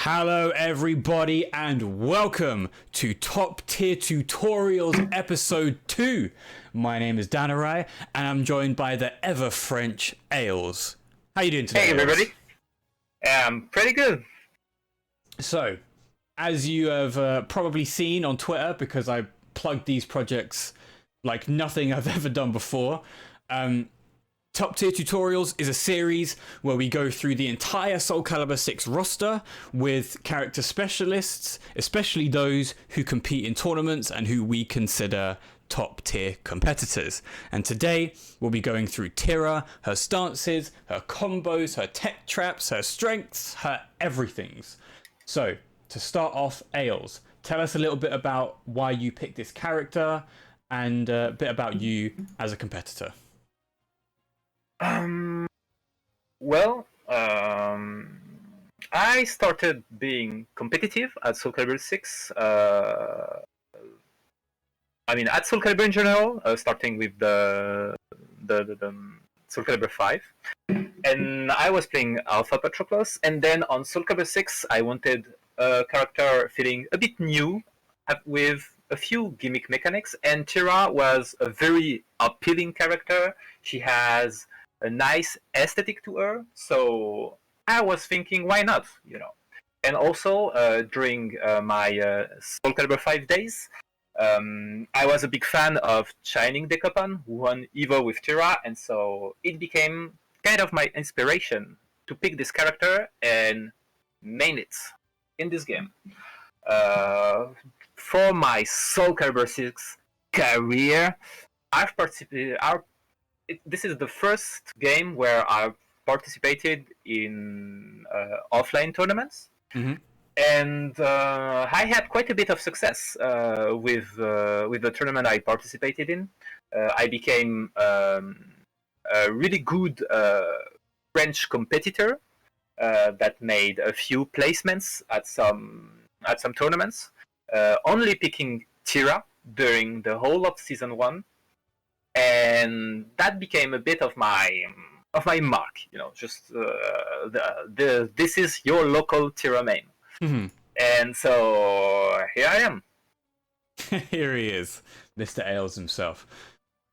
Hello everybody and welcome to Top Tier Tutorials episode 2. My name is Danurai and I'm joined by the ever French Aelz. How you doing today? Hey everybody. Pretty good. So, as you have probably seen on Twitter, because I plugged these projects like nothing I've ever done before, Top Tier Tutorials is a series where we go through the entire Soulcalibur 6 roster with character specialists, especially those who compete in tournaments and who we consider top tier competitors. And today we'll be going through Tira, her stances, her combos, her tech traps, her strengths, her everythings. So to start off, Aelz, tell us a little bit about why you picked this character and a bit about you as a competitor. I started being competitive at Soulcalibur 6. At Soulcalibur in general, starting with the Soulcalibur 5. And I was playing Alpha Patroclus, and then on Soulcalibur 6, I wanted a character feeling a bit new, with a few gimmick mechanics, and Tira was a very appealing character. She has a nice aesthetic to her, so I was thinking, why not, And also, during my Soulcalibur 5 days, I was a big fan of Shining Decopan, who won EVO with Tira, and so it became kind of my inspiration to pick this character and main it in this game. For my Soulcalibur 6 career, I've participated. This is the first game where I've participated in offline tournaments, and I had quite a bit of success with the tournament I participated in. I became a really good French competitor that made a few placements at some tournaments, only picking Tira during the whole of season 1. And that became a bit of my mark, just this is your local Tira main. And so here I am. Here he is, Mr. Aelz himself.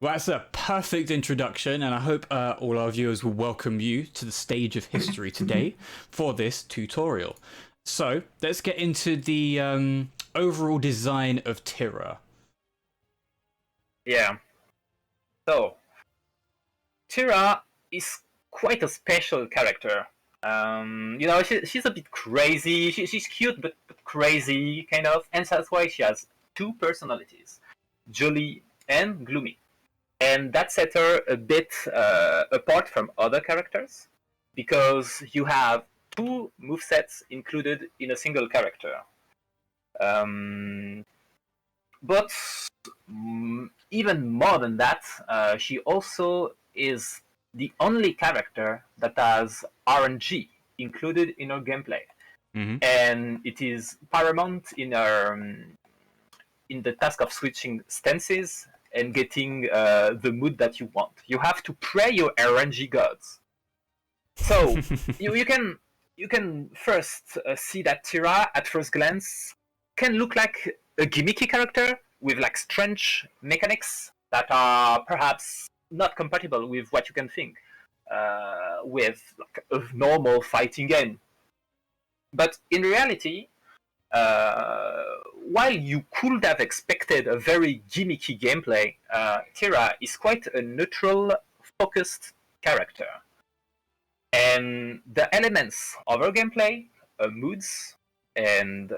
Well, that's a perfect introduction, and I hope all our viewers will welcome you to the stage of history today for this tutorial. So let's get into the overall design of Tira. Yeah. So, Tira is quite a special character. She's a bit crazy. She's cute, but crazy, kind of. And that's why she has two personalities, jolly and gloomy. And that sets her a bit apart from other characters, because you have two movesets included in a single character. But even more than that, she also is the only character that has RNG included in her gameplay, and it is paramount in the task of switching stances and getting the mood that you want. You have to pray your RNG gods. So you can first see that Tira at first glance can look like a gimmicky character with like strange mechanics that are perhaps not compatible with what you can think with like a normal fighting game. But in reality, while you could have expected a very gimmicky gameplay, Tira is quite a neutral, focused character. And the elements of her gameplay, her moods, and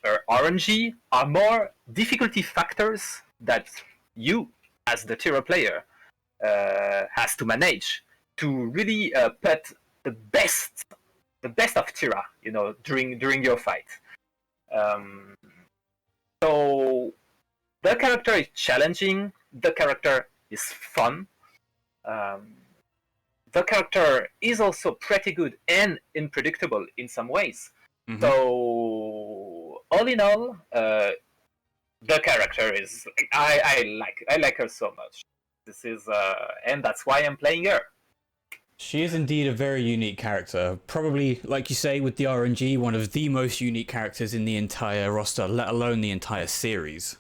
her RNG are more difficulty factors that you, as the Tira player, has to manage to really put the best of Tira, during your fight. So the character is challenging. The character is fun. The character is also pretty good and unpredictable in some ways. So all in all, the character is I like her so much. This is and that's why I'm playing her. She is indeed a very unique character. Probably, like you say, with the RNG, one of the most unique characters in the entire roster, let alone the entire series.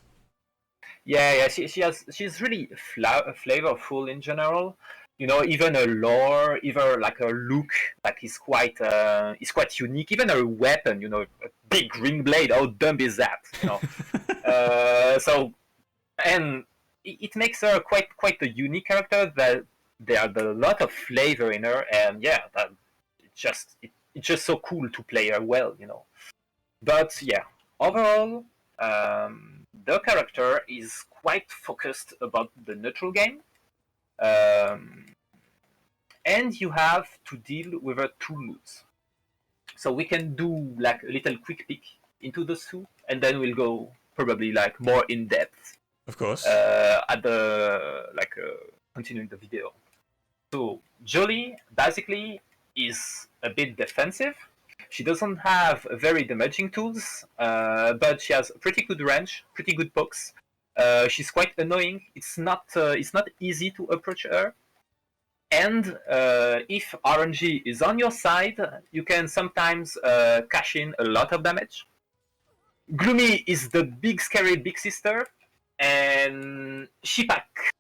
Yeah. She's really flavorful in general. You know, even her lore, even like her look, like is quite unique. Even her weapon, you know, a big ring blade. How dumb is that? You know. So, and it makes her quite a unique character. That there are a lot of flavor in her, and yeah, that it's just so cool to play her well, you know. But yeah, overall, the character is quite focused about the neutral game, um, and you have to deal with her two moods. So we can do like a little quick peek into those two, and then we'll go probably like more in depth Of course. at the continuing the video. So Jolie basically is a bit defensive. She doesn't have very damaging tools, but she has pretty good range, pretty good pokes. She's quite annoying. It's not easy to approach her. And if RNG is on your side, you can sometimes cash in a lot of damage. Gloomy is the big scary big sister, and she pack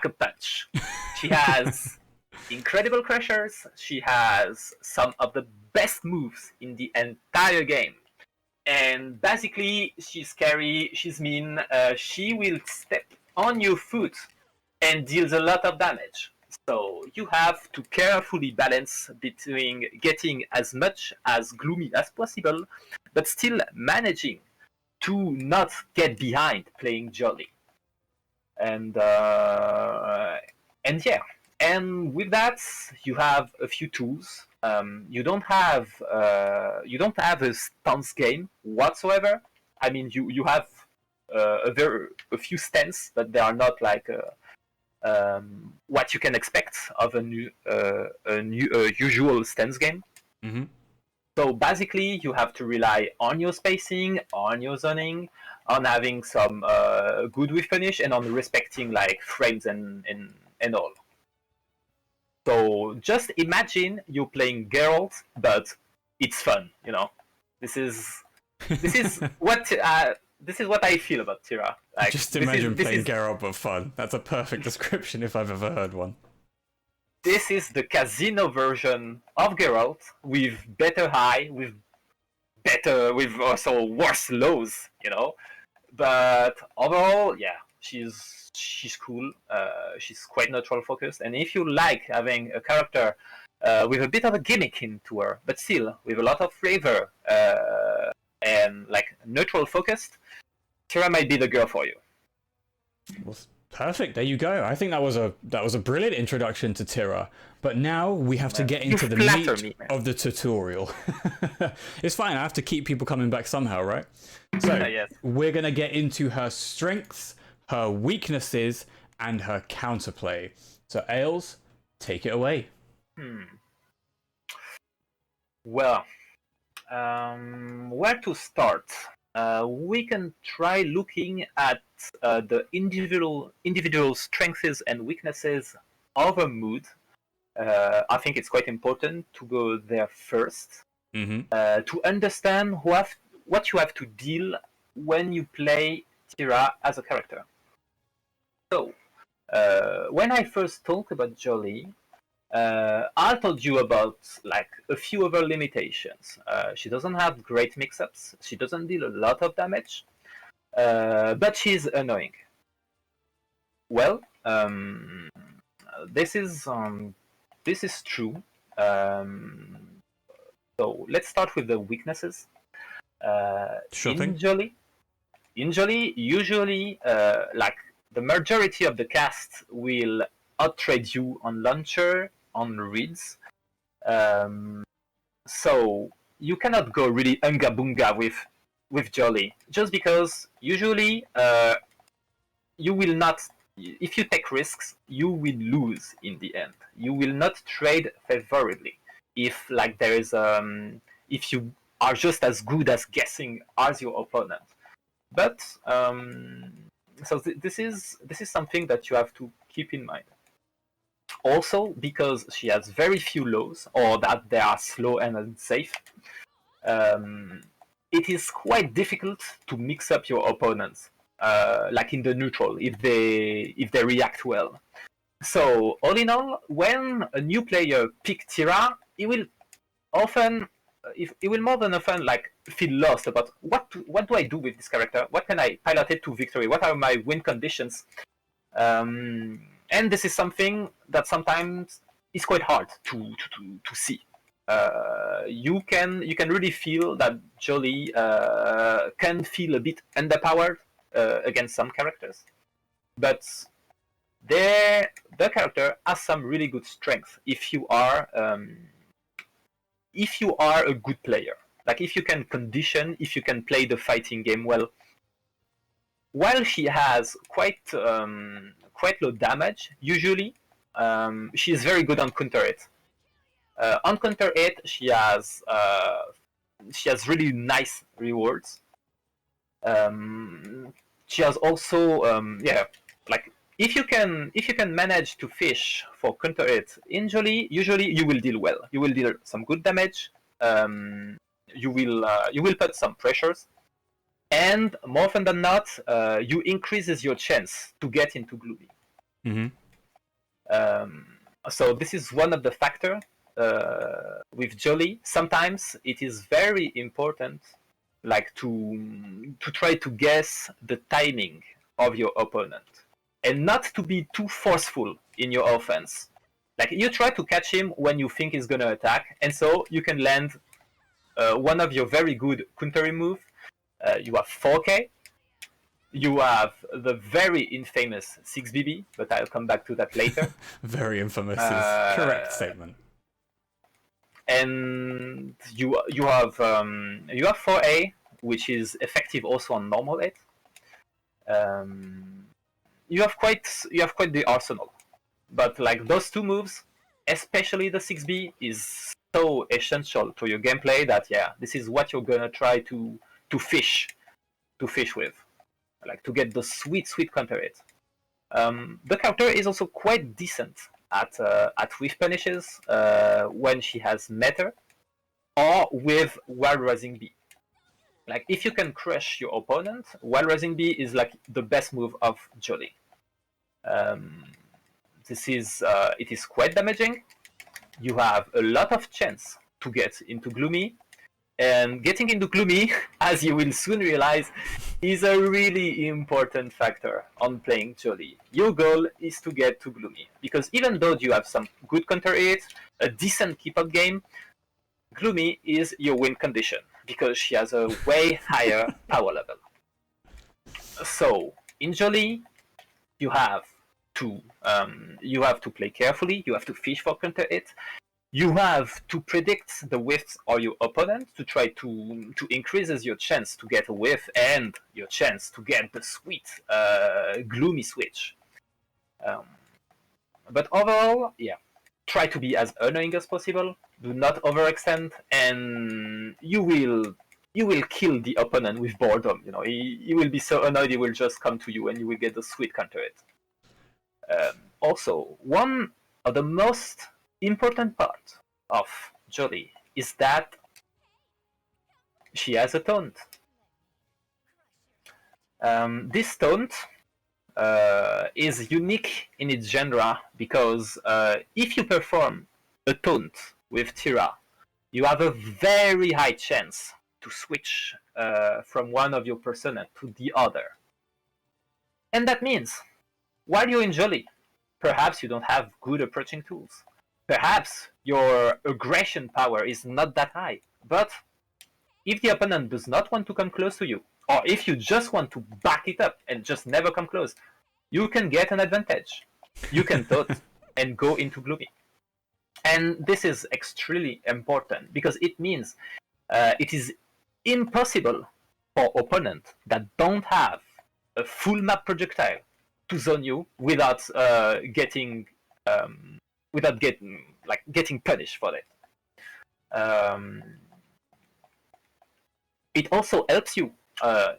a punch. She has incredible crushers. She has some of the best moves in the entire game. And basically, she's scary, she's mean, she will step on your foot and deals a lot of damage. So you have to carefully balance between getting as much as Gloomy as possible, but still managing to not get behind playing Jolly. And yeah, and with that you have a few tools. You don't have a stance game whatsoever. I mean, you have a few stance, but they are not like what you can expect of a usual stance game. Mm-hmm. So basically, you have to rely on your spacing, on your zoning, on having some good whiff punish, and on respecting like frames and all. So just imagine you're playing Geralt, but it's fun. You know, this is what I feel about Tira. Like, Just imagine playing Geralt but fun. That's a perfect description if I've ever heard one. This is the casino version of Geralt with better high, with also worse lows, you know. But overall, yeah, she's cool. She's quite neutral focused, and if you like having a character with a bit of a gimmick into her, but still with a lot of flavor and like neutral focused, Tira might be the girl for you. Well, perfect. There you go. I think that was a brilliant introduction to Tira. But now we have to get into the meat of the tutorial. It's fine. I have to keep people coming back somehow, right? So Yes. We're gonna get into her strengths, her weaknesses, and her counterplay. So Aelz, take it away. Well, where to start? We can try looking at the individual strengths and weaknesses of a mood. I think it's quite important to go there first, to understand what you have to deal when you play Tira as a character. So, when I first talked about Jolie, I told you about like a few of her limitations. She doesn't have great mix-ups. She doesn't deal a lot of damage, but she's annoying. Well, this is true. So let's start with the weaknesses. Sure thing. In Jolie, usually, like the majority of the cast will outtrade you on launcher, on reads. So you cannot go really unga bunga with Jolie, just because usually you will not. If you take risks, you will lose in the end. You will not trade favorably if like there is if you are just as good as guessing as your opponent. But so this is something that you have to keep in mind. Also, because she has very few lows, or that they are slow and unsafe, it is quite difficult to mix up your opponents, like in the neutral, if they react well. So all in all, when a new player picks Tira, he will often, he will more than often like feel lost about what do I do with this character? What can I pilot it to victory? What are my win conditions? And this is something that sometimes is quite hard to see. You can really feel that Jolie can feel a bit underpowered against some characters, but the character has some really good strength if you are a good player. Like if you can condition, if you can play the fighting game well. While she has quite low damage, usually she is very good on counter hit. On counter hit, she has really nice rewards. She has also like if you can manage to fish for counter hit in Jolie, usually you will deal well. You will deal some good damage. You will put some pressures. And more often than not, you increases your chance to get into Gloomy. Mm-hmm. So this is one of the factors with Jolie. Sometimes it is very important, like to try to guess the timing of your opponent, and not to be too forceful in your offense. Like you try to catch him when you think he's gonna attack, and so you can land one of your very good countering moves. You have 4K, you have the very infamous 6BB, but I'll come back to that later. Very infamous is correct statement. And you have 4A, which is effective also on normal hit. You have quite the arsenal, but like those two moves, especially the 6B, is so essential to your gameplay that this is what you're gonna try to fish with, like to get the sweet counter hit. The character is also quite decent at whiff punishes when she has Meter or with Wild Rising B. Like if you can crush your opponent, Wild Rising B is like the best move of Jolie. It is quite damaging. You have a lot of chance to get into Gloomy. And getting into Gloomy, as you will soon realize, is a really important factor on playing Jolie. Your goal is to get to Gloomy, because even though you have some good counter hit, a decent keep-up game, Gloomy is your win condition, because she has a way higher power level. So, in Jolie, you have to play carefully, you have to fish for counter hit, you have to predict the whiffs of your opponent to try to increases your chance to get a whiff and your chance to get the sweet Gloomy switch. But overall, try to be as annoying as possible. Do not overextend, and you will kill the opponent with boredom. You know, he will be so annoyed he will just come to you, and you will get the sweet counter hit. Also, one of the most important part of Jolie is that she has a taunt. This taunt is unique in its genre because if you perform a taunt with Tira, you have a very high chance to switch from one of your persona to the other. And that means, while you're in Jolie, perhaps you don't have good approaching tools. Perhaps your aggression power is not that high, but if the opponent does not want to come close to you, or if you just want to back it up and just never come close, you can get an advantage. You can taunt and go into Gloomy. And this is extremely important because it means it is impossible for opponents that don't have a full map projectile to zone you without getting punished for it. It also helps you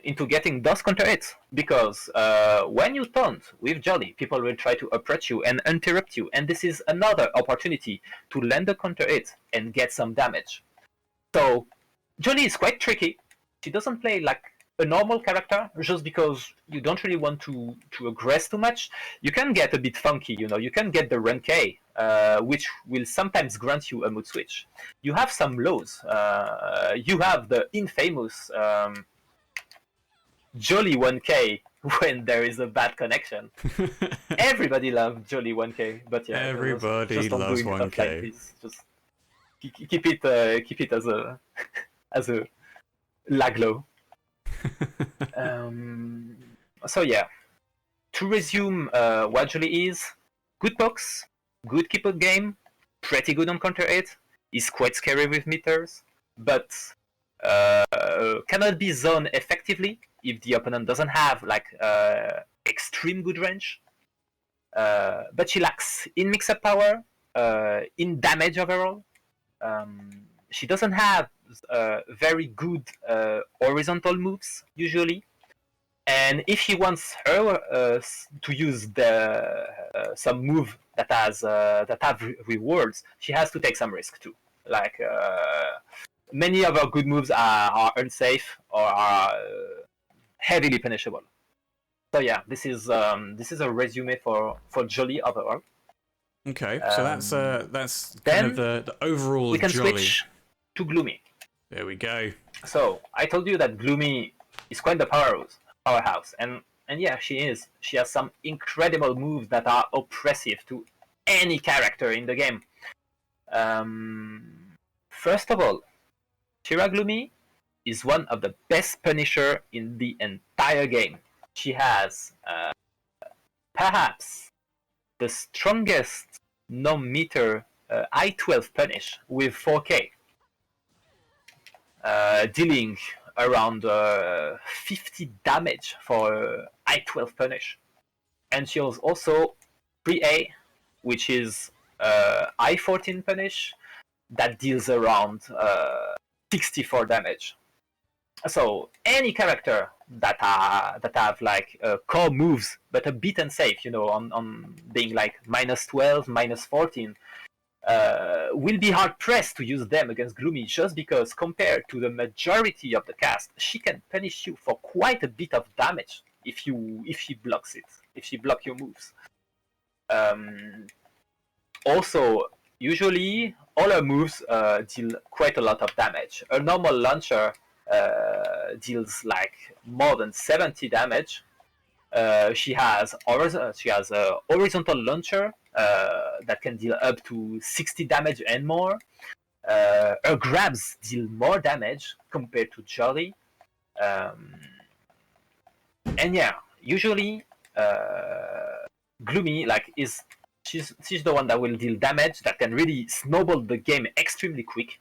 into getting those counter hits, because when you taunt with Jolly, people will try to approach you and interrupt you, and this is another opportunity to land a counter hit and get some damage. So Jolly is quite tricky. She doesn't play like a normal character just because you don't really want to aggress too much. You can get a bit funky, you can get the run K, which will sometimes grant you a mood switch. You have some lows. You have the infamous Jolly 1K when there is a bad connection. Everybody loves Jolly 1K, but yeah, everybody just don't loves do it 1K. offline, please. Just keep it as a lag low. So yeah, to resume what Jolly is: good box, good keep up game, pretty good on counter 8, is quite scary with meters, but cannot be zoned effectively if the opponent doesn't have like extreme good range. But she lacks in mix-up power, in damage overall. She doesn't have very good horizontal moves usually, and if she wants her to use some move that have rewards, she has to take some risk too. Like many of her good moves are unsafe or are heavily punishable. So yeah, this is a resume for Jolly overall. Okay, so that's then kind of the overall we can Jolly. switch to Gloomy. There we go. So I told you that Gloomy is quite the powerhouse, and yeah, she is. She has some incredible moves that are oppressive to any character in the game. First of all, Tira Gloomy is one of the best Punisher in the entire game. She has perhaps the strongest non-meter I-12 punish with 4K, dealing around 50 damage for I-12 punish. And she has also 3A, which is I-14 punish that deals around 64 damage. So any character that have like core moves but a bit unsafe, on being like -12, -14, will be hard pressed to use them against Gloomy, just because compared to the majority of the cast, she can punish you for quite a bit of damage if she blocks it, if she blocks your moves. Also, usually all her moves deal quite a lot of damage. A normal launcher deals like more than 70 damage. She has a horizontal launcher that can deal up to 60 damage and more. Her grabs deal more damage compared to Jolly. And yeah, usually Gloomy she's the one that will deal damage, that can really snowball the game extremely quick.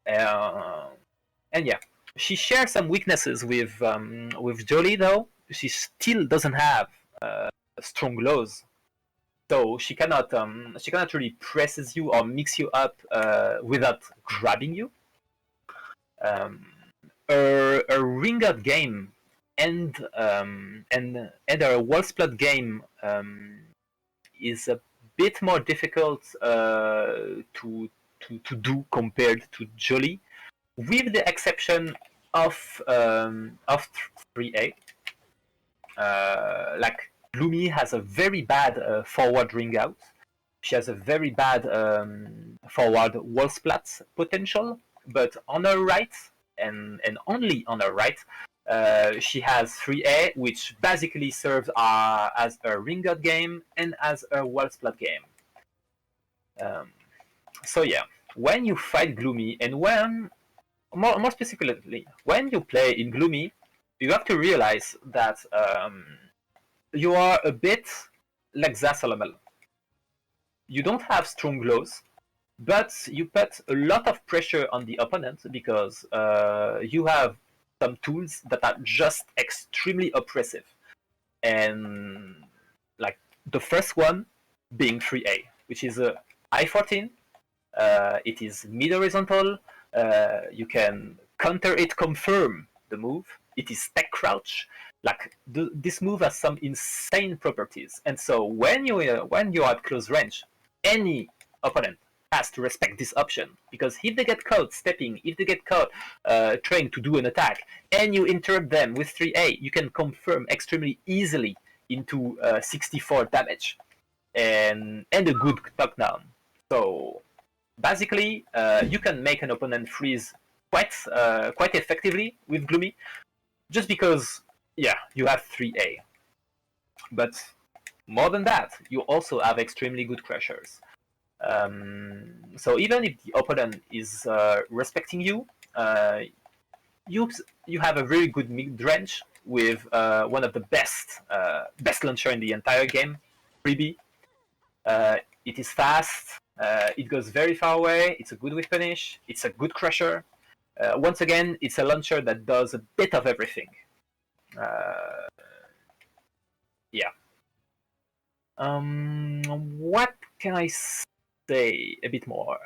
And yeah, she shares some weaknesses with Jolly, though. She still doesn't have strong lows, so she cannot really presses you or mix you up without grabbing you. A ring out game and a wall splat game is a bit more difficult to do compared to Jolly, with the exception of 3A. Like Gloomy has a very bad forward ring out. She has a very bad forward wall splat potential, but on her right, and only on her right, she has 3A, which basically serves as a ring out game and as a wall splat game. So yeah, when you fight Gloomy, and when more specifically, when you play in Gloomy, you have to realize that you are a bit like Zasalamel. You don't have strong glows, but you put a lot of pressure on the opponent because you have some tools that are just extremely oppressive. And like the first one being 3A, which is I-14. It is mid-horizontal. You can counter it, confirm the move. It is tech crouch. Like this move has some insane properties, and so when you are at close range, any opponent has to respect this option, because if they get caught stepping, if they get caught trying to do an attack, and you interrupt them with 3A, you can confirm extremely easily into 64 damage and a good knockdown. So basically, you can make an opponent freeze quite effectively with Gloomy, just because you have 3A. But more than that, you also have extremely good crushers. So even if the opponent is respecting you, you have a very good mid-range with one of the best launcher in the entire game, 3B. It is fast, it goes very far away, it's a good whip punish, it's a good crusher. Once again, it's a launcher that does a bit of everything. What can I say a bit more?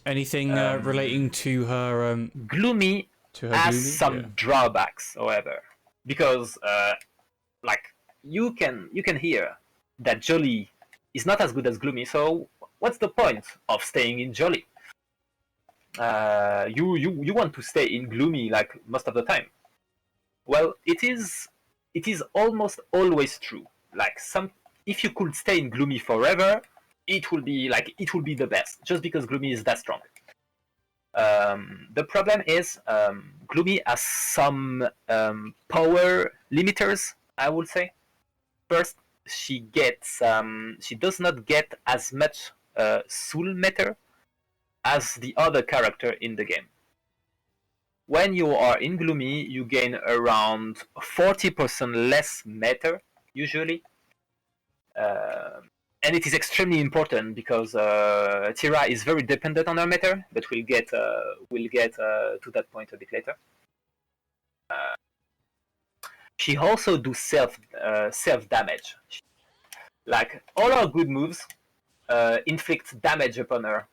Anything relating to her Gloomy has some drawbacks, however, because like you can hear that Jolly is not as good as Gloomy. So what's the point of staying in Jolly? You want to stay in Gloomy like most of the time. Well, it is almost always true. Like if you could stay in Gloomy forever, it will be the best, just because Gloomy is that strong. The problem is Gloomy has some power limiters, I would say. First, she does not get as much soul meter as the other character in the game. When you are in Gloomy, you gain around 40% less meter, usually. And it is extremely important because Tira is very dependent on her meter, but we'll get to that point a bit later. She also do self damage. Like all her good moves inflict damage upon her.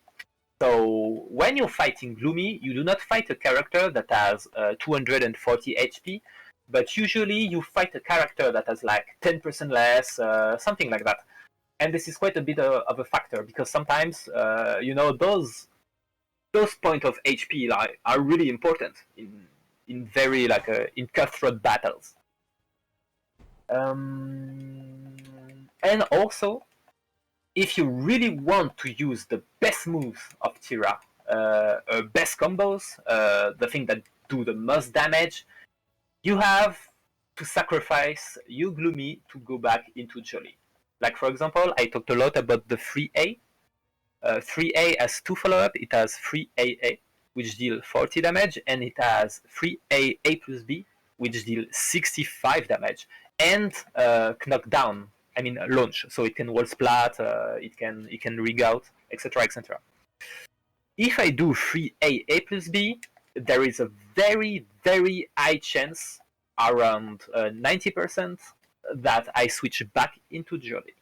So when you're fighting Gloomy, you do not fight a character that has 240 HP, but usually you fight a character that has like 10% less, something like that. And this is quite a bit of a factor, because sometimes those points of HP are really important in very in cutthroat battles. And also, if you really want to use the best moves of Tira, best combos, the thing that do the most damage, you have to sacrifice your Gloomy to go back into Jolly. Like, for example, I talked a lot about the 3A. 3A has two follow-up. It has 3AA, which deal 40 damage, and it has 3A A plus B, which deal 65 damage, and knockdown. I mean launch, so it can wall splat, it can rig out, etc., etc. If I do 3A A plus B, there is a very, very high chance, around 90%, that I switch back into Jolly.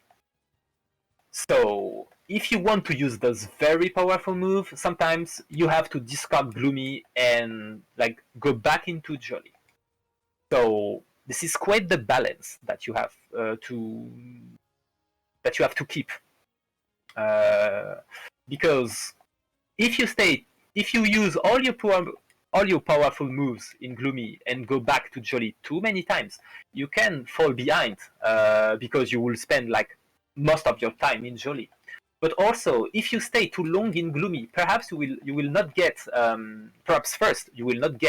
So if you want to use those very powerful moves, sometimes you have to discard Gloomy and go back into Jolly. So this is quite the balance that you have to keep, because if you use all your powerful moves in Gloomy and go back to Jolly too many times, you can fall behind because you will spend most of your time in Jolly. But also, if you stay too long in Gloomy, perhaps you will not get. Perhaps first you will not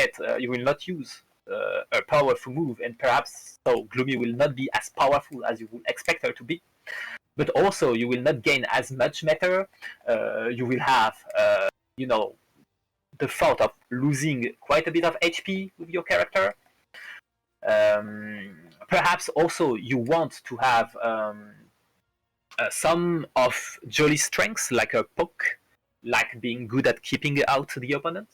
use a powerful move, and perhaps so Gloomy will not be as powerful as you would expect her to be. But also, you will not gain as much meter. You will have, the thought of losing quite a bit of HP with your character. Perhaps also you want to have some of Jolly's strengths, like a poke, like being good at keeping out the opponent.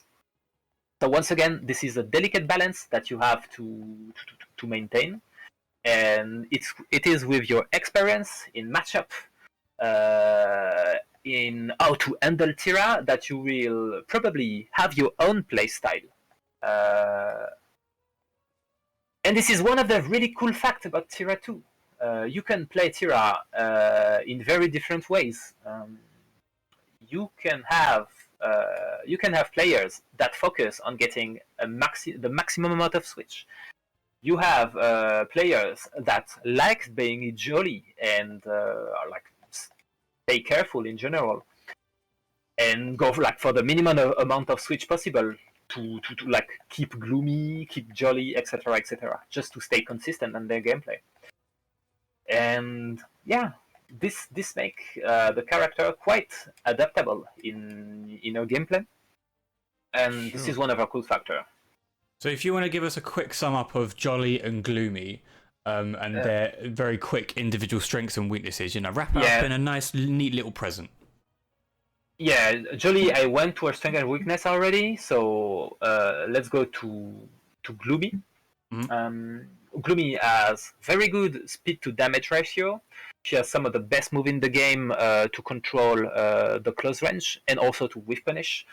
So once again, this is a delicate balance that you have to maintain, and it is with your experience in matchup, in how to handle Tira, that you will probably have your own playstyle And this is one of the really cool facts about Tira 2. You can play Tira in very different ways. You can have players that focus on getting the maximum amount of switch. You have players that like being jolly and like stay careful in general, and go for the minimum amount of switch possible to like keep gloomy, keep jolly, etc., just to stay consistent in their gameplay. And yeah, this make the character quite adaptable in our gameplay, and this is one of our cool factor. So if you want to give us a quick sum up of jolly and gloomy, and their very quick individual strengths and weaknesses, wrap it up in a nice, neat little present. Yeah, jolly, I went to her strength and weakness already, so let's go to gloomy. Gloomy has very good speed to damage ratio. She has some of the best moves in the game to control the close range and also to whiff punish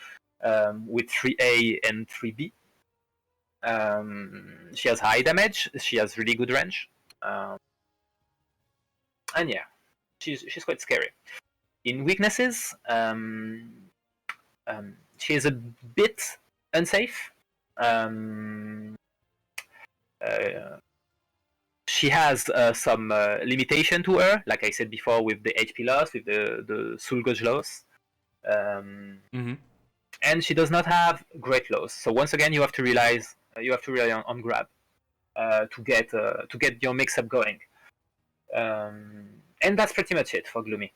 with 3A and 3B. She has high damage. She has really good range, and yeah, she's quite scary. In weaknesses, she is a bit unsafe. She has some limitation to her, like I said before, with the HP loss, with the soul gauge loss. And she does not have great loss. So once again, you have to rely on grab to get your mix-up going. And that's pretty much it for Gloomy.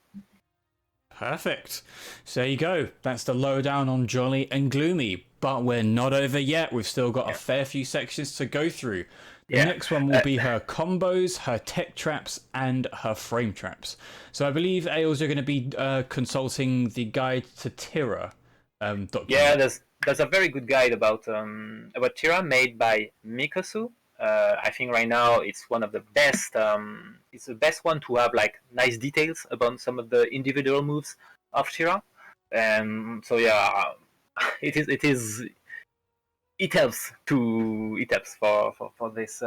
Perfect. So there you go. That's the lowdown on Jolly and Gloomy. But we're not over yet. We've still got a fair few sections to go through. The next one will be her combos, her tech traps, and her frame traps. So I believe, Aelz, you're going to be consulting the guide to Tira. Document. Yeah, there's a very good guide about Tira made by Mikosu. I think right now it's one of the best. It's the best one to have like nice details about some of the individual moves of Tira. And so yeah, it helps for this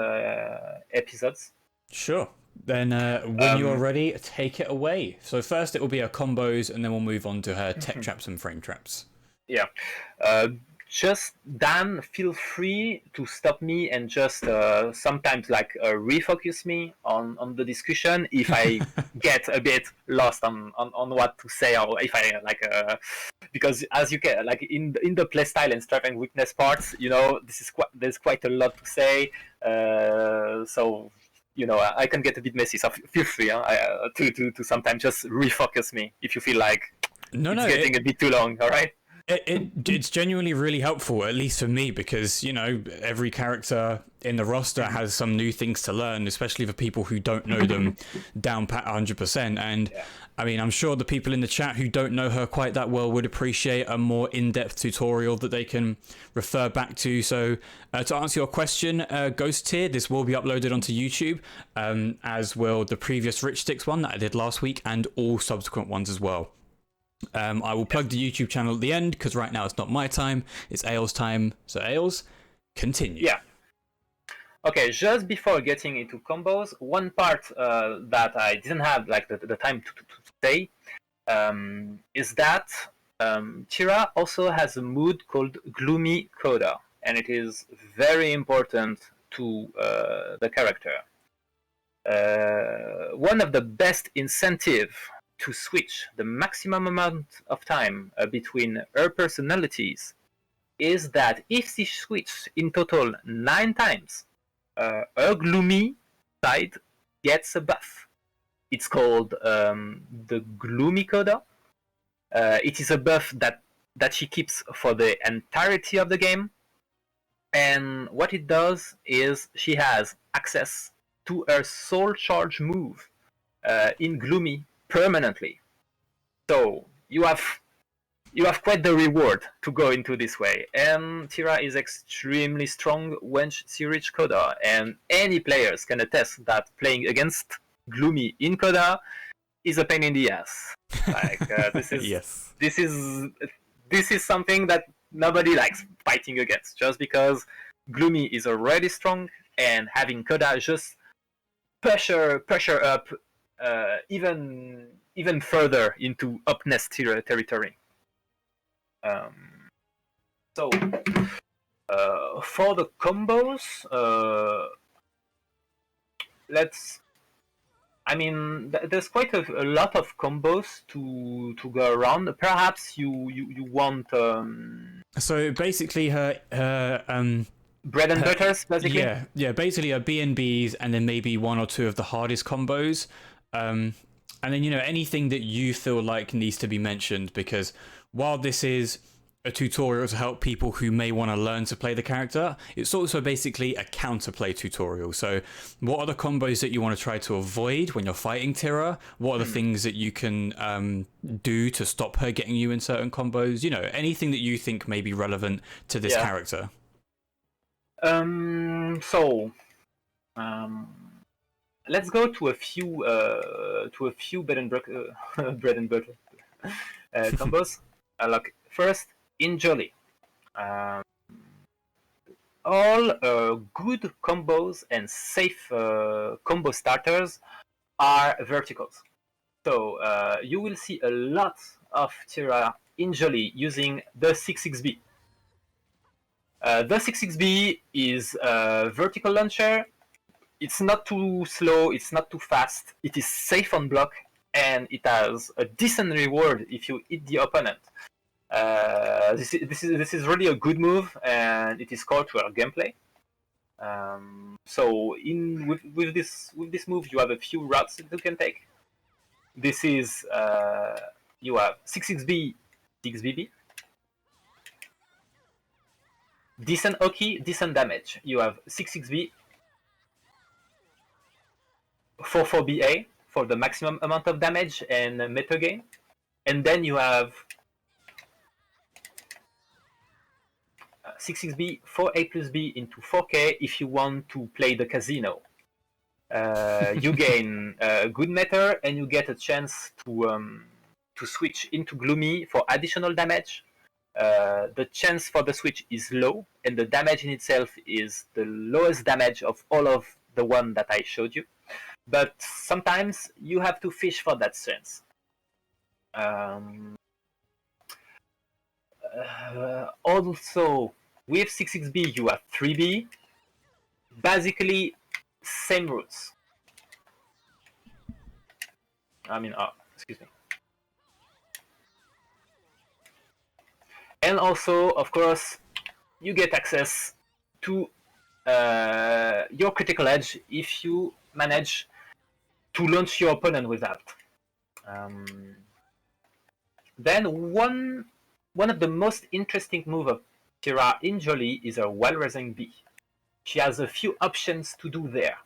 episodes. Sure. Then when you're ready, take it away. So first it will be her combos, and then we'll move on to her tech traps and frame traps. Yeah. Just Dan, feel free to stop me and just sometimes like refocus me on the discussion if I get a bit lost on what to say, or if I like because as you can like in the playstyle and strength and weakness parts, there's quite a lot to say, so I can get a bit messy. So feel free to sometimes just refocus me if you feel like it's getting a bit too long. All right. It's genuinely really helpful, at least for me, because every character in the roster has some new things to learn, especially for people who don't know them down pat 100%. And I mean, I'm sure the people in the chat who don't know her quite that well would appreciate a more in-depth tutorial that they can refer back to. So to answer your question, Ghost Tier, this will be uploaded onto YouTube, as will the previous Rich Sticks one that I did last week, and all subsequent ones as well. I will plug the YouTube channel at the end, because right now it's not my time, it's Aelz time. So Aelz, continue. Yeah. Okay, just before getting into combos, one part that I didn't have like the time to say is that Tira also has a mood called Gloomy Coda, and it is very important to the character. One of the best incentive to switch the maximum amount of time between her personalities is that if she switches in total 9 times, her gloomy side gets a buff. It's called the Gloomy Coda. It is a buff that she keeps for the entirety of the game, and what it does is she has access to her soul charge move in Gloomy permanently. So you have quite the reward to go into this way. And Tira is extremely strong when she reaches Coda, and any players can attest that playing against Gloomy in Coda is a pain in the ass. Like this is this is something that nobody likes fighting against, just because Gloomy is already strong, and having Coda just pressure up even further into upness territory. So for the combos, there's quite a lot of combos to go around. Perhaps you want So basically, her bread and butters, basically. Yeah. Basically, her B&Bs, and then maybe one or two of the hardest combos, and then anything that you feel like needs to be mentioned. Because while this is a tutorial to help people who may want to learn to play the character, it's also basically a counterplay tutorial. So what are the combos that you want to try to avoid when you're fighting Tira? What are the things that you can do to stop her getting you in certain combos? Anything that you think may be relevant to this character. Let's go to a few bread and butter combos. Like first, in Jolly, all good combos and safe combo starters are verticals. So you will see a lot of Tira in Jolly using the 6-6B. The 6-6B is a vertical launcher. It's not too slow, it's not too fast, it is safe on block, and it has a decent reward if you hit the opponent. This is really a good move, and it is core to our gameplay. So with this move, you have a few routes that you can take. This is you have 6-6B, 6BB. Decent Oki, decent damage. You have 6-6B, 4-4BA for the maximum amount of damage and meta gain. And then you have 6-6B, 4A plus B into 4K if you want to play the casino. You gain good meta, and you get a chance to switch into Gloomy for additional damage. The chance for the switch is low, and the damage in itself is the lowest damage of all of the one that I showed you. But sometimes you have to fish for that chance. Also, with 6-6B, you have 3B. Basically, same routes. Excuse me. And also, of course, you get access to your critical edge if you manage to launch your opponent with that. Then one of the most interesting moves of Tira in Jolly is her Wall Raising B. She has a few options to do there.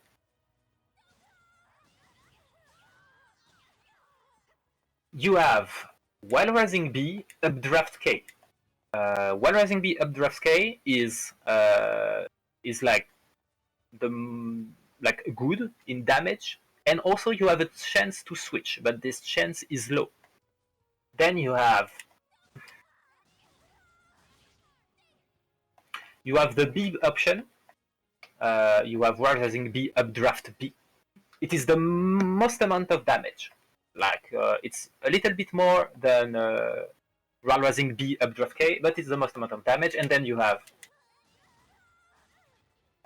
You have Wall Raising B, Updraft K. Wall Raising B, Updraft K is like good in damage, and also you have a chance to switch, but this chance is low. Then you have the B option. You have Wall Raising B, Updraft B. It is the most amount of damage. It's a little bit more than Wall Raising B, Updraft K, but it's the most amount of damage. And then you have,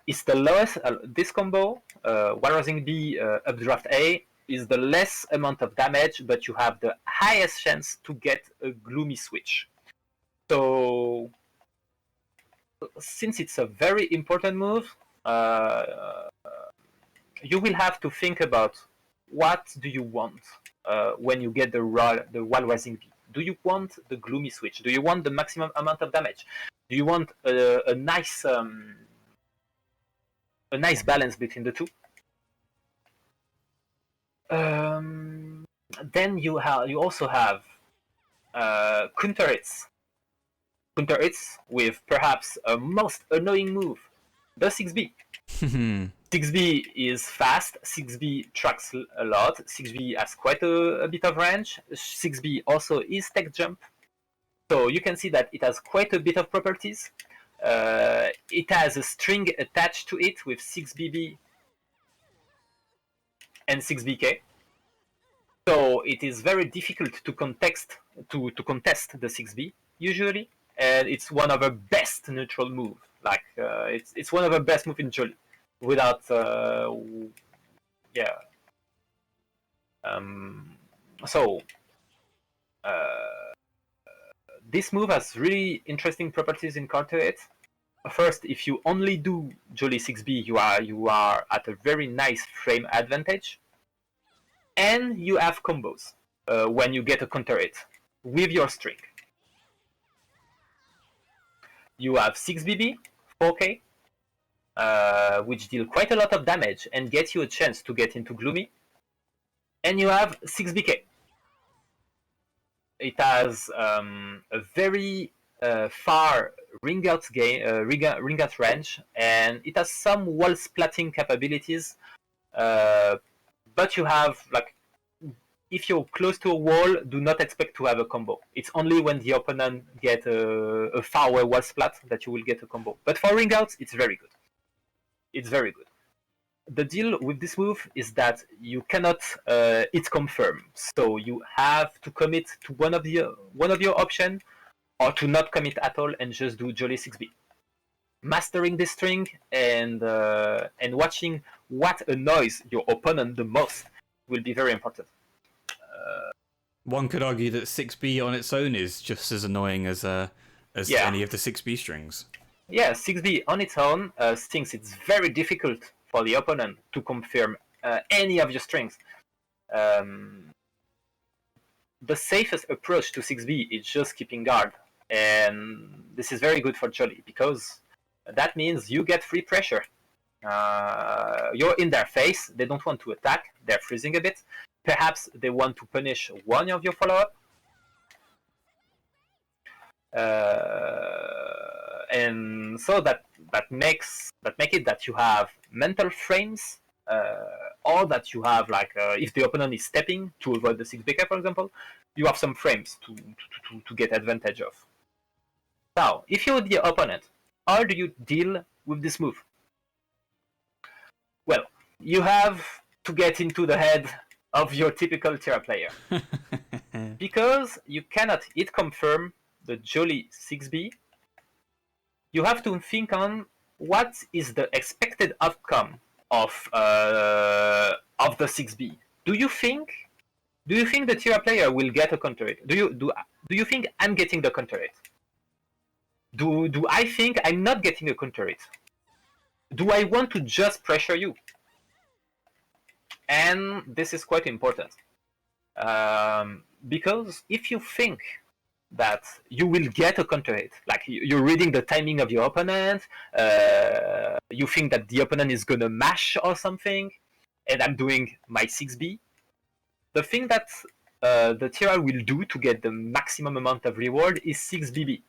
it's the lowest, this combo, Wall Raising B, Updraft A, is the less amount of damage, but you have the highest chance to get a Gloomy switch. So, since it's a very important move, you will have to think about what do you want when you get the Wall Raising B. Do you want the Gloomy switch? Do you want the maximum amount of damage? Do you want a nice balance between the two? Then you also have counter hits. Counter hits with perhaps a most annoying move, the 6B. 6B is fast, 6B tracks a lot, 6B has quite a bit of range, 6B also is tech jump. So you can see that it has quite a bit of properties. It has a string attached to it with 6BB and 6BK. So it is very difficult to contest the 6B usually, and it's one of the best neutral move. Like it's one of the best move in Jolly, without yeah. So this move has really interesting properties in counter it. First, if you only do Jolly 6B, you are at a very nice frame advantage. And you have combos when you get a counter hit with your string. You have 6BB, 4K, which deal quite a lot of damage and get you a chance to get into Gloomy. And you have 6BK. It has a very far ring out range, and it has some wall splatting capabilities. But you have, like, if you're close to a wall, do not expect to have a combo. It's only when the opponent get a far away wall splat that you will get a combo. But for ring outs, it's very good. It's very good. The deal with this move is that you cannot hit confirm. So you have to commit to one of your option, or to not commit at all and just do Jolly 6B. Mastering this string and watching what annoys your opponent the most will be very important. One could argue that 6B on its own is just as annoying as any of the 6B strings. Yeah, 6B on its own, since it's very difficult for the opponent to confirm any of your strings. The safest approach to 6B is just keeping guard, and this is very good for Jolly because that means you get free pressure. You're in their face, they don't want to attack, they're freezing a bit. Perhaps they want to punish one of your follow-up. And so that makes it that you have mental frames, or that you have, like, if the opponent is stepping to avoid the 6BK, for example, you have some frames to get advantage of. Now, if you're the opponent, how do you deal with this move? Well, you have to get into the head of your typical Tira player. Because you cannot hit confirm the Jolly 6B, you have to think on what is the expected outcome of the 6B. Do you think the Tira player will get a counter hit? Do you think I'm getting the counter hit? Do I think I'm not getting a counter hit? Do I want to just pressure you? And this is quite important. Because if you think that you will get a counter hit, like you're reading the timing of your opponent, you think that the opponent is gonna mash or something, and I'm doing my 6B, the thing that the Tira will do to get the maximum amount of reward is 6BB.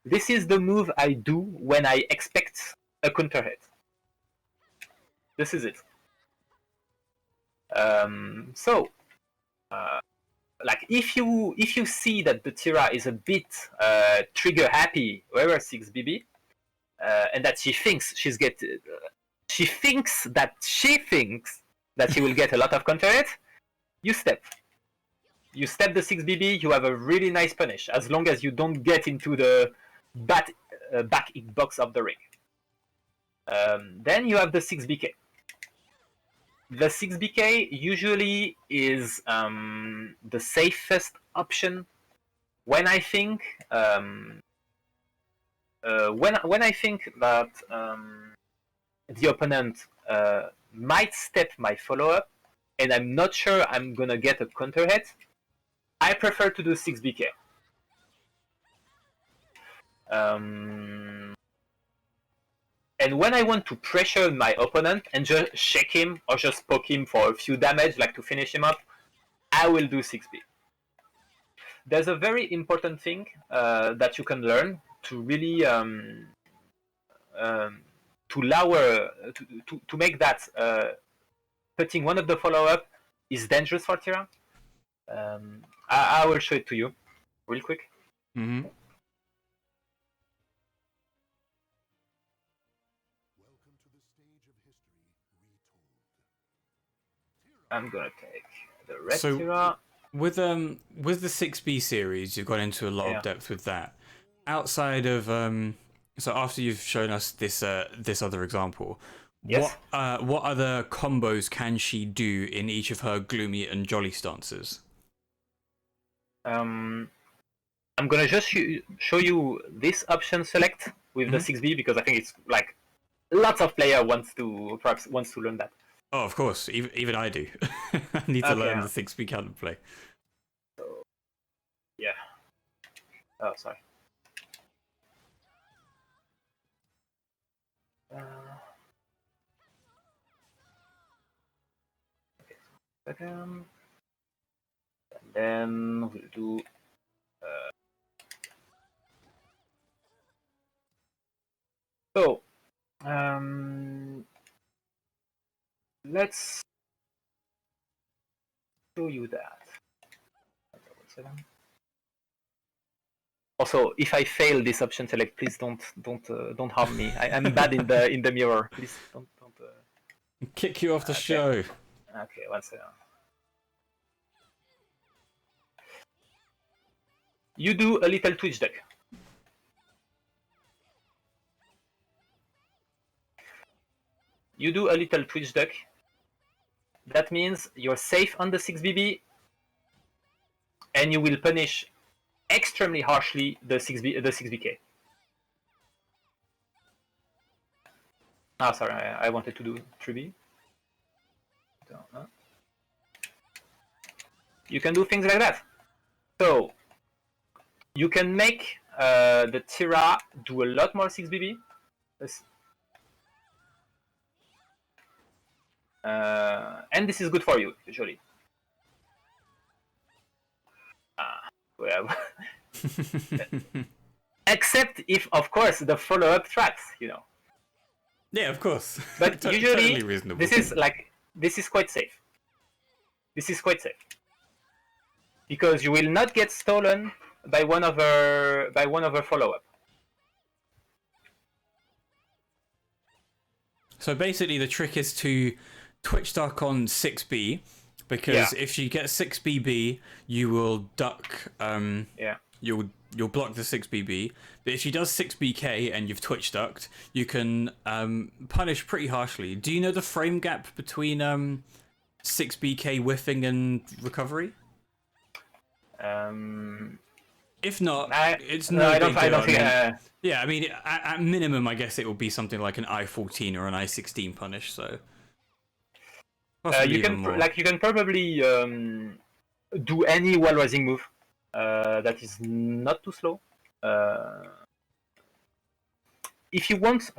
This is the move I do when I expect a counter hit. This is it. Like if you see that the Tira is a bit trigger happy over 6BB, and that she thinks she thinks that she will get a lot of counter hit, you step the 6BB, you have a really nice punish, as long as you don't get into the back hitbox of the ring. Then you have the 6BK. The 6BK usually is the safest option when I think when I think that the opponent might step my follow-up and I'm not sure I'm gonna get a counter hit. I prefer to do 6BK. And when I want to pressure my opponent and just shake him or just poke him for a few damage, like to finish him up, I will do 6B. There's a very important thing that you can learn to really to make that putting one of the follow-up is dangerous for Tira. I will show it to you real quick. Mm-hmm. I'm gonna take the red So Tira. with the 6B series, you've gone into a lot Yeah. of depth with that. Outside of so after you've shown us this this other example, Yes. what other combos can she do in each of her gloomy and jolly stances? I'm gonna just show you this option select with the Mhm. 6B because I think it's like lots of player wants to learn that. Oh, of course. Even I do. I need to Okay. learn the 6B counterplay. So, yeah. Oh, sorry. Okay. Second. And then we'll do. So, let's show you that. Also, if I fail this option select, please don't harm me. I'm bad in the mirror. Please don't. Kick you off the Okay. show. Okay, one second. You do a little Twitch deck. You do a little Twitch deck. That means you're safe on the 6BB, and you will punish extremely harshly the 6BK. Ah, sorry, I wanted to do 3B. You can do things like that. So you can make the Tira do a lot more 6BB. And this is good for you, usually. Well, except if, of course, the follow-up tracks, Yeah, of course. But usually, totally reasonable. this is quite safe. This is quite safe because you will not get stolen by one of our follow-up. So basically, the trick is to Twitch Duck on 6B, because if you get 6BB, you will duck. You'll block the 6BB. But if she does 6BK and you've Twitch ducked, you can punish pretty harshly. Do you know the frame gap between 6BK whiffing and recovery? If not, it's no big deal. I don't think. Yeah, I mean, at minimum, I guess it will be something like an I-14 or an I-16 punish. So you can probably do any wall rising move that is not too slow. If you want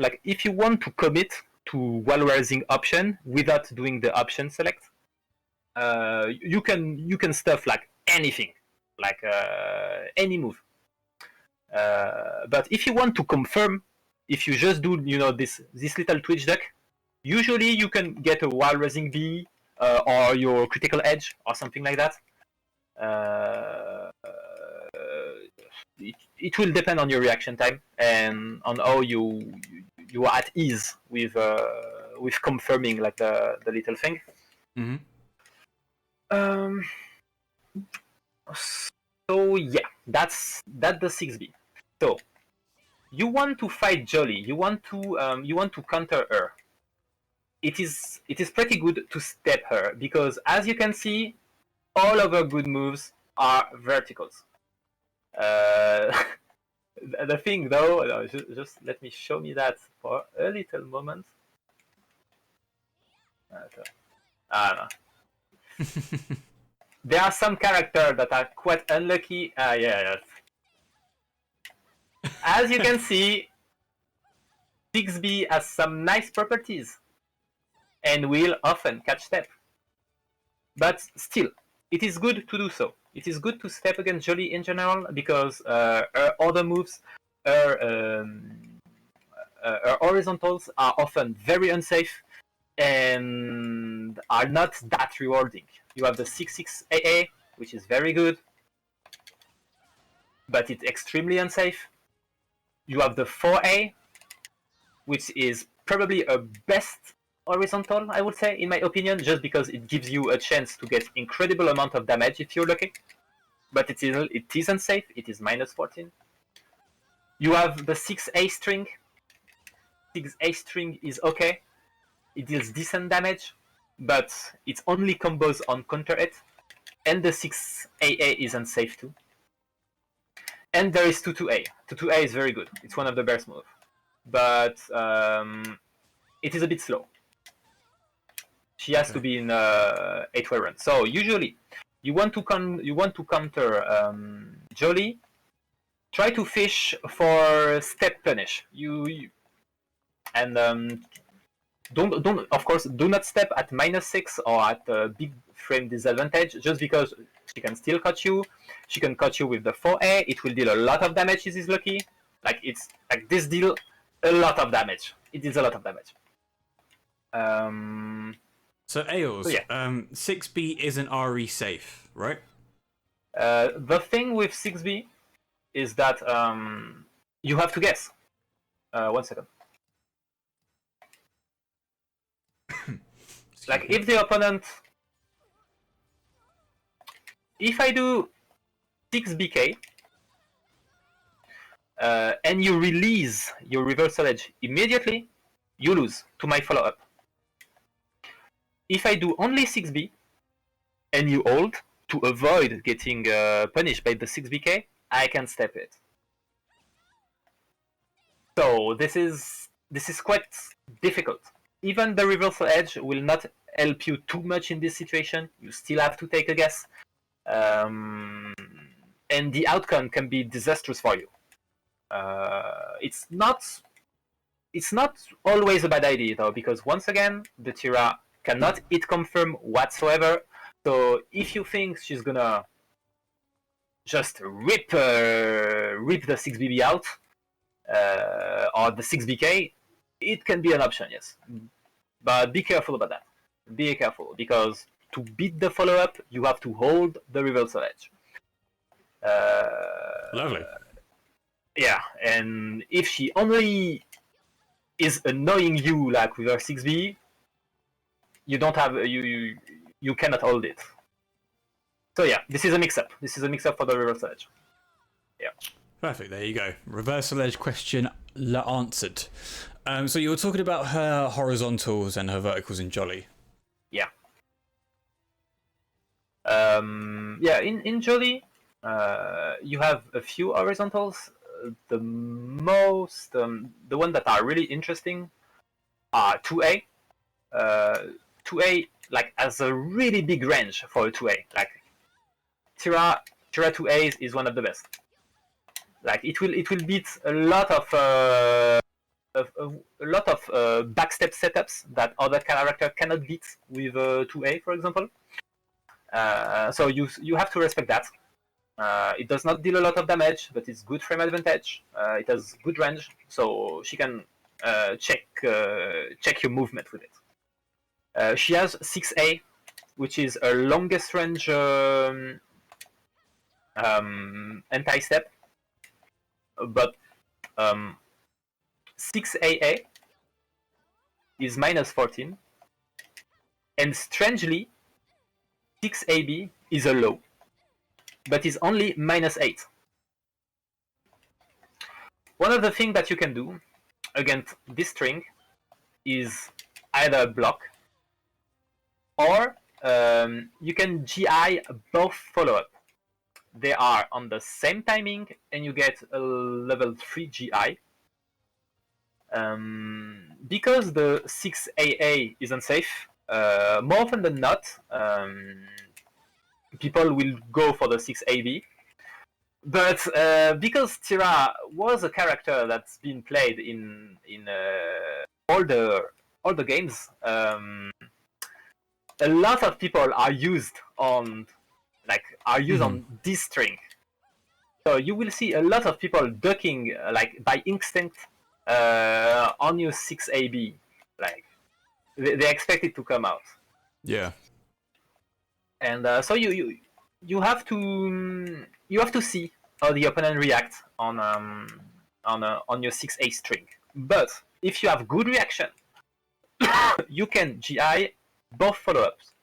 to commit to wall rising option without doing the option select, you can stuff like anything, like any move. But if you want to confirm, if you just do this little Twitch deck, usually you can get a wall raising B or your critical edge or something like that. It will depend on your reaction time and on how you are at ease with confirming like the little thing. Mm-hmm. So yeah, that's the 6B. So you want to fight Jolly. You want to counter her. It is pretty good to step her because, as you can see, all of her good moves are verticals. The thing, though, just let me show me that for a little moment. No. There are some characters that are quite unlucky. Yes. As you can see, 6B has some nice properties and will often catch step. But still, it is good to do so. It is good to step against Jolly in general because her other moves, her horizontals are often very unsafe and are not that rewarding. You have the 6/6 AA, which is very good. but it's extremely unsafe. You have the 4A, which is probably a best horizontal, I would say, in my opinion, just because it gives you a chance to get incredible amount of damage if you're lucky. But it is unsafe. It is -14. You have the 6A string. 6A string is okay. It deals decent damage, but it only combos on counter it. And the 6AA is unsafe too. And there is 2-2A. 2-2A is very good. It's one of the best moves. But it is a bit slow. She has to be in 8-way run. So usually, you want to counter Jolie. Try to fish for step punish. Of course do not step at -6 or at a big frame disadvantage, just because she can still cut you. She can cut you with the 4A. It will deal a lot of damage if it's lucky. Like it's like this deal a lot of damage. It deals a lot of damage. So Aelz, so yeah. 6B isn't RE safe, right? The thing with 6B is that you have to guess. 1 second. Like if the opponent, if I do 6BK and you release your reversal edge immediately, you lose to my follow-up. If I do only 6B and you hold to avoid getting punished by the 6BK, I can step it. So this is quite difficult. Even the reversal edge will not help you too much in this situation. You still have to take a guess. And the outcome can be disastrous for you. It's not always a bad idea though, because once again, the Tira cannot hit confirm whatsoever. So if you think she's gonna just rip the 6BB out or the 6BK, it can be an option, yes. But be careful about that. Be careful, because to beat the follow-up, you have to hold the reversal edge. Lovely. Yeah, and if she only is annoying you like with her 6B, you don't have you cannot hold it. So yeah, this is a mix-up. This is a mix-up for the reversal edge. Yeah. Perfect. There you go. Reversal edge question answered. So you were talking about her horizontals and her verticals in Jolly. Yeah. Yeah. In Jolly, you have a few horizontals. The one that are really interesting are 2A. 2A like has a really big range for a 2A. Like Tira 2A is one of the best. Like it will beat a lot of backstep setups that other character cannot beat with 2A, for example. So you have to respect that. It does not deal a lot of damage, but it's good frame advantage. It has good range, so she can check your movement with it. She has 6A, which is her longest range anti-step, but 6AA is -14, and strangely 6AB is a low, but is only -8. One of the things that you can do against this string is either block, or you can GI both follow-up. They are on the same timing, and you get a level 3 GI. Because the 6AA is unsafe, more often than not, people will go for the 6AB. But because Tira was a character that's been played in all the games, a lot of people are used on on this string. So you will see a lot of people ducking like by instinct on your 6AB. Like they expect it to come out. Yeah. And so you have to see how the opponent reacts on your 6A string. But if you have good reaction, you can GI both follow-ups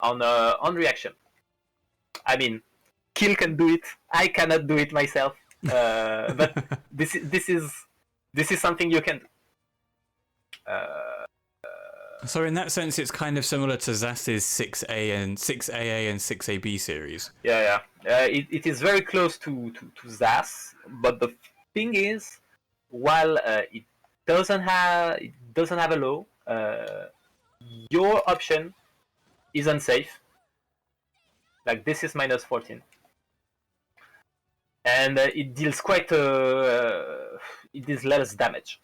on reaction. I mean, Kill can do it. I cannot do it myself. But this is something you can. So in that sense, it's kind of similar to Zast's 6A and 6AA and 6AB series. Yeah. It is very close to Zas, but the thing is, while it doesn't have a low, your option is unsafe. Like this is minus 14, and it deals quite it deals less damage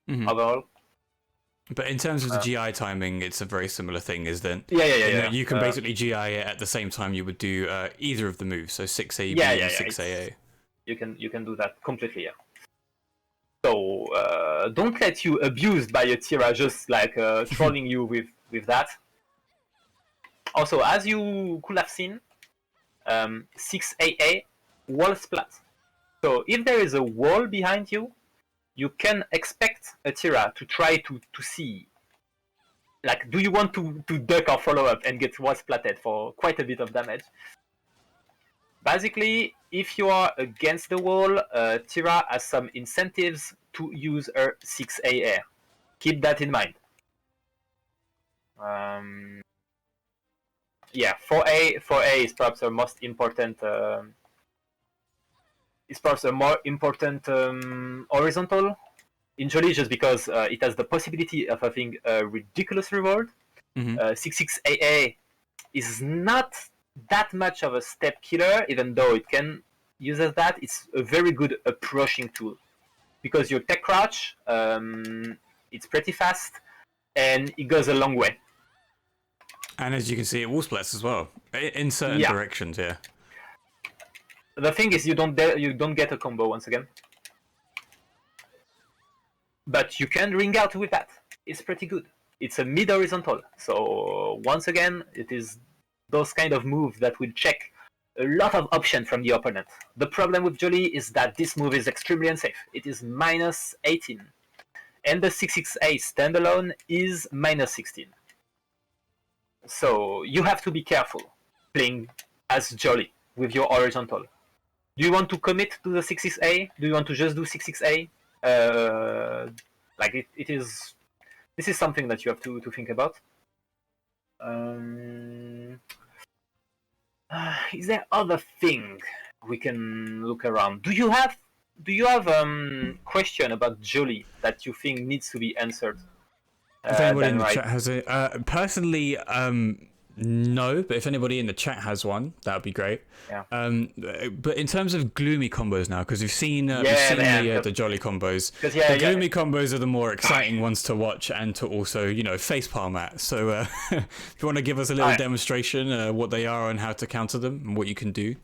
overall. But in terms of the GI timing, it's a very similar thing, is that Yeah. You can basically GI it at the same time you would do either of the moves, so 6AB and 6AA. You can do that completely, yeah. So don't let you abused by a Tira just like trolling you with that. Also, as you could have seen, 6AA wall splat. So if there is a wall behind you, you can expect a Tira to try to see, like, do you want to duck or follow up and get wall splatted for quite a bit of damage? Basically, if you are against the wall, Tira has some incentives to use her 6AA. Keep that in mind. Yeah, 4A is perhaps our most important. Is perhaps a more important horizontal in Jolly, just because it has the possibility of having a ridiculous reward. 6/6AA is not that much of a step killer, even though it can use as that. It's a very good approaching tool because your tech crouch, it's pretty fast and it goes a long way. And as you can see, it wall splats as well in certain directions. Yeah. The thing is, you don't get a combo once again, but you can ring out with that. It's pretty good. It's a mid horizontal, so once again, it is those kind of moves that will check a lot of options from the opponent. The problem with Jolly is that this move is extremely unsafe. It is minus 18, and the 6/6A standalone is minus 16. So you have to be careful playing as Jolly with your horizontal. Do you want to commit to the 6/6A? Do you want to just do 6/6A? Like it is. This is something that you have to think about. Is there other thing we can look around? Do you have question about Jolly that you think needs to be answered? If anybody in the chat has it, personally, no. But if anybody in the chat has one, that would be great. Yeah. But in terms of gloomy combos now, because we've seen the Jolly combos. The gloomy combos are the more exciting ones to watch and to also, facepalm at. So if you want to give us a little demonstration what they are and how to counter them and what you can do.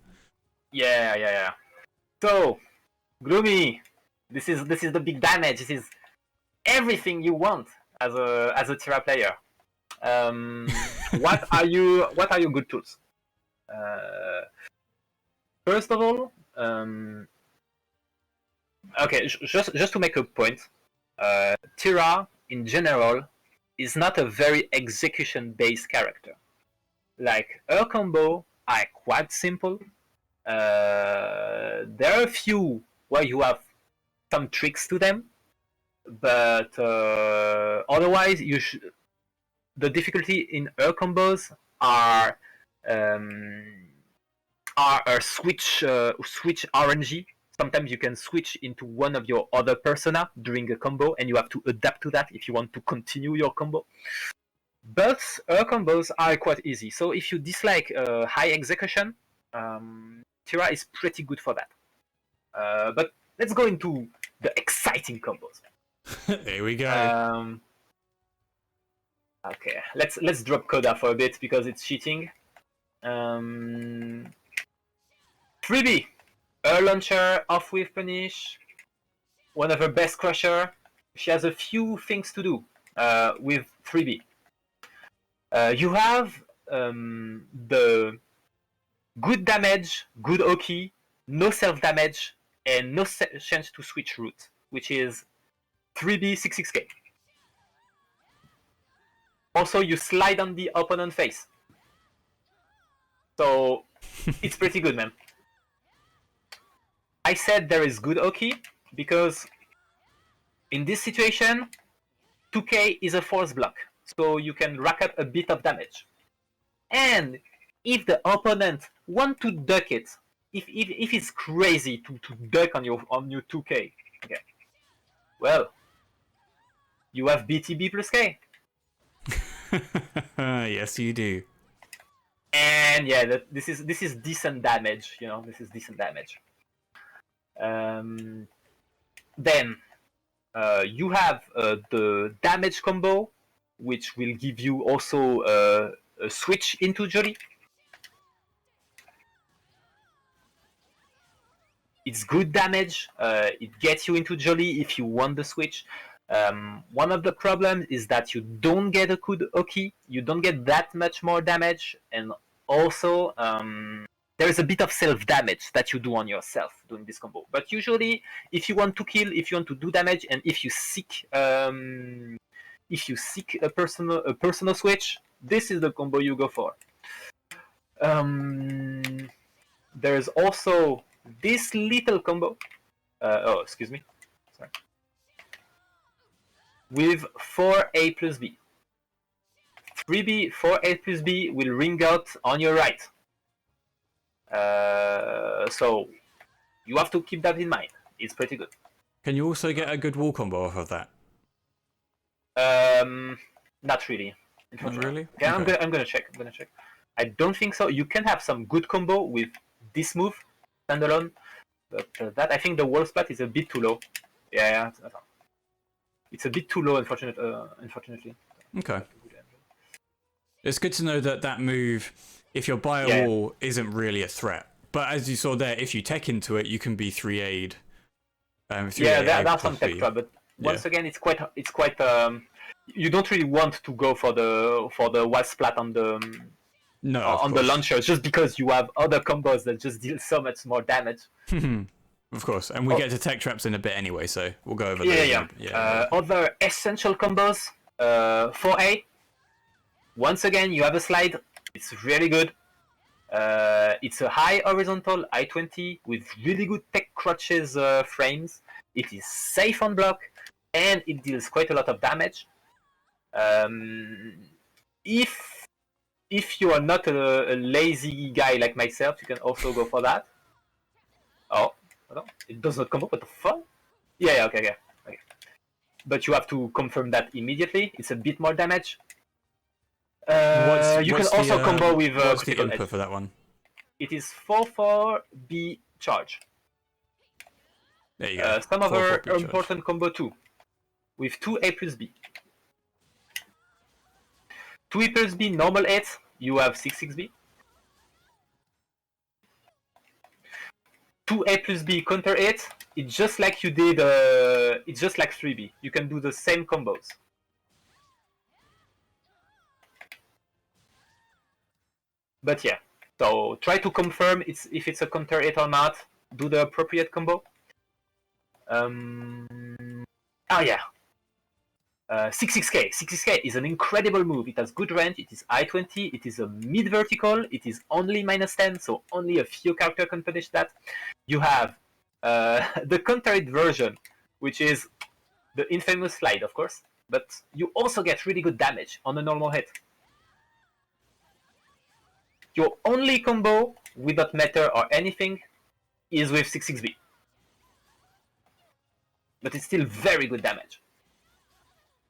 Yeah. So gloomy, this is the big damage. This is everything you want as a Tira player. What are your good tools? First of all, okay, just to make a point, Tira in general is not a very execution-based character. Like her combo are quite simple. There are a few where you have some tricks to them, but otherwise the difficulty in her combos are a switch RNG. Sometimes you can switch into one of your other persona during a combo, and you have to adapt to that if you want to continue your combo. But her combos are quite easy. So if you dislike high execution, Tira is pretty good for that. But let's go into the exciting combos. Here we go. Okay, let's drop Coda for a bit because it's cheating. 3B, her launcher, off with punish, one of her best crusher. She has a few things to do with 3B. You have the good damage, good Oki, no self-damage, and no chance to switch route, which is 3B 66k. Also, you slide on the opponent face. So, it's pretty good, man. I said there is good Oki because in this situation, 2k is a force block. So you can rack up a bit of damage. And if the opponent want to duck it, if it's crazy to duck on your 2k, okay, well, you have BTB plus K. Yes, you do. And yeah, this is decent damage. You know, this is decent damage. Then you have the damage combo, which will give you also a switch into Jolly. It's good damage. It gets you into Jolly if you want the switch. One of the problems is that you don't get a good Oki. You don't get that much more damage, and also there is a bit of self-damage that you do on yourself doing this combo. But usually, if you want to kill, if you want to do damage, and if you seek a personal switch, this is the combo you go for. There's also this little combo. Excuse me. Sorry. With 4A plus B. 3B, 4A plus B will ring out on your right. So you have to keep that in mind. It's pretty good. Can you also get a good wall combo off of that? Not really. Not really? Yeah, Okay. I'm gonna check. I don't think so. You can have some good combo with this move, standalone, but that I think the wall splat is a bit too low. Yeah. It's a bit too low, unfortunately. Okay. It's good to know that that move, if you're by a wall, isn't really a threat. But as you saw there, if you tech into it, you can be 3A'd. That's some tech trap, but once again, it's quite. You don't really want to go for the wall splat on the the launcher, just because you have other combos that just deal so much more damage. Of course, and we get to tech traps in a bit anyway, so we'll go over those. Other essential combos, 4A. Once again, you have a slide. It's really good. It's a high horizontal I-20 with really good tech crutches frames. It is safe on block, and it deals quite a lot of damage. If you are not a lazy guy like myself, you can also go for that. Oh, no, it does not come up. What the fuck? Yeah, okay. But you have to confirm that immediately. It's a bit more damage. You can also combo with what's the critical input edge. for that one? It is 4-4-B charge. There you go. Some 4-4 other charge. important combo too, with 2A plus B. 2A plus B normal 8, you have 6-6B. 2A plus B counter 8, it's just like you did, it's just like 3B. You can do the same combos. But yeah, so try to confirm if it's a counter 8 or not. Do the appropriate combo. 6-6k. 6-6k is an incredible move. It has good range, it is I-20, it is a mid-vertical, it is only -10, so only a few characters can finish that. You have the counter-hit version, which is the infamous slide, of course, but you also get really good damage on a normal hit. Your only combo without meter or anything is with 6-6B. But it's still very good damage.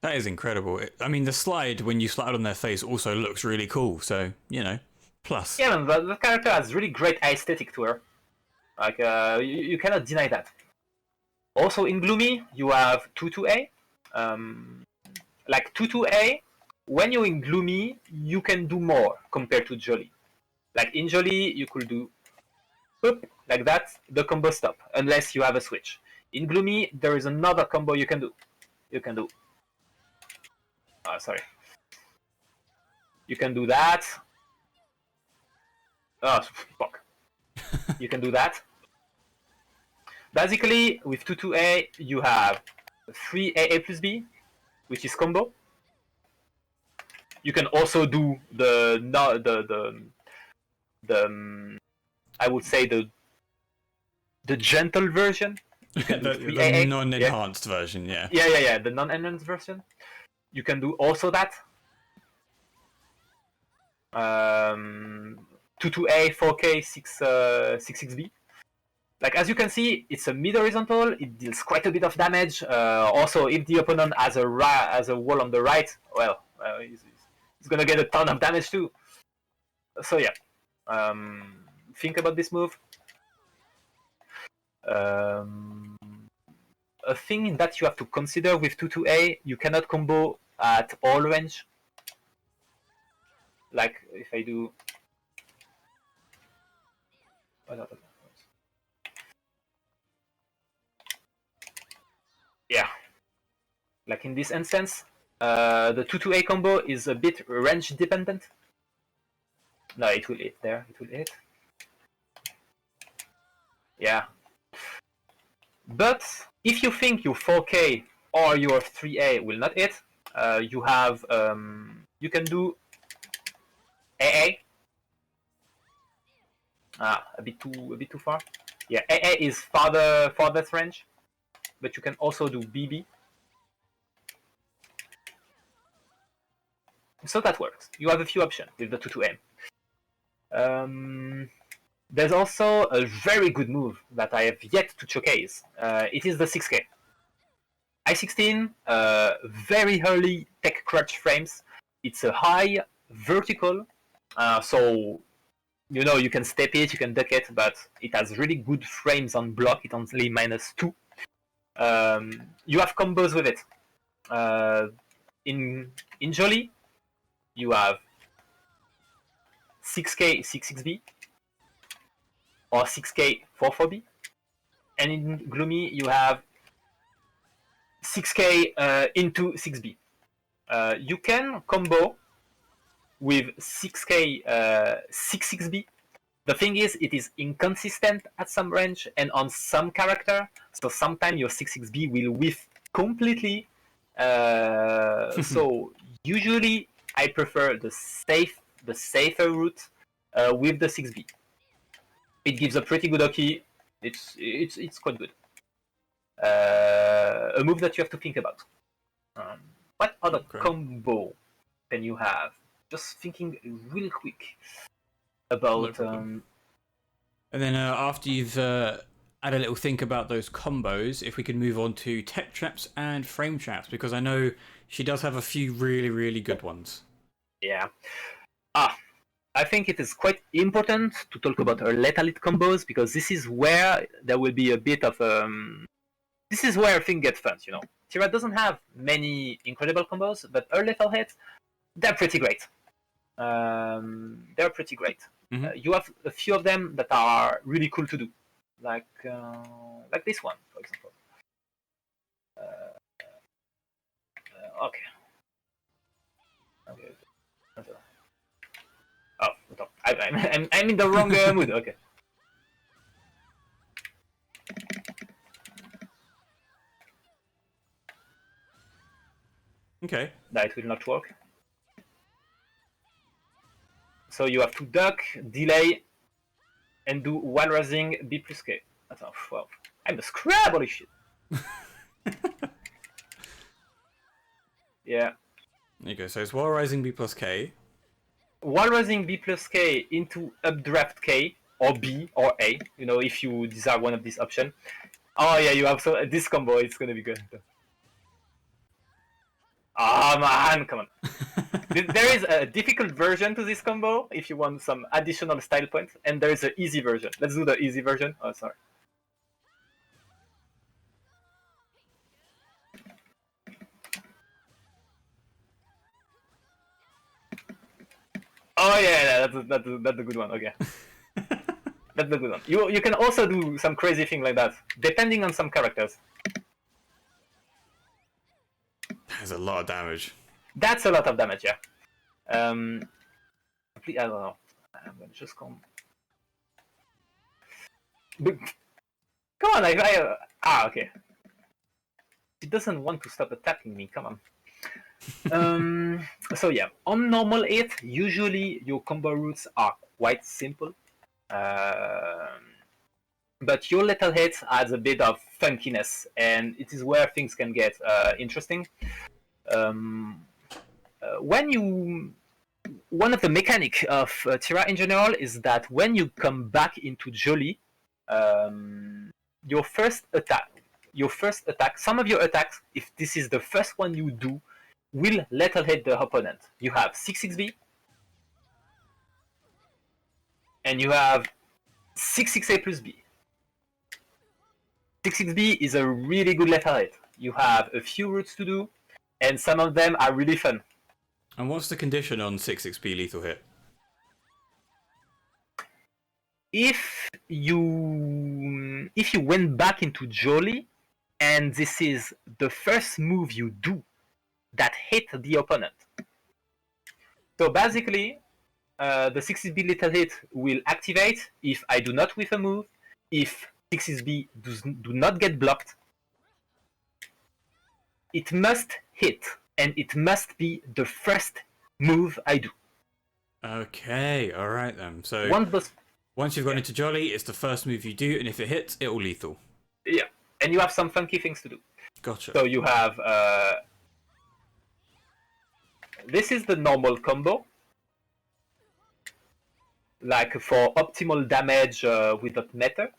That is incredible. I mean, the slide, when you slide on their face, also looks really cool. So, plus. Yeah, man, the character has really great aesthetic to her. Like, you cannot deny that. Also, in Gloomy, you have 2-2A. Like, 2-2A, when you're in Gloomy, you can do more compared to Jolly. Like, in Jolly, you could do boop, like that, the combo stop, unless you have a switch. In Gloomy, there is another combo you can do. Sorry. You can do that. Oh, fuck. You can do that. Basically, with 2-2A, you have 3 AA plus B, which is combo. You can also do the I would say the gentle version. You can do 3 the AA. non-enhanced version, yeah. Yeah, the non-enhanced version. You can do also that. 2-2A, 4K, 6-6B. Like, as you can see, it's a mid-horizontal. It deals quite a bit of damage. Also, if the opponent has a wall on the right, well, he's gonna get a ton of damage too. So yeah, think about this move. A thing that you have to consider with 2-2A, you cannot combo at all range. Like, if I do... Yeah. Like in this instance, the 2-2A combo is a bit range dependent. No, it will hit there. It will hit. Yeah. But if you think your 4K or your 3A will not hit, you have you can do AA. A bit too far. Yeah, AA is farthest range, but you can also do BB. So that works. You have a few options with the 2-2A. There's also a very good move that I have yet to showcase. It is the 6K. I-16, very early tech crutch frames. It's a high vertical, so you know you can step it, you can duck it, but it has really good frames on block. It's only -2. You have combos with it. In Jolly, you have 6K 6-6B or 6K 4-4B, and in Gloomy you have 6K into 6B. You can combo with 6K 6-6B. The thing is, it is inconsistent at some range and on some character, so sometimes your 6-6B will whiff completely. So usually I prefer the safer route with the 6B. It gives a pretty good hockey. It's quite good. A move that you have to think about. What other combo can you have? Just thinking real quick about. And then after you've had a little think about those combos, if we could move on to tech traps and frame traps, because I know she does have a few really good ones. Yeah. I think it is quite important to talk about her lethal hit combos, because this is where there will be a bit of this is where things get fun, you know. Tira doesn't have many incredible combos, but her lethal hits, they're pretty great. They're pretty great. You have a few of them that are really cool to do, like this one, for example. Okay. Oh, I'm in the wrong mood. Okay. Okay. That will not work. So you have to duck, delay, and do while raising B plus K. That's not 12. I'm a scrab, holy shit. Yeah. There you go. So it's while rising B plus K. While raising B plus K into updraft K, or B, or A, you know, if you desire one of these options. Oh yeah, you have this combo, it's gonna be good. Oh man, come on. There is a difficult version to this combo if you want some additional style points, and there is an easy version. Let's do the easy version. Oh, sorry. Oh yeah, that's a good one. Okay, that's the good one. You can also do some crazy thing like that, depending on some characters. That's a lot of damage. That's a lot of damage, yeah. I don't know. I'm gonna just come. Come on, okay. She doesn't want to stop attacking me, come on. So yeah, on normal hit, usually your combo routes are quite simple. But your little hit adds a bit of funkiness, and it is where things can get interesting. One of the mechanics of Tira in general is that when you come back into Jolly, your first attack, some of your attacks, if this is the first one you do, will little hit the opponent. You have 6-6B, and you have 6-6A plus B. 6-6B is a really good little hit. You have a few routes to do, and some of them are really fun. And what's the condition on 6-6B lethal hit? If you went back into Jolly, and this is the first move you do that hit the opponent. So basically, the 6-6B little hit will activate if I do not whiff a move, if 6-6B do not get blocked. It must hit, and it must be the first move I do. Okay, alright then. So once you've gone into Jolly, it's the first move you do, and if it hits, it will lethal. Yeah, and you have some funky things to do. Gotcha. So you have... this is the normal combo. Like for optimal damage without matter.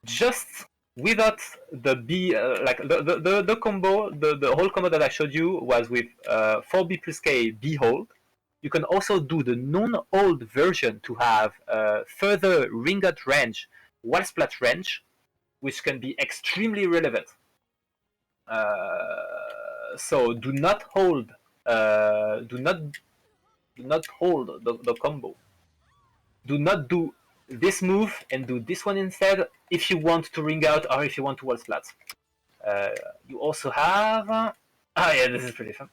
Just without the B, like the combo, the whole combo that I showed you was with 4B plus K B hold. You can also do the non-hold version to have further ring out range, wall splat range, which can be extremely relevant. So do not hold, do not hold the combo. Do not do this move and do this one instead if you want to ring out or if you want to wall splat. You also have... yeah, this is pretty fun.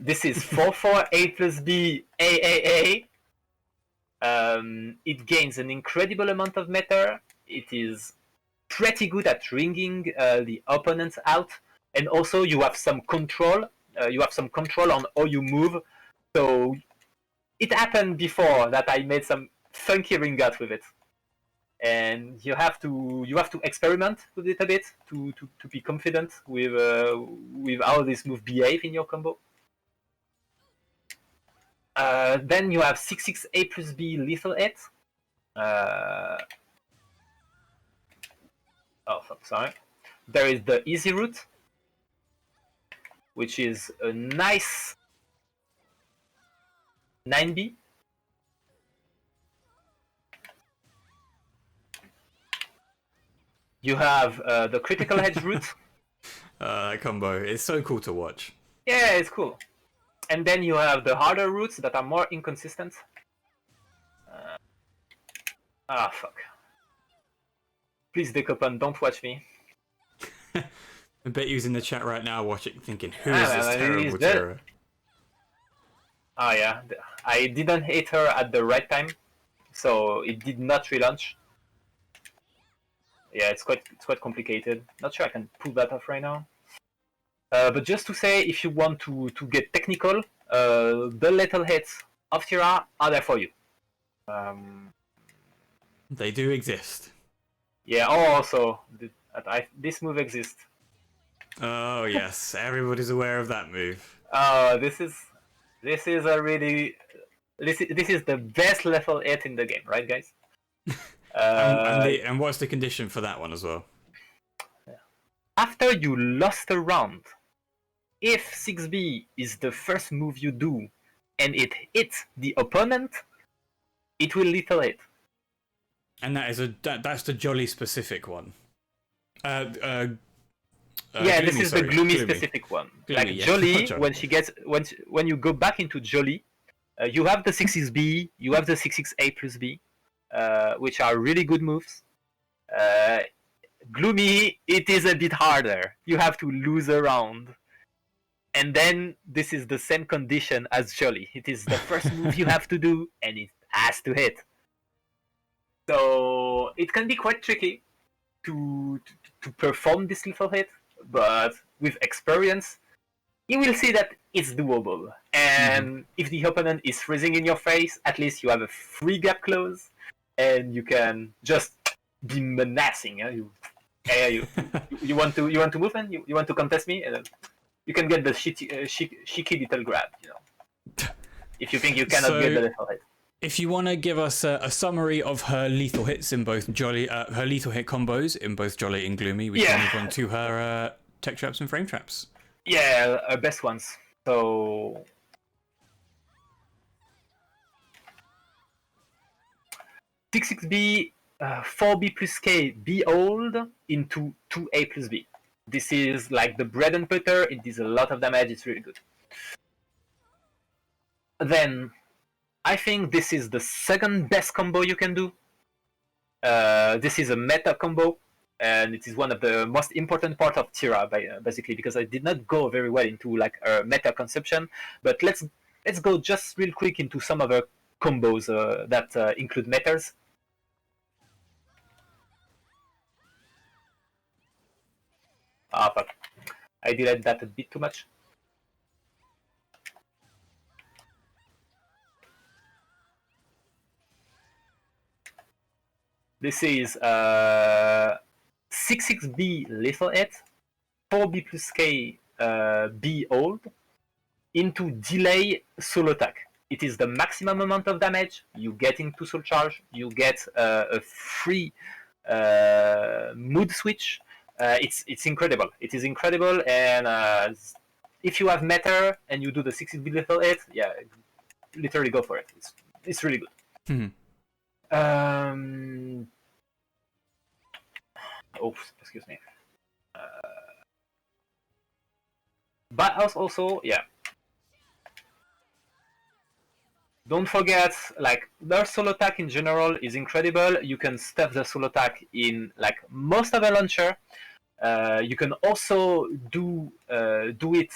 This is 4-4 A plus B AAA. It gains an incredible amount of matter. It is pretty good at ringing the opponents out, and also you have some control. You have some control on how you move. So it happened before that I made some funky ring out with it, and you have to experiment with it a bit to be confident with how this move behave in your combo. Then you have 6-6 A plus B lethal hit. Oh fuck, sorry. There is the easy route, which is a nice 9B. You have the critical edge route. That combo is so cool to watch. Yeah, it's cool. And then you have the harder routes that are more inconsistent. Fuck. Please, Decopan, don't watch me. I bet you's in the chat right now watching, thinking, who is this terrible Tira? Oh yeah, I didn't hit her at the right time, so it did not relaunch. Yeah, it's quite complicated. Not sure I can pull that off right now. But just to say, if you want to get technical, the little hits of Tira are there for you. They do exist. Yeah, also, this move exists. Oh yes, everybody's aware of that move. This is a really... This is the best level 8 in the game, right guys? And what's the condition for that one as well? After you lost a round, if 6B is the first move you do and it hits the opponent, it will lethal hit. And that's the Jolly specific one. Yeah, Gloomy, this is the Gloomy specific one. Gloomy, like yeah. Jolly, when you go back into Jolly, you have the 6-6B, you have the 6-6A plus B, which are really good moves. Gloomy, it is a bit harder. You have to lose a round. And then this is the same condition as Jolly. It is the first move you have to do, and it has to hit. So it can be quite tricky to perform this lethal hit, but with experience, you will see that it's doable. And if the opponent is freezing in your face, at least you have a free gap close, and you can just be menacing. You want to move, and you want to contest me, and you can get the cheeky little grab. If you think you cannot get the lethal hit. If you want to give us a summary of her lethal hits in both Jolly, her lethal hit combos in both Jolly and Gloomy, we can move on to her tech traps and frame traps. Yeah, her best ones. So 6-6B, 4B plus K, B old into 2A plus B. This is like the bread and butter. It does a lot of damage. It's really good. Then I think this is the second best combo you can do. This is a meta combo, and it is one of the most important part of Tira, basically, because I did not go very well into like a meta conception. But let's go just real quick into some other combos that include metas. Ah, fuck! I delayed that a bit too much. This is 6-6B lethal hit, 4B plus K B old, into delay soul attack. It is the maximum amount of damage you get into soul charge. You get a free mood switch. It's incredible. It is incredible, and if you have meta and you do the 6-6B lethal hit, yeah, literally go for it. It's really good. Mm-hmm. Excuse me. But also, yeah. Don't forget, like, their soul attack in general is incredible. You can stuff the soul attack in like most of the launcher. You can also do it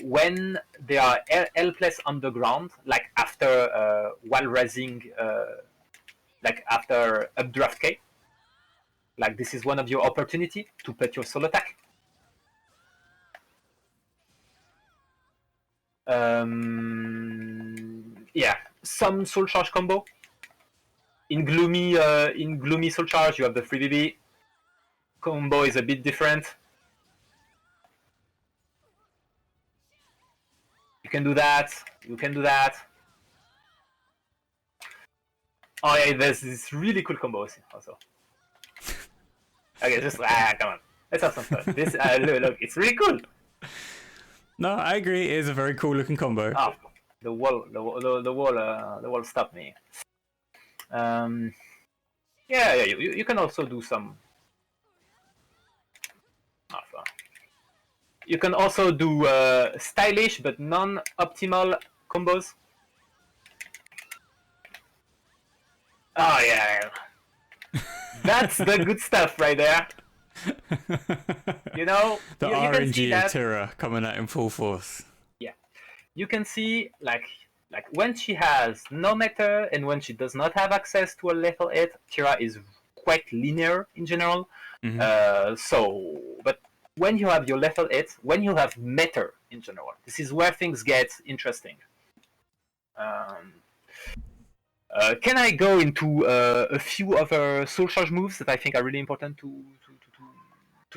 when they are helpless on the ground, like after while raising, like after updraft K. Like this is one of your opportunity to put your soul attack. Yeah, some soul charge combo. In gloomy soul charge, you have the 3BB. Combo is a bit different. You can do that. You can do that. Oh yeah, there's this really cool combo also. Okay, just come on. Let's have some fun. This look, it's really cool. No, I agree. It is a very cool looking combo. Oh, the wall stopped me. Yeah. You can also do some. You can also do stylish but non-optimal combos. Oh yeah. That's the good stuff right there. You know, the you can see RNG that. of Tira coming out in full force. Yeah, you can see like when she has no meta and when she does not have access to a lethal hit, Tira is quite linear in general. Mm-hmm. But when you have your lethal hit, when you have meta in general, this is where things get interesting. Can I go into a few other soul charge moves that I think are really important to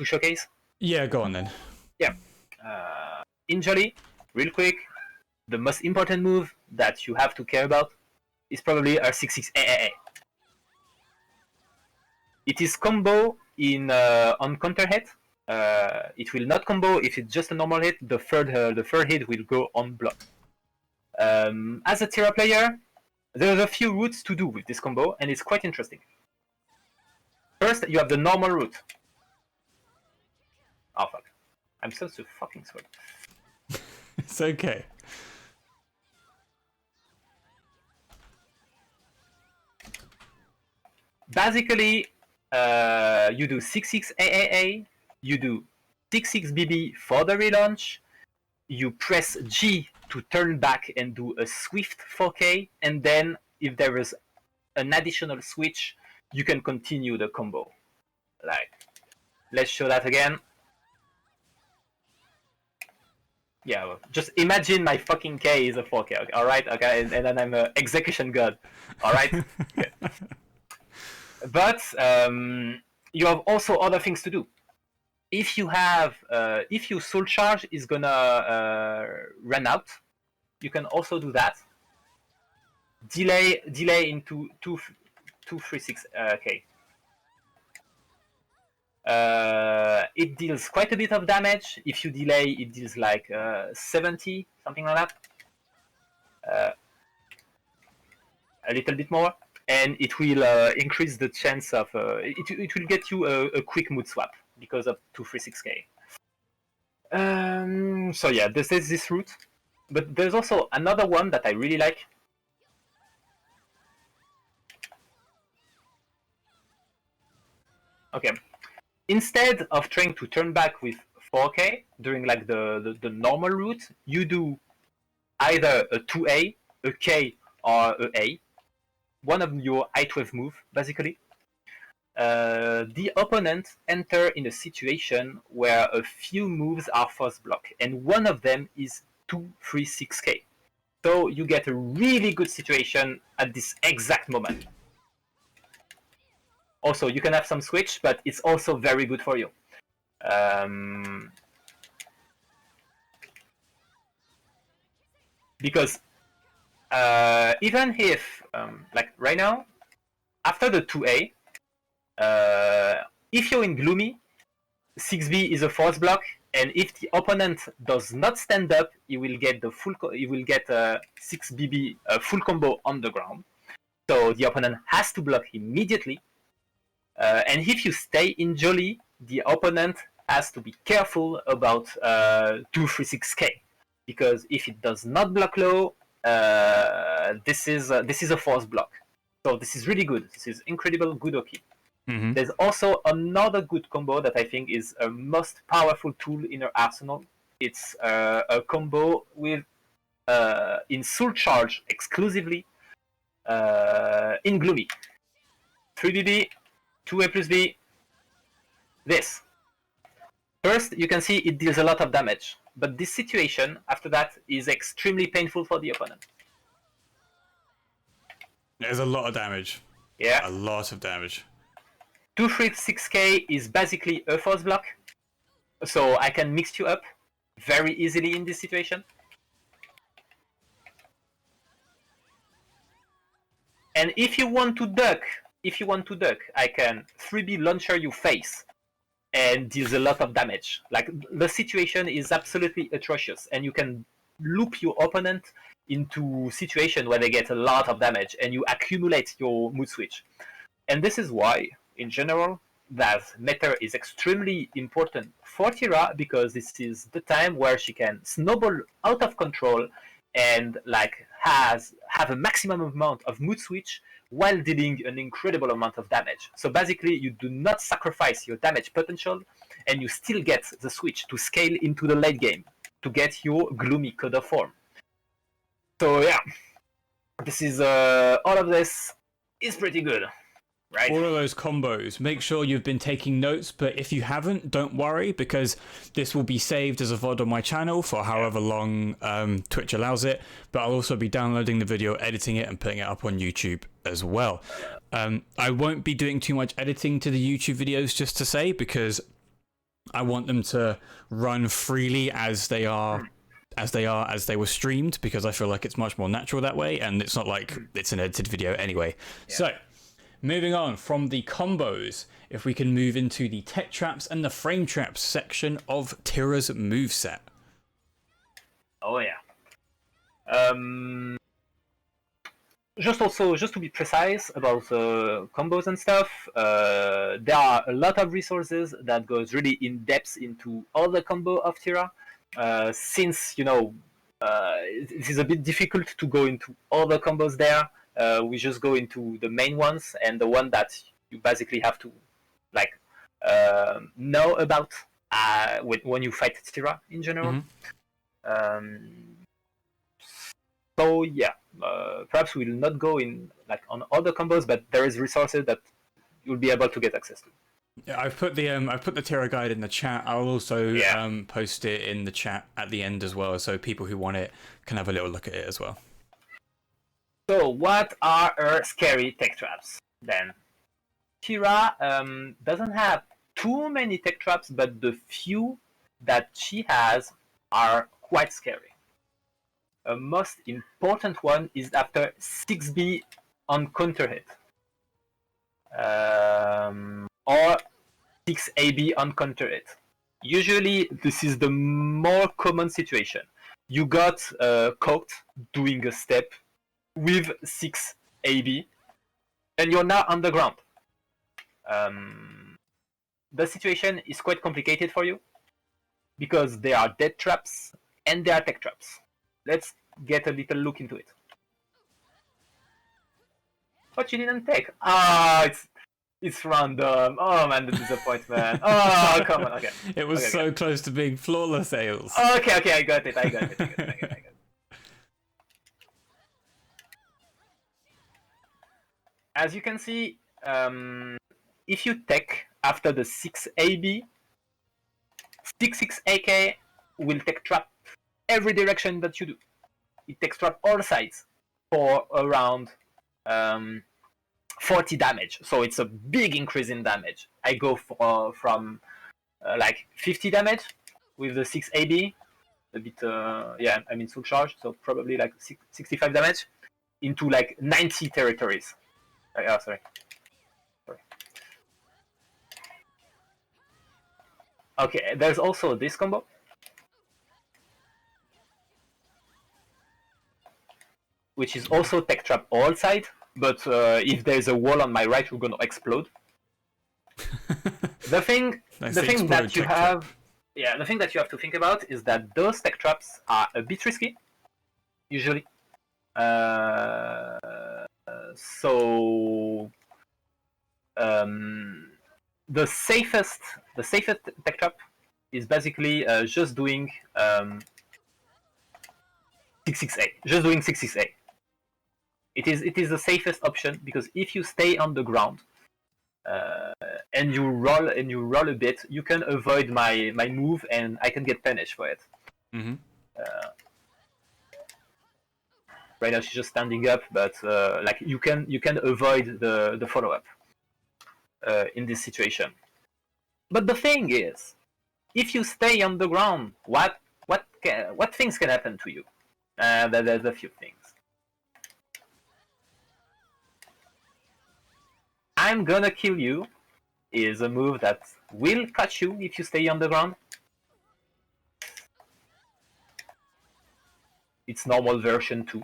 showcase? Yeah, go on then. Yeah. In Jolly, real quick, the most important move that you have to care about is probably our 6-6 AAA. It is combo in on counter hit. It will not combo if it's just a normal hit. The third hit will go on block. As a Tira player, there are a few routes to do with this combo, and it's quite interesting. First, you have the normal route. Oh fuck! I'm so fucking slow. It's okay. Basically, you do 6-6 AAA, you do 6-6 BB for the relaunch, you press G to turn back and do a swift 4K, and then if there is an additional switch, you can continue the combo. Like, let's show that again. Yeah, well, just imagine my fucking K is a 4K, okay, alright? Okay, and then I'm an execution god, alright? Okay. But you have also other things to do. If you have, if your soul charge is gonna run out, you can also do that. Delay into 236K. It deals quite a bit of damage. If you delay, it deals like 70, something like that. A little bit more, and it will increase the chance of it will get you a quick mood swap because of 236K. So yeah, this is this route, but there's also another one that I really like. Okay, instead of trying to turn back with 4K during like the normal route, you do either a 2A, a K, or a A. One of your I-12 move, basically. The opponent enter in a situation where a few moves are force block, and one of them is 236K. So you get a really good situation at this exact moment. Also, you can have some switch, but it's also very good for you. Because even if, like right now, after the 2A, if you're in Gloomy, 6B is a force block, and if the opponent does not stand up, he will get the full. He will get 6BB full combo on the ground. So the opponent has to block immediately. And if you stay in Jolly, the opponent has to be careful about 236K, because if it does not block low, this is a force block. So this is really good. This is incredible good Oki. Mm-hmm. There's also another good combo that I think is a most powerful tool in your arsenal. It's a combo with in Soul Charge exclusively in Gloomy. 3BB, 2A plus B. This. First, you can see it deals a lot of damage, but this situation after that is extremely painful for the opponent. There's a lot of damage. Yeah. A lot of damage. 236K is basically a force block, so I can mix you up very easily in this situation. And if you want to duck, I can 3B launcher you face and deals a lot of damage. Like, the situation is absolutely atrocious, and you can loop your opponent into situation where they get a lot of damage, and you accumulate your mood switch. And this is why, in general, that meta is extremely important for Tira, because this is the time where she can snowball out of control and like have a maximum amount of mood switch while dealing an incredible amount of damage. So basically, you do not sacrifice your damage potential, and you still get the switch to scale into the late game to get your Gloomy Coda form. So yeah, this is all of this is pretty good. Right. All of those combos. Make sure you've been taking notes, but if you haven't, don't worry, because this will be saved as a VOD on my channel for however long Twitch allows it, but I'll also be downloading the video, editing it, and putting it up on YouTube as well. I won't be doing too much editing to the YouTube videos, just to say, because I want them to run freely as they were streamed, because I feel like it's much more natural that way, and it's not like it's an edited video anyway. Yeah. So, moving on from the combos, if we can move into the tech traps and the frame traps section of Tira's moveset. Oh yeah. Just to be precise about combos and stuff, there are a lot of resources that goes really in depth into all the combo of Tira. Since it is a bit difficult to go into all the combos there. We just go into the main ones, and the one that you basically have to know about when you fight Tira in general. So yeah, perhaps we'll not go in like on other combos, but there is resources that you'll be able to get access to. Yeah, I've put the Tira guide in the chat. I'll also Yeah. post it in the chat at the end as well, so people who want it can have a little look at it as well. So what are her scary tech traps then? Tira doesn't have too many tech traps, but the few that she has are quite scary. A most important one is after 6B on counter hit. Or 6AB on counter hit. Usually this is the more common situation. You got caught doing a step with 6AB and you're now on the ground. The situation is quite complicated for you because there are death traps and there are tech traps. Let's get a little look into it. What you didn't take? It's random. Oh man, the disappointment. Oh come on. Okay. It was okay, so okay. close to being flawless, Aelz. Okay, I got it. As you can see, if you tech after the 6AB, 6AK will tech trap every direction that you do. It takes trap all sides for around 40 damage. So it's a big increase in damage. I go from like 50 damage with the 6AB, a bit, full charge, so probably like 65 damage, into like 90 territories. Sorry. Okay, there's also this combo. Which is also tech trap all side, but if there's a wall on my right, we're gonna explode. The thing that you have to think about is that those tech traps are a bit risky, usually. The safest tech trap is basically just doing 668. Just doing 668. It is the safest option because if you stay on the ground and you roll a bit, you can avoid my move and I can get punished for it. Mm-hmm. Right now she's just standing up, but like you can avoid the follow up in this situation. But the thing is, if you stay on the ground, what things can happen to you? There's a few things. I'm gonna kill you is a move that will catch you if you stay on the ground. It's normal version 2.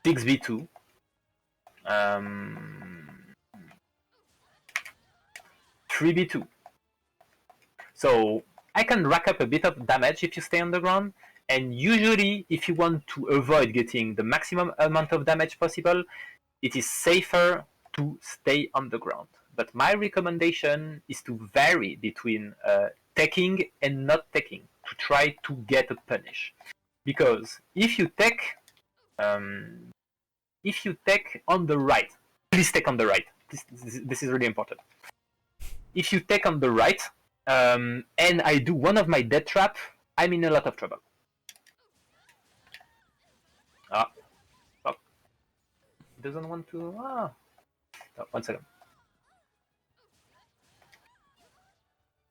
6v2. 3v2. So I can rack up a bit of damage if you stay on the ground, and usually if you want to avoid getting the maximum amount of damage possible, it is safer to stay on the ground. But my recommendation is to vary between teching and not teching to try to get a punish. Because if you tech on the right, please tech on the right. This is really important. If you tech on the right and I do one of my death trap, I'm in a lot of trouble. Doesn't want to. Oh, 1 second.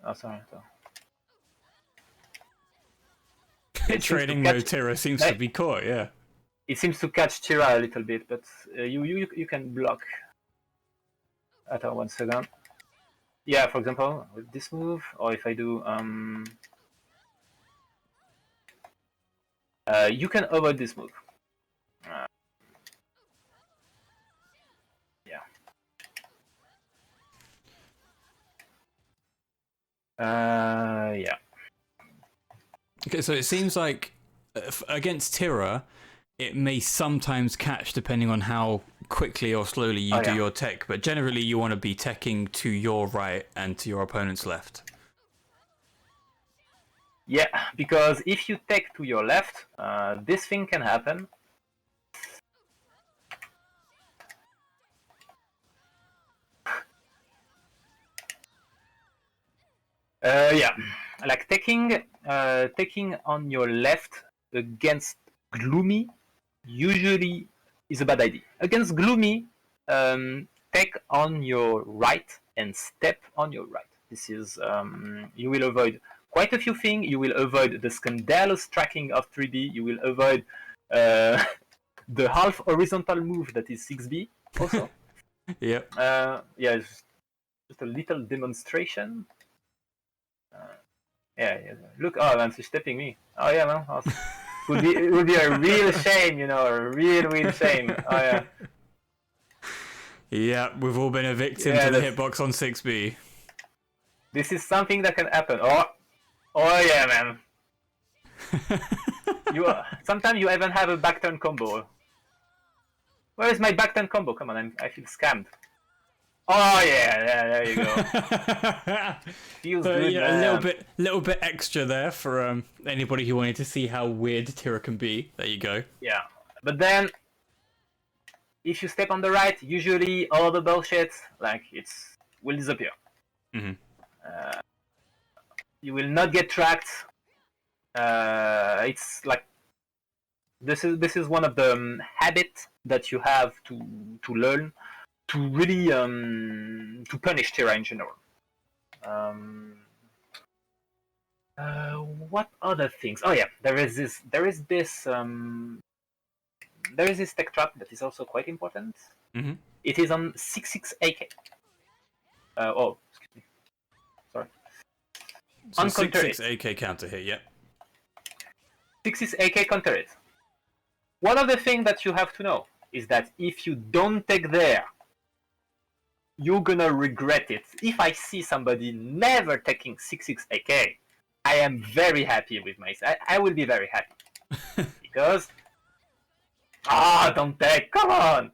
Oh, sorry. Trading mode Tira seems to be caught. Yeah. It seems to catch Tira a little bit, but you can block. 1 second. Yeah, for example, with this move, or if I do you can avoid this move. Yeah. Okay, so it seems like against Tira, it may sometimes catch depending on how quickly or slowly you do your tech, but generally you want to be teching to your right and to your opponent's left. Yeah, because if you take to your left, this thing can happen. Yeah, like taking on your left against Gloomy usually is a bad idea. Against Gloomy, take on your right and step on your right. This is you will avoid quite a few things. You will avoid the scandalous tracking of 3B. You will avoid the half horizontal move that is 6B also. Yep. Yeah, just a little demonstration. Yeah, look, oh man, she's stepping me. Oh yeah, man. It would be a real shame, you know, a real shame. Oh yeah. Yeah, we've all been a victim to the hitbox on 6B. This is something that can happen. Oh yeah, man. Sometimes you even have a back turn combo. Where is my back turn combo? Come on, I feel scammed. Oh yeah, there you go. Feels So, good, yeah, man. a little bit extra there for anybody who wanted to see how weird Tira can be. There you go. Yeah, but then if you step on the right, usually all the bullshit will disappear. Mm-hmm. You will not get tracked. It's like this is one of the habits that you have to learn to really to punish Tira in general. What other things? Oh yeah, there is this tech trap that is also quite important. Mm-hmm. It is on 66 AK. Oh, excuse me. Sorry. So On counter 6 it. AK counter hit, yeah. 66 AK counter it. One of the things that you have to know is that if you don't take there, you're gonna regret it. If I see somebody never taking 66 AK, I am very happy with myself. I will be very happy. Because... don't take! Come on!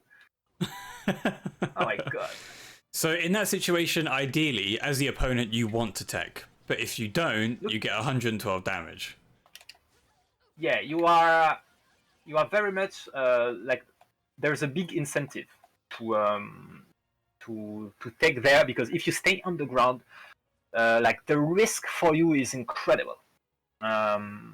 Oh my god. So in that situation, ideally, as the opponent, you want to tech. But if you don't, you get 112 damage. Yeah, you are very much like there's a big incentive to take there, because if you stay on the ground, like the risk for you is incredible. But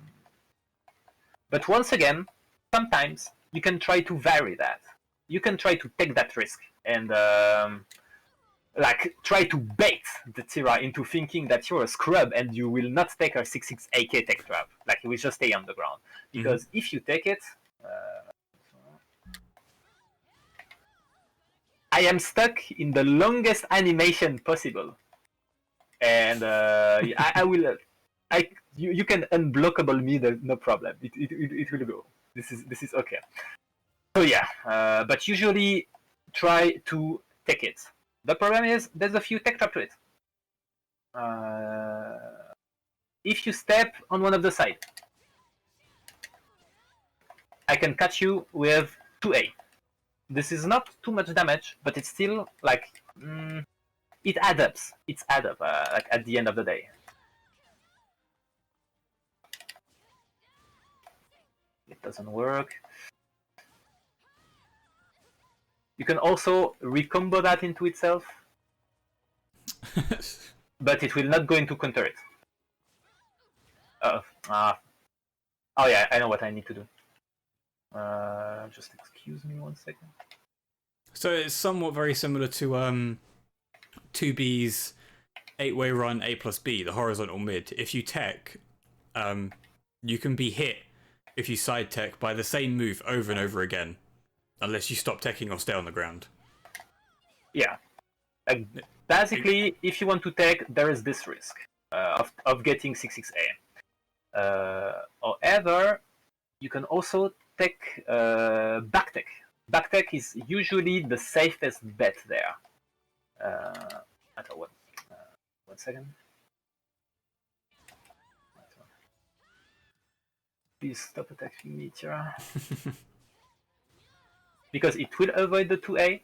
once again, sometimes you can try to vary that. You can try to take that risk and like try to bait the Tira into thinking that you're a scrub and you will not take a 66 AK tech trap. Like you will just stay on the ground. Because if you take it, I am stuck in the longest animation possible, and I will. You can unblockable me, no problem. It will go. This is okay. So yeah, but usually try to take it. The problem is there's a few tech traps to it. If you step on one of the sides, I can catch you with 2A. This is not too much damage, but it's still like it adds up. It's add up like at the end of the day. It doesn't work. You can also recombo that into itself, but it will not go into counter it. Oh yeah, I know what I need to do. Just excuse me 1 second. So it's somewhat very similar to 2B's 8-way run A plus B, the horizontal mid. If you tech, you can be hit if you side tech by the same move over and over again, unless you stop teching or stay on the ground. Yeah. Basically, if you want to tech, there is this risk of getting 66A. However, you can also tech back tech. Back tech is usually the safest bet there. One second. Please stop attacking me, Tira. Because it will avoid the 2A.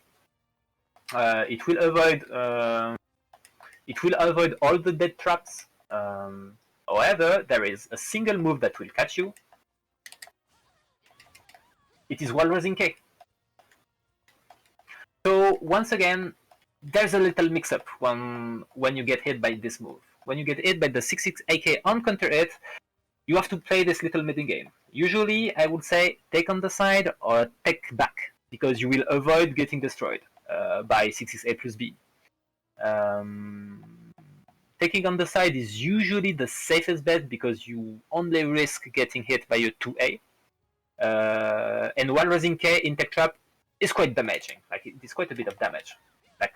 It will avoid all the dead traps. However, there is a single move that will catch you. It is Walrusing K. So once again, there's a little mix-up when you get hit by this move. When you get hit by the 6/6 AK on counter hit, you have to play this little mid game. Usually, I would say take on the side or take back, because you will avoid getting destroyed by 6/6 A plus B. Taking on the side is usually the safest bet because you only risk getting hit by a 2A. And Walrusing K in Tech Trap is quite damaging. Like, it's quite a bit of damage. Like,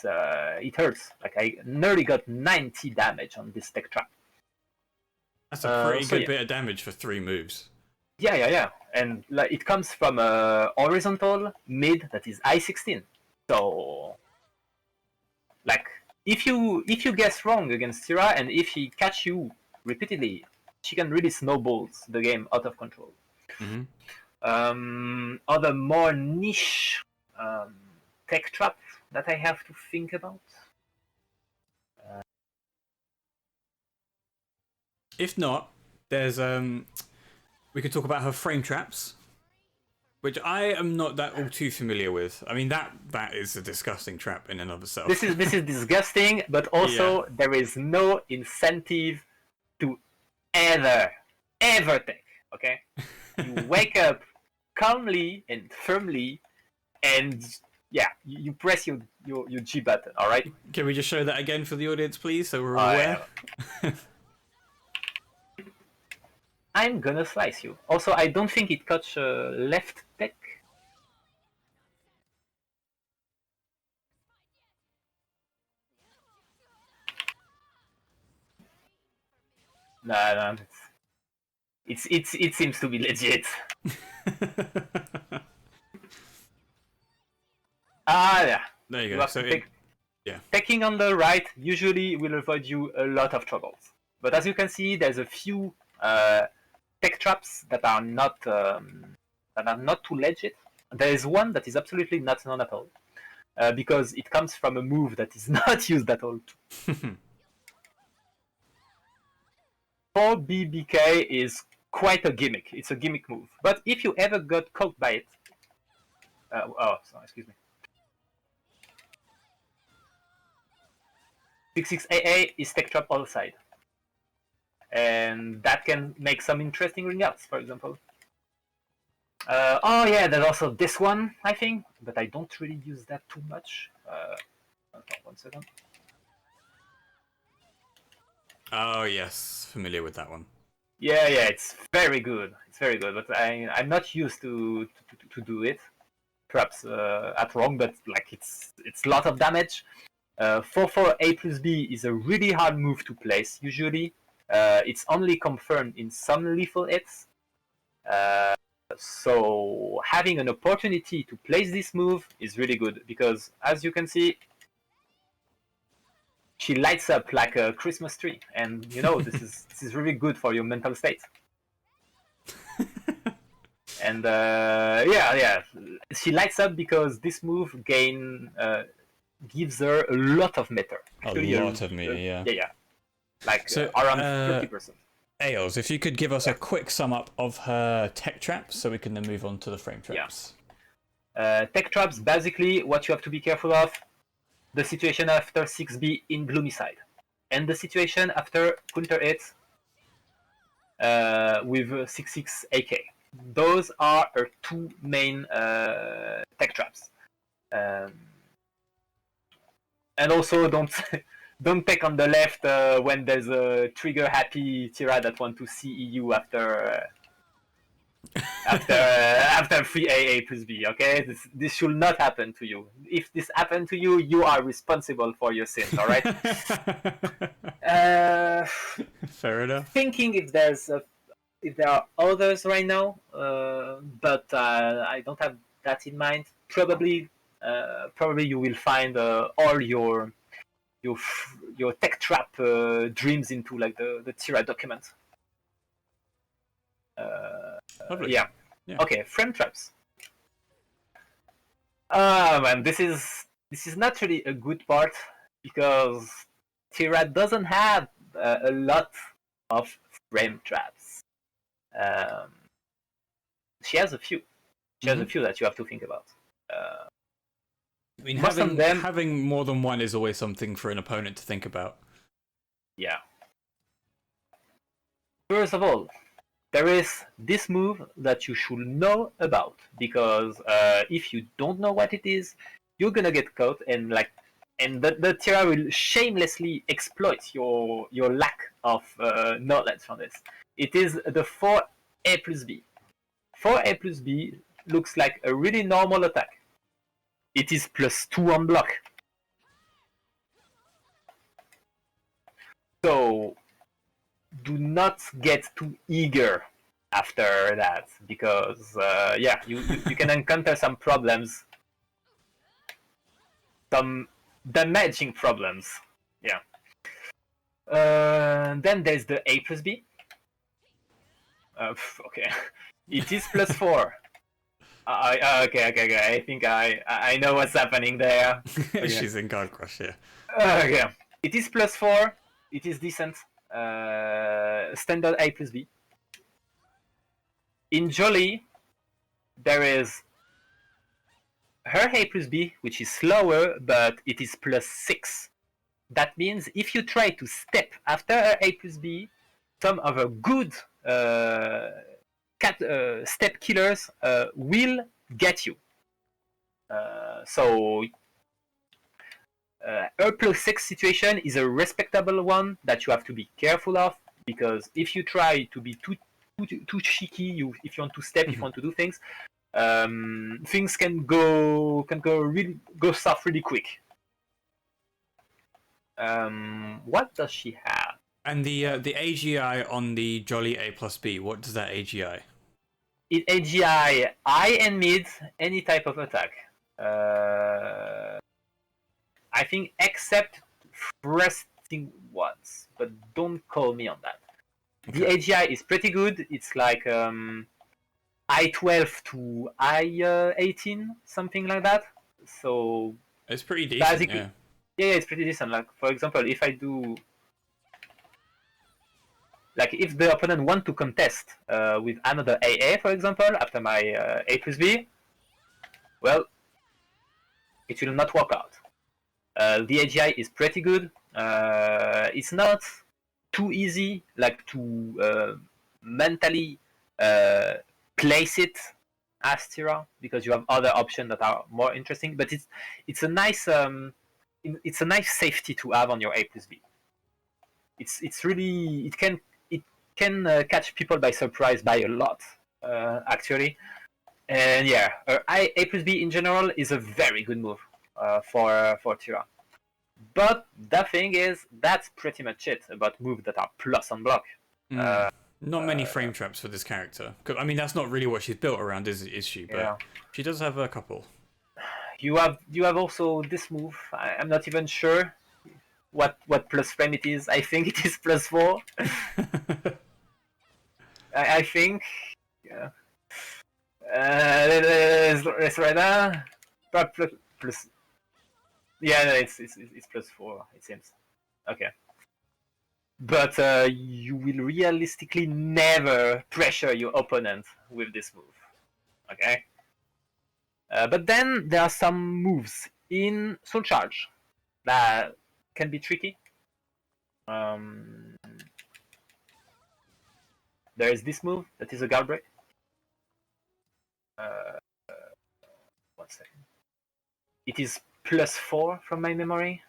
it hurts. Like, I nearly got 90 damage on this Tech Trap. That's a pretty good bit of damage for 3 moves. Yeah. And like, it comes from a horizontal mid that is I-16. So, like, if you guess wrong against Tira, and if he catch you repeatedly, she can really snowball the game out of control. Other more niche tech trap that I have to think about. If not, there's we could talk about her frame traps, which I am not that all too familiar with. I mean, that is a disgusting trap in and of itself. This is disgusting, but also there is no incentive to ever take. Okay, you wake up calmly and firmly, and you press your G button. All right. Can we just show that again for the audience, please, so we're aware? Yeah. I'm gonna slice you. Also, I don't think it caught left tech. No, it seems to be legit. Yeah. There you go. So Taking on the right usually will avoid you a lot of troubles. But as you can see, there's a few tech traps that are not too legit. There is one that is absolutely not known at all, because it comes from a move that is not used at all. 4BBK is quite a gimmick. It's a gimmick move. But if you ever got caught by it, excuse me. 6/6 AA is tech trap all side. And that can make some interesting ring outs, for example. There's also this one, I think, but I don't really use that too much. One second. Oh yes, familiar with that one. Yeah, it's very good. It's very good, but I'm not used to do it. Perhaps at wrong, but like it's a lot of damage. 4/4 A plus B is a really hard move to place. Usually, it's only confirmed in some lethal hits. So having an opportunity to place this move is really good because, as you can see, she lights up like a Christmas tree, and this is really good for your mental state. And she lights up because this move gives her a lot of meter. Actually, a lot of meter, yeah. Yeah. Like around 30%. Aelz, if you could give us a quick sum up of her tech traps so we can then move on to the frame traps. Tech traps, basically, what you have to be careful of, the situation after 6B in Gloomy Side, and the situation after counter 8 with 6/6 AK. Those are her two main tech traps. And also don't take on the left when there's a trigger happy Tira that want to CE you after 3 AA plus B. Okay, this should not happen to you. If this happened to you, you are responsible for your sins. All right. Fair enough. Thinking if there are others right now, but I don't have that in mind. Probably you will find all your tech trap dreams into like the Tira document. Yeah. Okay, frame traps. Man, this is not really a good part because Tira doesn't have a lot of frame traps. She has a few. She has a few that you have to think about. I mean, most of them, having more than one is always something for an opponent to think about. Yeah. First of all, there is this move that you should know about, because if you don't know what it is, you're gonna get caught, and the Tira will shamelessly exploit your lack of knowledge on this. It is the 4A plus B. 4A plus B looks like a really normal attack. It is +2 on block. So do not get too eager after that, because you can encounter some problems, some damaging problems. Yeah. Then there's the A plus B. Okay, it is +4. Okay. I think I know what's happening there. Okay. She's in Guard Crush, yeah. Okay, it is +4. It is decent. Standard A plus B. In Jolly, there is her A plus B, which is slower, but it is +6. That means if you try to step after her A plus B, some of her good step killers will get you. So her +6 situation is a respectable one that you have to be careful of, because if you try to be too cheeky, if you want to step, if you want to do things, things can go south really quick. What does she have? And the AGI on the Jolly A plus B, what does that AGI? It AGI high and mid, any type of attack. I think except thrusting ones, but don't call me on that. Okay. The AGI is pretty good. It's like I-12 to I-18, something like that. So it's pretty decent. Yeah, it's pretty decent. Like, for example, if I do, like, if the opponent want to contest with another AA, for example, after my A plus B, well, it will not work out. The AGI is pretty good. It's not too easy, like, to mentally place it as Tira, because you have other options that are more interesting. But it's a nice safety to have on your A plus B. It's really, it can catch people by surprise by a lot, actually. And yeah, A plus B in general is a very good move for Tira. But the thing is, that's pretty much it about moves that are plus on block. Not many frame traps for this character. I mean, that's not really what she's built around, is she? But yeah. She does have a couple. You have also this move. I'm not even sure what plus frame it is. I think it is +4. I think. Yeah. Let's try that. Plus. Yeah, no, it's +4. It seems. Okay. But you will realistically never pressure your opponent with this move. Okay. But then there are some moves in Soul Charge that can be tricky. There is this move that is a guard break. 1 second. It is +4 from my memory.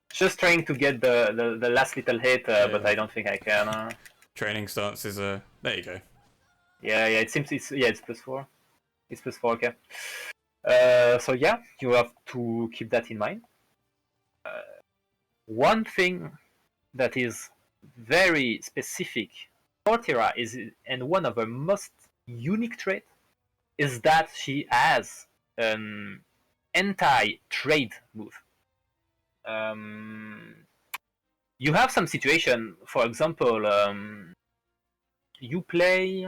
Just trying to get the last little hit, but I don't think I can. Training stance is there you go. Yeah, it seems it's +4. It's +4, okay. So yeah, you have to keep that in mind. One thing that is very specific for Tira is, and one of her most unique traits, is that she has an anti-trade move. You have some situation, for example, you play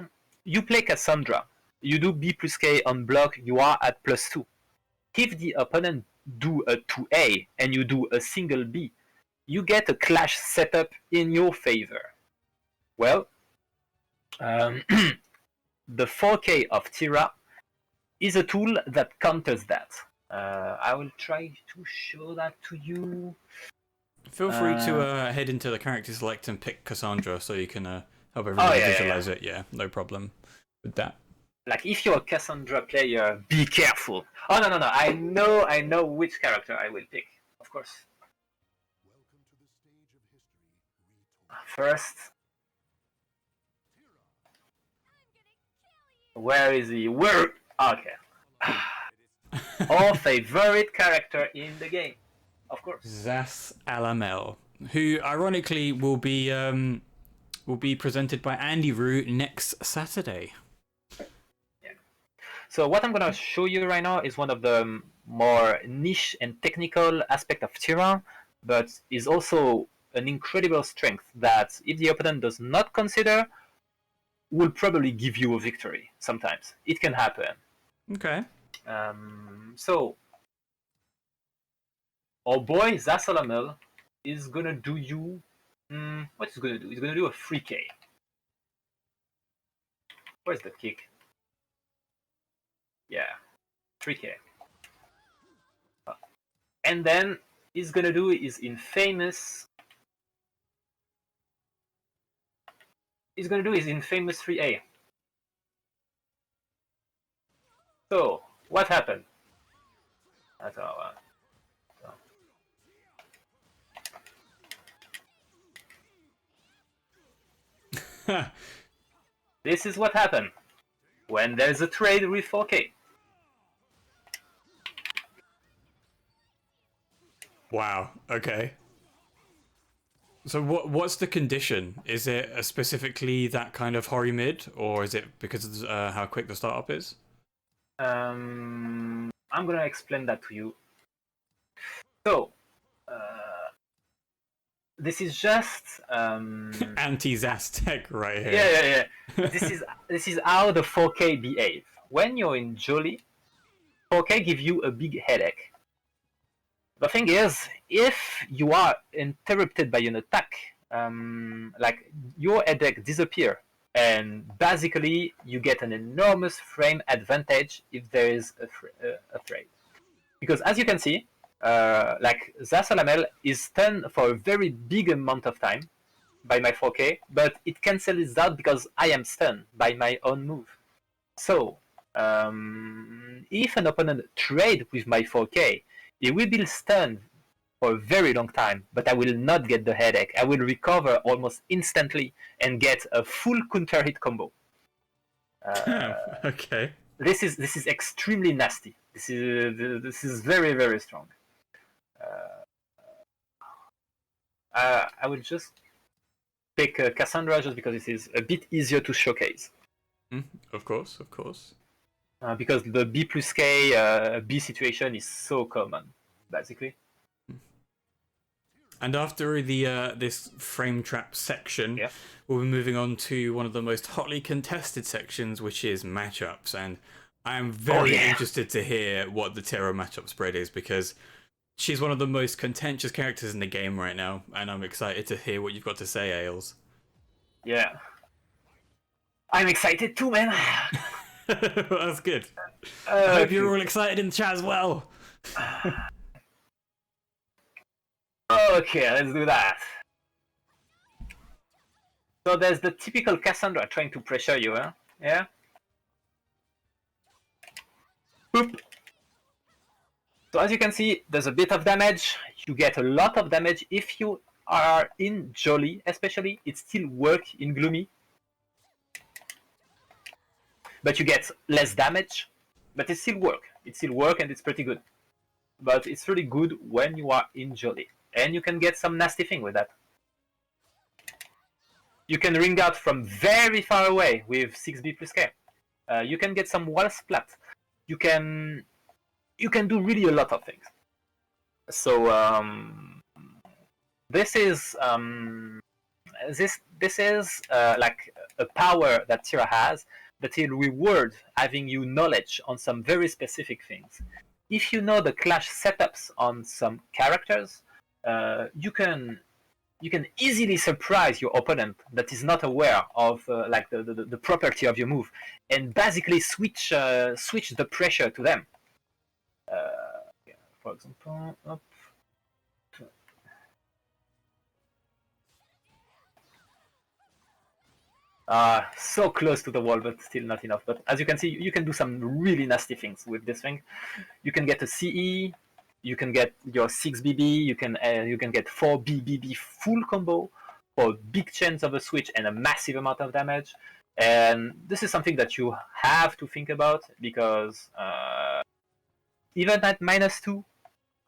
Cassandra you do B plus K on block, you are at +2. If the opponent do a 2A and you do a single B, you get a clash setup in your favor. Well, the 4K of Tira is a tool that counters that. I will try to show that to you. Feel free to head into the character select and pick Cassandra so you can help everybody visualize it. Yeah, no problem with that. Like, if you're a Cassandra player, be careful. Oh, no. I know which character I will pick, of course. First, where is he? Where? Okay. Our favorite character in the game, of course. Zas Alamel, who ironically will be presented by Andy Rue next Saturday. Yeah. So what I'm gonna show you right now is one of the more niche and technical aspect of Tira, but is also an incredible strength that, if the opponent does not consider, will probably give you a victory. Sometimes it can happen. Okay. So our boy Zas Alamel is gonna do you. What is he gonna do? He's gonna do a 3K. Where's the kick? Yeah, 3K. And then he's gonna do his infamous. He's gonna do his infamous 3A. So what happened? That's all. This is what happened when there's a trade with 4K. Wow. Okay. So what's the condition? Is it specifically that kind of hurry mid, or is it because of how quick the startup is? I'm gonna explain that to you. So, this is just anti-Zastec right here. Yeah. This is how the 4K behave. When you're in Jolly, 4K give you a big headache. The thing is, if you are interrupted by an attack, like, your headache disappear, and basically you get an enormous frame advantage if there is a trade. Because as you can see, like, Zas Alamel is stunned for a very big amount of time by my 4K, but it cancels out because I am stunned by my own move. So, if an opponent trade with my 4K, he will be stunned for a very long time, but I will not get the headache. I will recover almost instantly and get a full counter hit combo. Okay. This is extremely nasty. This is very, very strong. I will just pick Cassandra just because it is a bit easier to showcase. Of course. Because the B plus K B situation is so common, basically. And after the this frame trap section, we'll be moving on to one of the most hotly contested sections, which is matchups. And I am very interested to hear what the Tira matchup spread is, because she's one of the most contentious characters in the game right now, and I'm excited to hear what you've got to say, Aelz. Yeah. I'm excited too, man. That's good. I hope you're all excited in the chat as well. Okay, let's do that. So there's the typical Cassandra trying to pressure you, huh? Yeah? Boop. So as you can see, there's a bit of damage. You get a lot of damage if you are in Jolly, especially. It still works in Gloomy. But you get less damage, but it still works. It still works and it's pretty good. But it's really good when you are in Jolly. And you can get some nasty thing with that. You can ring out from very far away with 6B plus K. You can get some wall splat. You can do really a lot of things. So this is like a power that Tira has that he'll reward having you knowledge on some very specific things. If you know the clash setups on some characters, you can easily surprise your opponent that is not aware of like the property of your move, and basically switch the pressure to them. Yeah, for example, so close to the wall, but still not enough. But as you can see, you can do some really nasty things with this thing. You can get a CE, you can get your 6 BB, you can get 4 BBB full combo for big chance of a switch and a massive amount of damage. And this is something that you have to think about, because even at -2,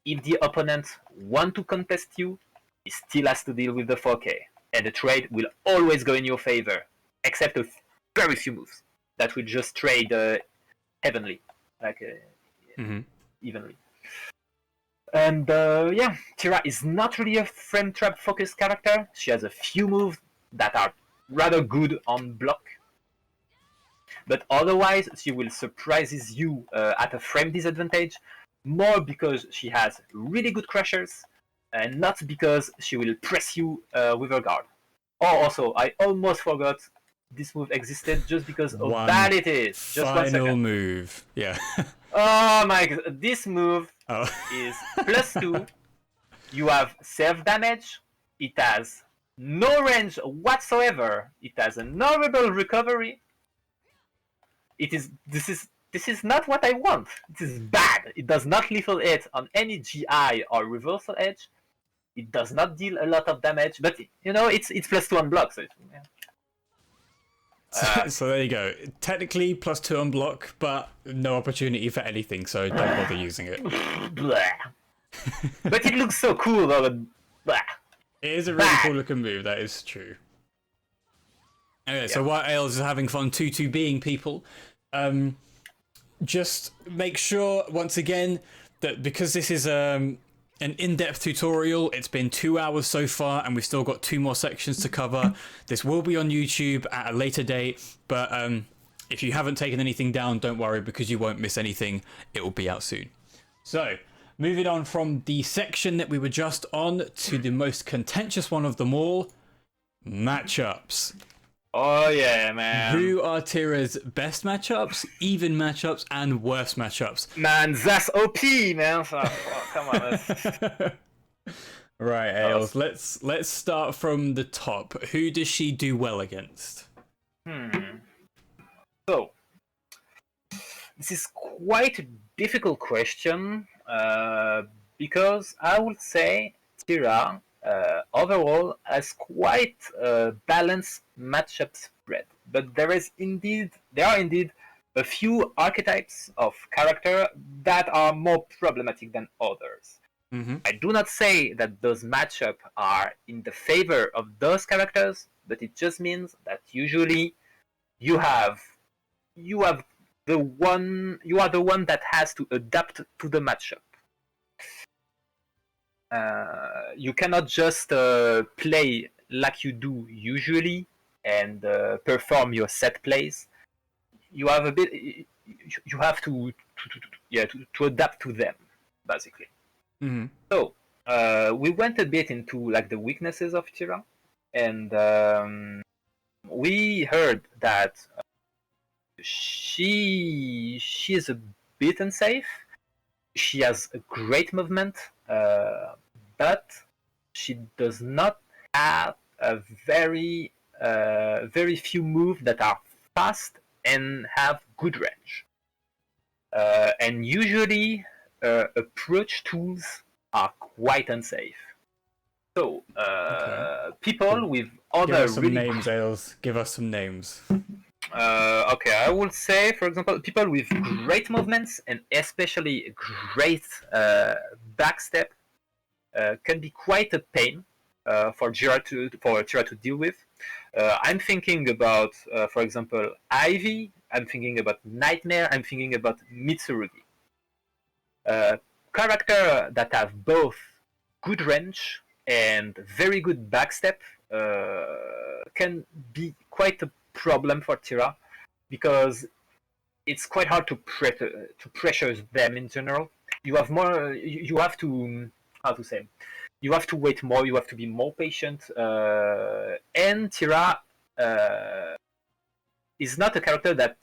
if the opponent want to contest you, he still has to deal with the 4K, and the trade will always go in your favor, except a very few moves that will just trade heavenly, like evenly. And yeah, Tira is not really a frame trap focused character. She has a few moves that are rather good on block, but otherwise she will surprises you at a frame disadvantage, more because she has really good crushers, and not because she will press you with her guard. Oh, also, I almost forgot this move existed just because how bad it is. Just final move. Yeah. Oh my god, this move is +2. You have self damage. It has no range whatsoever. It has an horrible recovery. This is not what I want. This is bad. It does not lethal hit on any GI or reversal edge. It does not deal a lot of damage, but you know it's +2 on block. So yeah. So there you go. Technically +2 on block, but no opportunity for anything, so don't bother using it. But it looks so cool though. It is a really cool looking move, that is true. Anyway, so while Aelz is having fun 2-2-being people, just make sure, once again, that because this is an in-depth tutorial, it's been 2 hours so far, and we've still got 2 more sections to cover. This will be on YouTube at a later date, but if you haven't taken anything down, don't worry, because you won't miss anything. It will be out soon. So, moving on from the section that we were just on to the most contentious one of them all, matchups. Oh yeah, man. Who are Tira's best matchups, even matchups, and worst matchups? Man, that's OP, man. Oh, come on. Right, Aelz. Let's start from the top. Who does she do well against? So, this is quite a difficult question, because I would say Tira overall has quite a balanced matchup spread, but there are indeed a few archetypes of character that are more problematic than others. I do not say that those matchups are in the favor of those characters, but it just means that usually you are the one that has to adapt to the matchup. You cannot just play like you do usually and perform your set plays. You have a bit. You have to adapt to them, basically. So we went a bit into like the weaknesses of Tira, and we heard that she is a bit unsafe. She has a great movement, but she does not have a very few moves that are fast and have good range. And usually, approach tools are quite unsafe. So, people with other Give us some names, Aelz. Give us some names. Okay, I would say, for example, people with great movements and especially great backstep can be quite a pain for Tira to deal with. I'm thinking about, for example, Ivy. I'm thinking about Nightmare. I'm thinking about Mitsurugi. Character that have both good range and very good backstep can be quite a problem for Tira, because it's quite hard to pressure them in general. You have more. You have to, how to say, you have to wait more. You have to be more patient. And Tira is not a character that,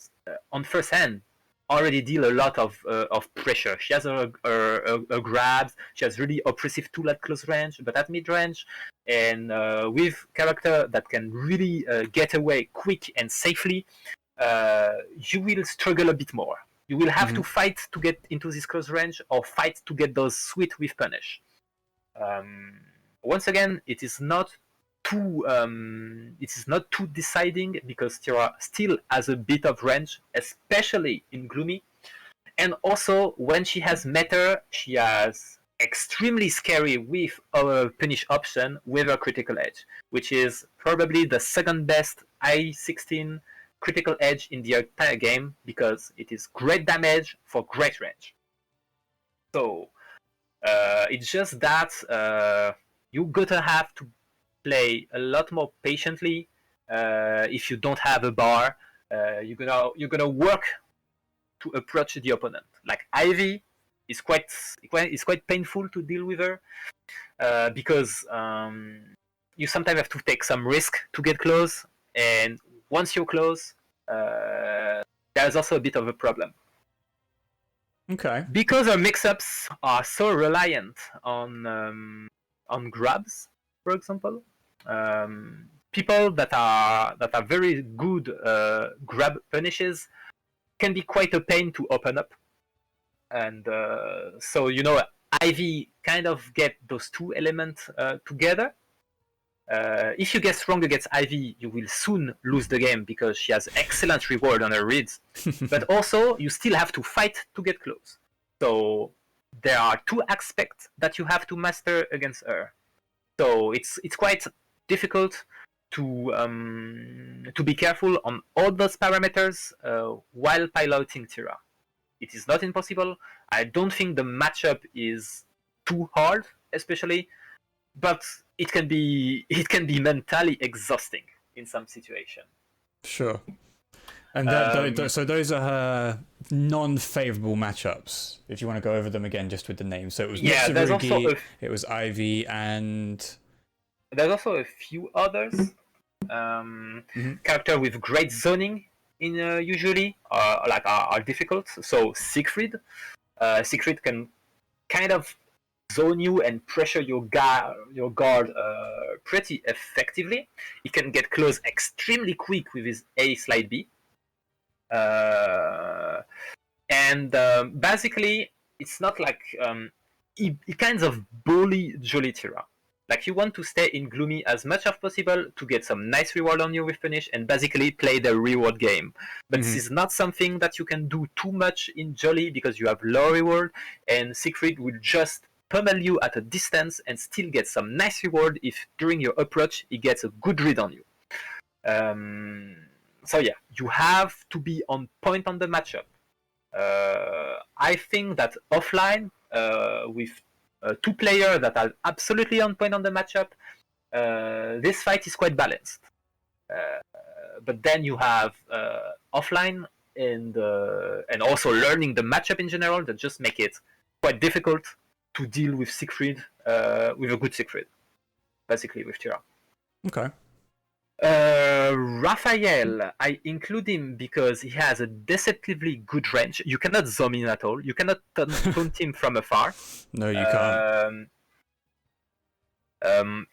on first hand, already deal a lot of pressure. She has a grabs. She has really oppressive tool at close range, but at mid range, and with character that can really get away quick and safely, you will struggle a bit more. You will have to fight to get into this close range, or fight to get those sweet with punish. Once again, it is not too deciding, because Tira still has a bit of range, especially in Gloomy. And also, when she has Meter, she has extremely scary with our punish option with her critical edge, which is probably the second best I-16 critical edge in the entire game, because it is great damage for great range. So it's just that you gotta have to play a lot more patiently. If you don't have a bar, you're gonna work to approach the opponent. Like Ivy is quite painful to deal with her, because you sometimes have to take some risk to get close, and once you're close, there's also a bit of a problem. Okay. Because our mix-ups are so reliant on grabs, for example, people that are very good grab punishes can be quite a pain to open up, and so Ivy kind of get those two elements together. If you get strong against Ivy, you will soon lose the game, because she has excellent reward on her reads. But also, you still have to fight to get close. So there are two aspects that you have to master against her. So it's quite difficult to be careful on all those parameters while piloting Tira. It is not impossible. I don't think the matchup is too hard, especially, but it can be mentally exhausting in some situation. Sure. And so those are her non-favorable matchups. If you want to go over them again, just with the names. So it was Mitsurugi, it was Ivy, and there's also a few others. Character with great zoning in usually are difficult. So Siegfried can kind of zone you and pressure your guard pretty effectively. He can get close extremely quick with his A slide B. And basically, it's not like he kind of bully Jolly Tira. Like, you want to stay in Gloomy as much as possible to get some nice reward on you with punish, and basically play the reward game. But this is not something that you can do too much in Jolly, because you have low reward, and Siegfried will just pummel you at a distance and still get some nice reward if during your approach he gets a good read on you. So yeah, you have to be on point on the matchup. I think that offline, with two players that are absolutely on point on the matchup, this fight is quite balanced. But then you have offline and also learning the matchup in general that just make it quite difficult to deal with Siegfried, with a good Siegfried, basically with Tira. Okay. Raphael, I include him because he has a deceptively good range. You cannot zoom in at all. You cannot taunt him from afar. No, you can't.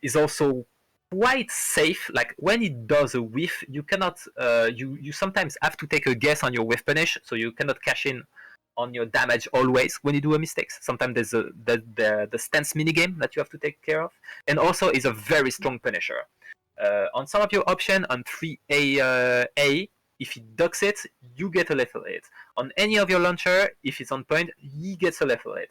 He's also quite safe. Like, when he does a whiff, you cannot. You sometimes have to take a guess on your whiff punish, so you cannot cash in on your damage always when you do a mistake. Sometimes there's the stance minigame that you have to take care of, and also is a very strong punisher. On some of your option on 3A, if he ducks it, you get a lethal hit. On any of your launcher, if it's on point, he gets a lethal hit.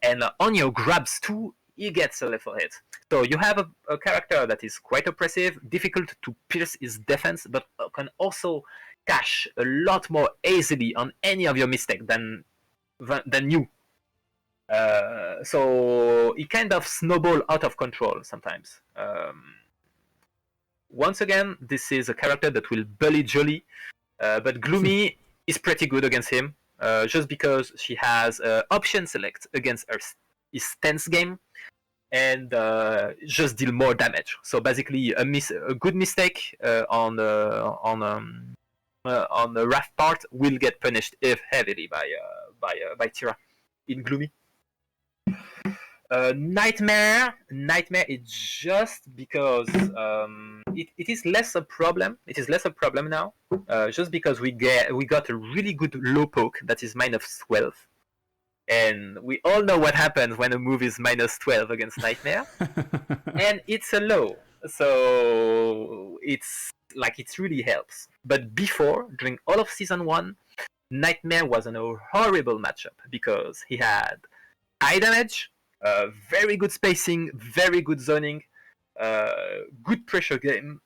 And on your grabs too, he gets a lethal hit. So you have a character that is quite oppressive, difficult to pierce his defense, but can also cash a lot more easily on any of your mistake than you. So it kind of snowball out of control sometimes. Once again, this is a character that will bully Jolly, But Gloomy is pretty good against him, just because she has option select against his stance game, and just deal more damage. So basically, a good mistake on the Wrath part will get punished if heavily by Tira in Gloomy. Nightmare is just because it is less a problem. It is less a problem now, just because we got a really good low poke that is -12, and we all know what happens when a move is -12 against Nightmare, and it's a low, so it's like it really helps. But before, during all of season 1, Nightmare was a horrible matchup because he had high damage, very good spacing, very good zoning, good pressure game,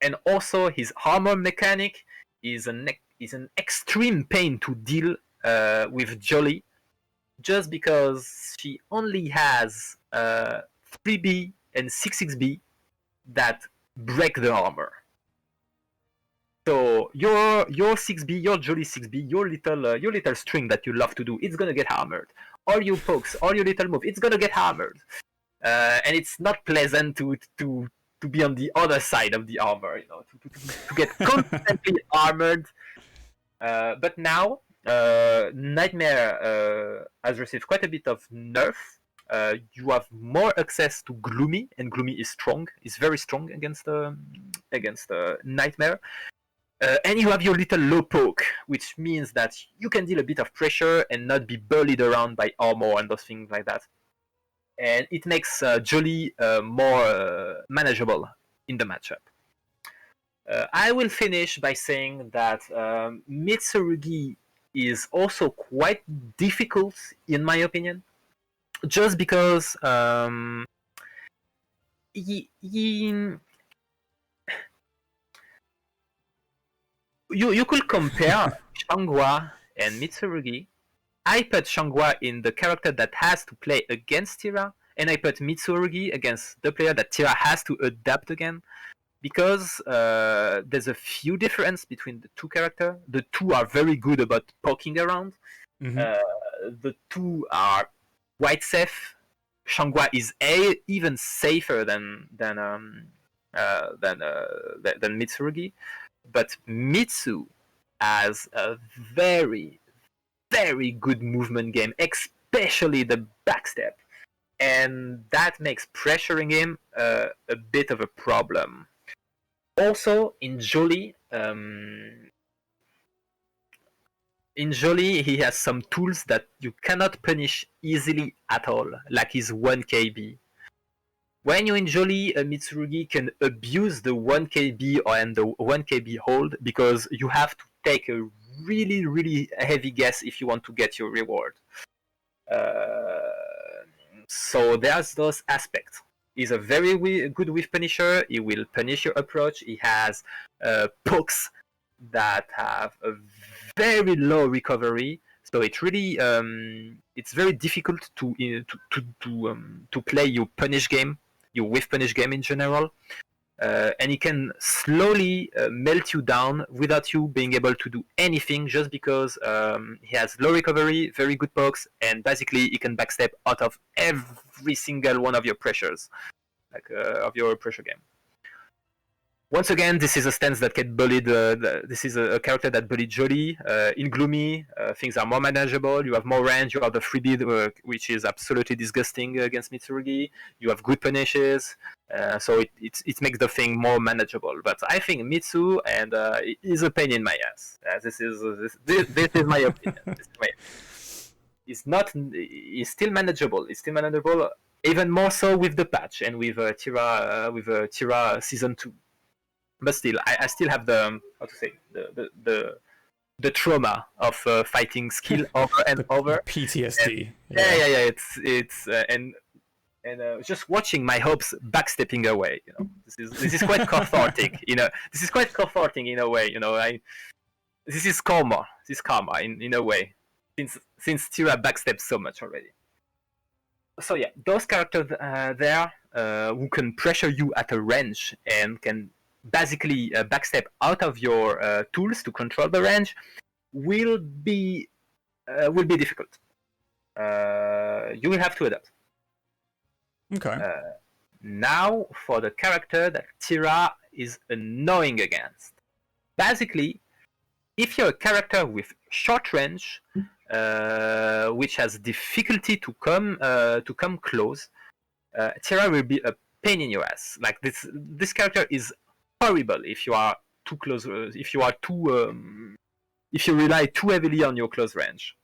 and also his armor mechanic is an extreme pain to deal with Jolly, just because she only has 3B and 6B that break the armor. So your 6B, your Jolly 6B, your little string that you love to do, it's gonna get hammered. All your pokes, all your little move, it's gonna get hammered, and it's not pleasant to be on the other side of the armor, to get constantly armored. But now Nightmare has received quite a bit of nerf. You have more access to Gloomy, and Gloomy is strong. Is very strong against Nightmare. And you have your little low poke, which means that you can deal a bit of pressure and not be bullied around by armor and those things like that. And it makes Jolly more manageable in the matchup. I will finish by saying that Mitsurugi is also quite difficult, in my opinion, just because you could compare Shangwa and Mitsurugi. I put Shangwa in the character that has to play against Tira, and I put Mitsurugi against the player that Tira has to adapt again, because there's a few difference between the two characters. The two are very good about poking around. Mm-hmm. The two are quite safe. Shangwa is even safer than Mitsurugi. But Mitsu has a very, very good movement game, especially the backstep, and that makes pressuring him a bit of a problem. Also, in Jolly, he has some tools that you cannot punish easily at all, like his 1KB. When you in Jolly, Mitsurugi can abuse the 1KB and the 1KB hold, because you have to take a really, really heavy guess if you want to get your reward. So there's those aspects. He's a very good whiff punisher. He will punish your approach. He has pokes that have a very low recovery. So it really it's very difficult to play your punish game, your whiff punish game in general, and he can slowly melt you down without you being able to do anything, just because he has low recovery, very good pokes, and basically he can backstep out of every single one of your pressures, like of your pressure game. Once again, this is a stance that can bullied. This is a character that bullied Jolly. In Gloomy, things are more manageable. You have more range. You have the freebie, which is absolutely disgusting against Mitsurugi. You have good punishes, so it makes the thing more manageable. But I think Mitsu and is a pain in my ass. This is my opinion. It's not. It's still manageable. It's still manageable, even more so with the patch and with Tira season 2. But still, I still have the trauma of fighting skill over and over. PTSD. Yeah. It's and just watching my hopes backstepping away. This is quite cathartic. This is quite comforting in a way. This is karma. This is karma in a way, since Tira backsteps so much already. So yeah, those characters there who can pressure you at a range and can basically backstep out of your tools to control the range will be difficult. You will have to adapt. Okay. Now, for the character that Tira is annoying against. Basically, if you're a character with short range, which has difficulty to come close, Tira will be a pain in your ass. Like this character is horrible if you are too close. If you rely too heavily on your close range.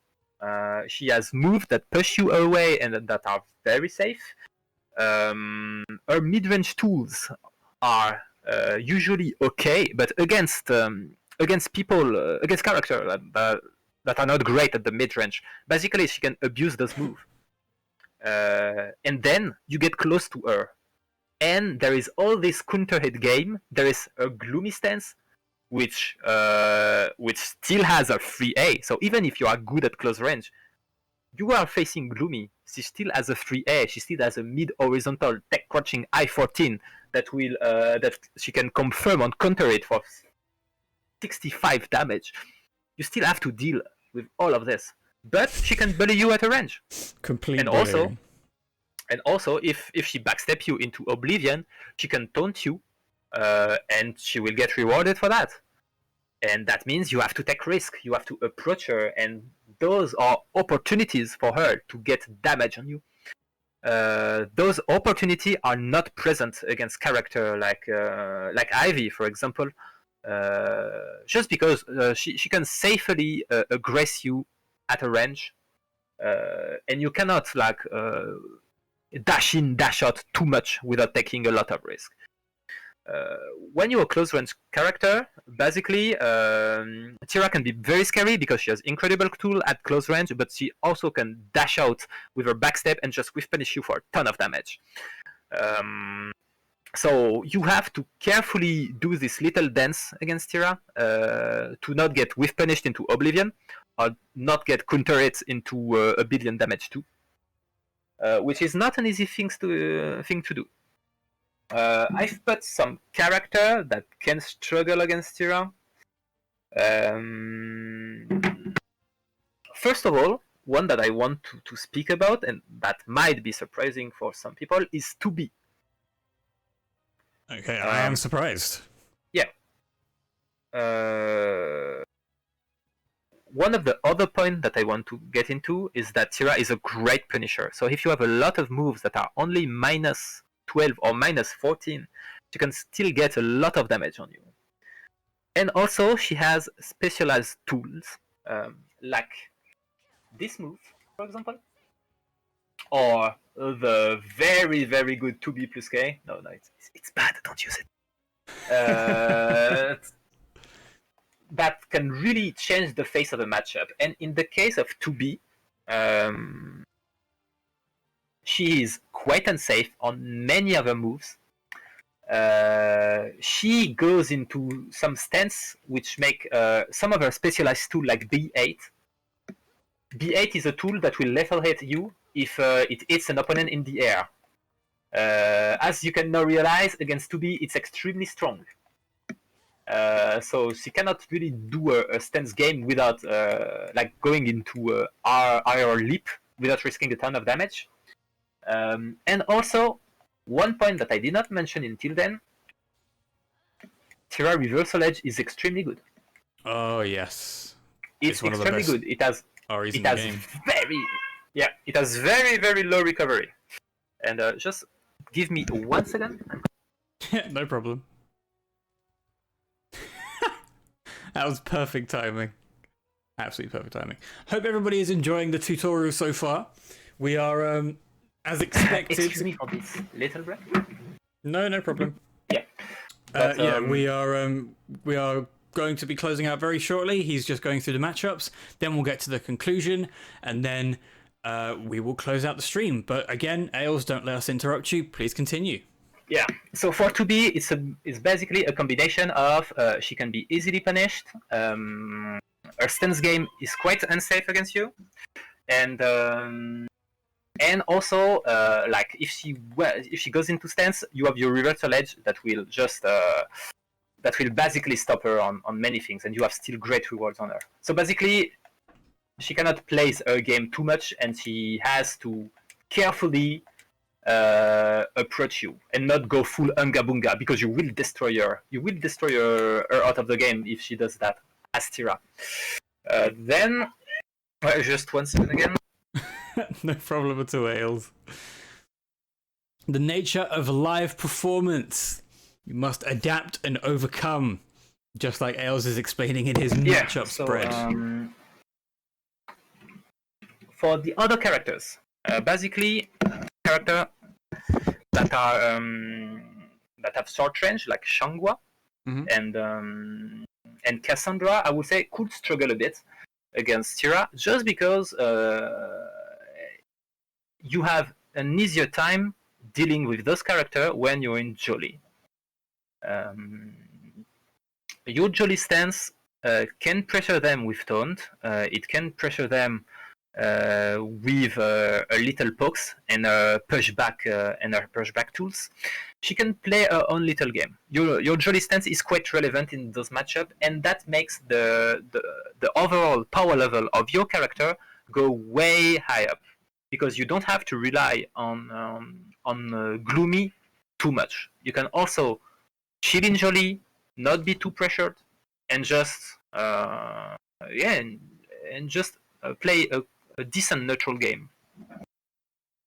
She has moves that push you away and that are very safe. Her mid-range tools are usually okay, but against people, against characters that are not great at the mid-range, basically she can abuse those moves. And then you get close to her. And there is all this counter-hit game. There is a gloomy stance, which still has a 3A. So even if you are good at close range, you are facing gloomy. She still has a 3A. She still has a mid-horizontal tech crouching I-14 that she can confirm and counter it for 65 damage. You still have to deal with all of this. But she can bully you at a range. Complete and bullying. also, if she backsteps you into oblivion, she can taunt you, and she will get rewarded for that. And that means you have to take risk. You have to approach her, and those are opportunities for her to get damage on you. Those opportunities are not present against character like Ivy, for example, just because she can safely aggress you at a range, and you cannot dash in, dash out too much without taking a lot of risk. When you're a close range character, basically, Tira can be very scary because she has incredible tool at close range, but she also can dash out with her backstep and just whiff punish you for a ton of damage. So you have to carefully do this little dance against Tira to not get whiff punished into oblivion, or not get counter hit into a billion damage too, which is not an easy thing to do. I've put some character that can struggle against Tira. First of all, one that I want to speak about, and that might be surprising for some people, is 2B. Okay, I am surprised. Yeah. One of the other points that I want to get into is that Tira is a great punisher. So if you have a lot of moves that are only minus 12 or minus 14, you can still get a lot of damage on you. And also, she has specialized tools, like this move, for example, or the very, very good 2B plus K. No, it's bad, don't use it. That can really change the face of a matchup. And in the case of 2B, she is quite unsafe on many other moves. She goes into some stance which make some of her specialized tool like B8. B8 is a tool that will lethal hit you if it hits an opponent in the air. As you can now realize, against 2B, it's extremely strong. So she cannot really do a stance game without going into our leap without risking a ton of damage. And also, one point that I did not mention until then, Tira Reversal Edge is extremely good. Oh yes, it's one extremely good. It has very, very low recovery. And just give me 1 second. No problem. That was perfect timing. Absolutely perfect timing. Hope everybody is enjoying the tutorial so far. We are, as expected. Excuse me for this little break. No problem. Yeah. But, we are going to be closing out very shortly. He's just going through the matchups. Then we'll get to the conclusion, and then we will close out the stream. But again, Aelz, don't let us interrupt you. Please continue. Yeah, so for 2B, it's basically a combination of she can be easily punished, her stance game is quite unsafe against you, and also if she goes into stance, you have your reversal edge that will just that will basically stop her on many things, and you have still great rewards on her. So basically, she cannot place her game too much, and she has to carefully approach you and not go full unga bunga, because you will destroy her. You will destroy her out of the game if she does that as Tira. Then, just 1 second again. No problem at all, Aelz. The nature of live performance. You must adapt and overcome, just like Aelz is explaining in his matchup spread. For the other characters, basically, characters that are that have short range, like Shangwa and Cassandra, I would say could struggle a bit against Tira, just because you have an easier time dealing with those characters when you're in Jolly. Your Jolly stance can pressure them with taunt. It can pressure them with a little pokes and pushback tools. She can play her own little game. Your Jolly stance is quite relevant in those matchups, and that makes the overall power level of your character go way high up, because you don't have to rely on Gloomy too much. You can also chill in Jolly, not be too pressured, and just play a decent neutral game.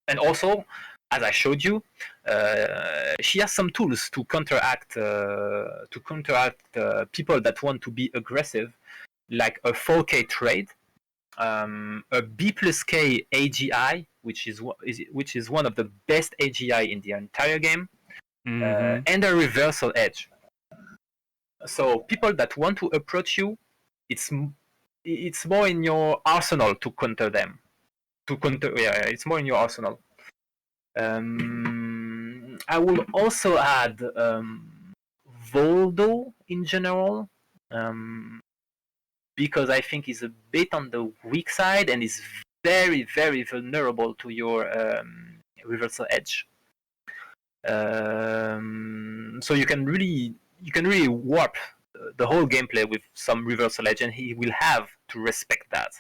And also, as I showed you, she has some tools to counteract people that want to be aggressive, like a 4K trade, a B plus K AGI, which is one of the best AGI in the entire game, and a reversal edge. So people that want to approach you, it's more in your arsenal to counter them. It's more in your arsenal. I will also add Voldo in general, because I think he's a bit on the weak side and is very, very vulnerable to your reversal edge. So you can really warp the whole gameplay with some reversal edge, and he will have to respect that.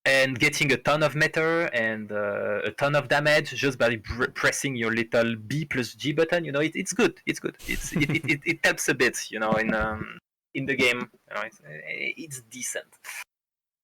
And getting a ton of meter and a ton of damage just by pressing your little B plus G button, it's good. It helps a bit, in the game. It's decent.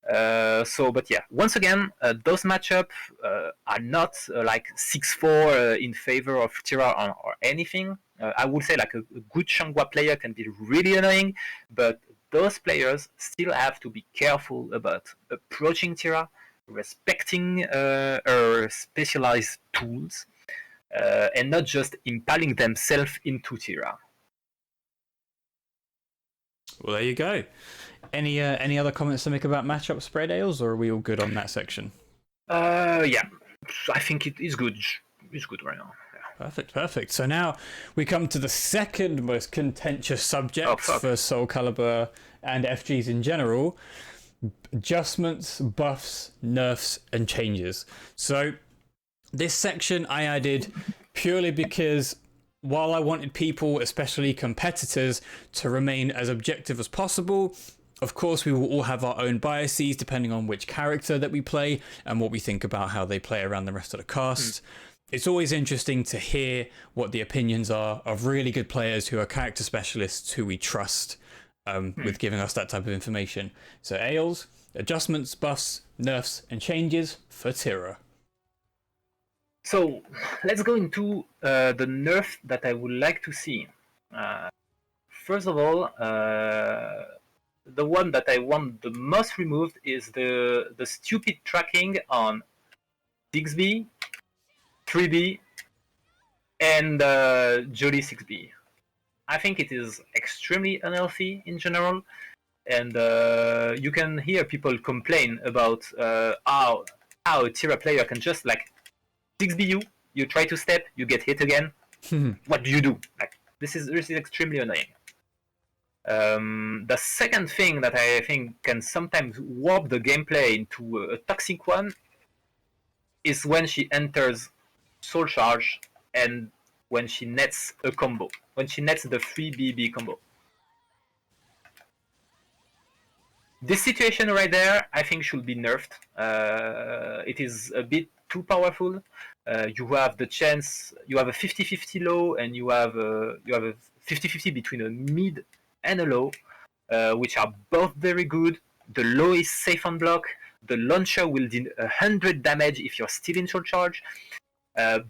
But yeah, once again, those matchups are not like 6-4 in favor of Tira or anything. I would say like a good Shangwa player can be really annoying, but those players still have to be careful about approaching Tira, respecting her specialized tools, and not just impaling themselves into Tira. Well, there you go. Any other comments to make about matchup spread, Aelz, or are we all good on that section? Yeah, I think it is good. It's good right now. Yeah. Perfect. So now we come to the second most contentious subject for Soulcalibur and FGs in general: adjustments, buffs, nerfs, and changes. So this section I added purely because while I wanted people, especially competitors, to remain as objective as possible, of course we will all have our own biases depending on which character that we play and what we think about how they play around the rest of the cast. It's always interesting to hear what the opinions are of really good players who are character specialists who we trust with giving us that type of information. So Aelz, adjustments, buffs, nerfs, and changes for Tira. So let's go into the nerf that I would like to see. First of all, the one that I want the most removed is the stupid tracking on 6B, 3B, and Jolly 6B. I think it is extremely unhealthy in general, and you can hear people complain about how a Tira player can just like 6B you try to step, you get hit again. What do? Like this is extremely annoying. The second thing that I think can sometimes warp the gameplay into a toxic one is when she enters Soul Charge and when she nets a combo, when she nets the 3BB combo. This situation right there, I think, should be nerfed. It is a bit too powerful. You have the chance, you have a 50-50 low, and you have a 50-50 between a mid and a low, which are both very good. The low is safe on block. The launcher will deal 100 damage if you're still in soul charge.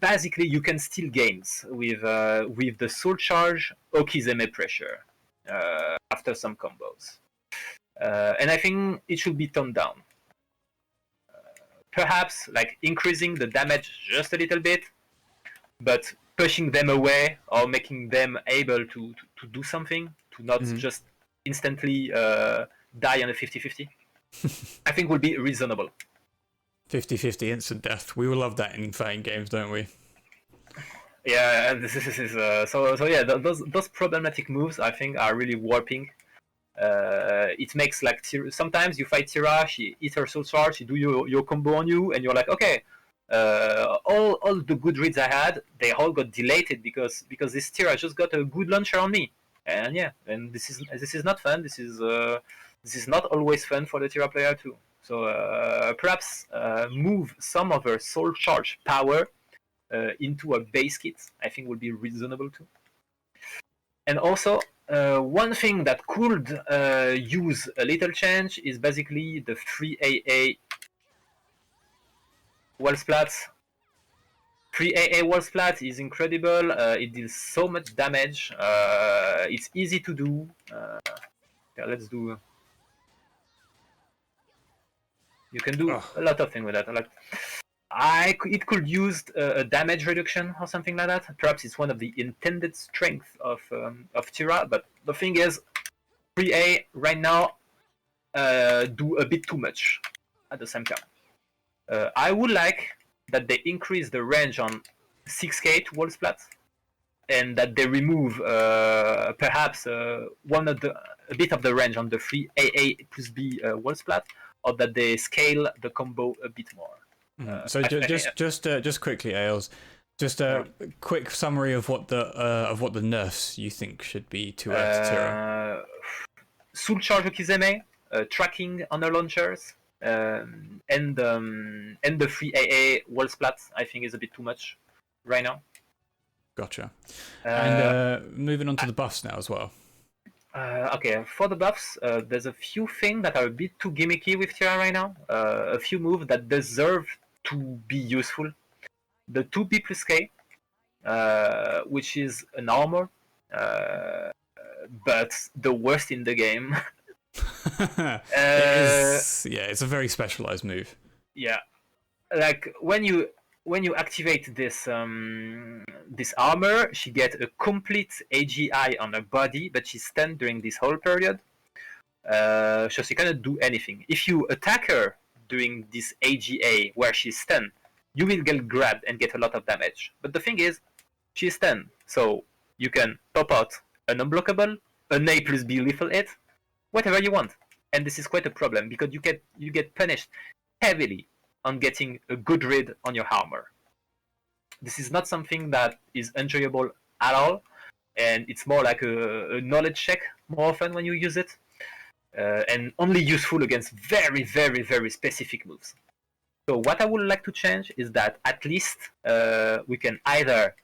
Basically, you can steal games with the soul charge Okizeme pressure after some combos. And I think it should be toned down. Perhaps like increasing the damage just a little bit, but pushing them away or making them able to do something, to not just instantly die on a 50-50. I think would be reasonable. 50-50 instant death. We will love that in fighting games, don't we? Yeah, this is so yeah. Those problematic moves, I think, are really warping. It makes like sometimes you fight Tira, she eats her soul charge, she do your combo on you, and you're like, okay, all the good reads I had, they all got deleted because this Tira just got a good launcher on me, and yeah, and this is not fun. This is not always fun for the Tira player too. So perhaps move some of her soul charge power into a base kit, I think would be reasonable too. And also, one thing that could use a little change is basically the 3AA wall splat. 3AA wall splat is incredible. It deals so much damage. It's easy to do. Yeah, let's do. You can do a lot of things with that. Like, it could use a damage reduction or something like that. Perhaps it's one of the intended strengths of Tira, but the thing is, 3A right now do a bit too much at the same time. I would like that they increase the range on 6K to wall splat, and that they remove perhaps a bit of the range on the 3AA plus B wall splat, or that they scale the combo a bit more. So just quickly, Aelz, just a quick summary of what the nerfs you think should be to add to Tira. Soul charge Okizeme, tracking on the launchers, and the 3AA wall splat, I think, is a bit too much right now. Gotcha. And moving on to the buffs now as well. Okay, for the buffs, there's a few things that are a bit too gimmicky with Tira right now. A few moves that deserve to be useful. The 2B plus K, which is an armor, but the worst in the game. It's a very specialized move. Yeah, like when you activate this this armor, she gets a complete AGI on her body, but she's stunned during this whole period. So she cannot do anything. If you attack her during this AGA where she's stunned, you will get grabbed and get a lot of damage. But the thing is, she's stunned, so you can pop out an unblockable, an A plus B lethal hit, whatever you want. And this is quite a problem because you get punished heavily on getting a good read on your armor. This is not something that is enjoyable at all, and it's more like a knowledge check more often when you use it, and only useful against very, very, very specific moves. So what I would like to change is that at least we can either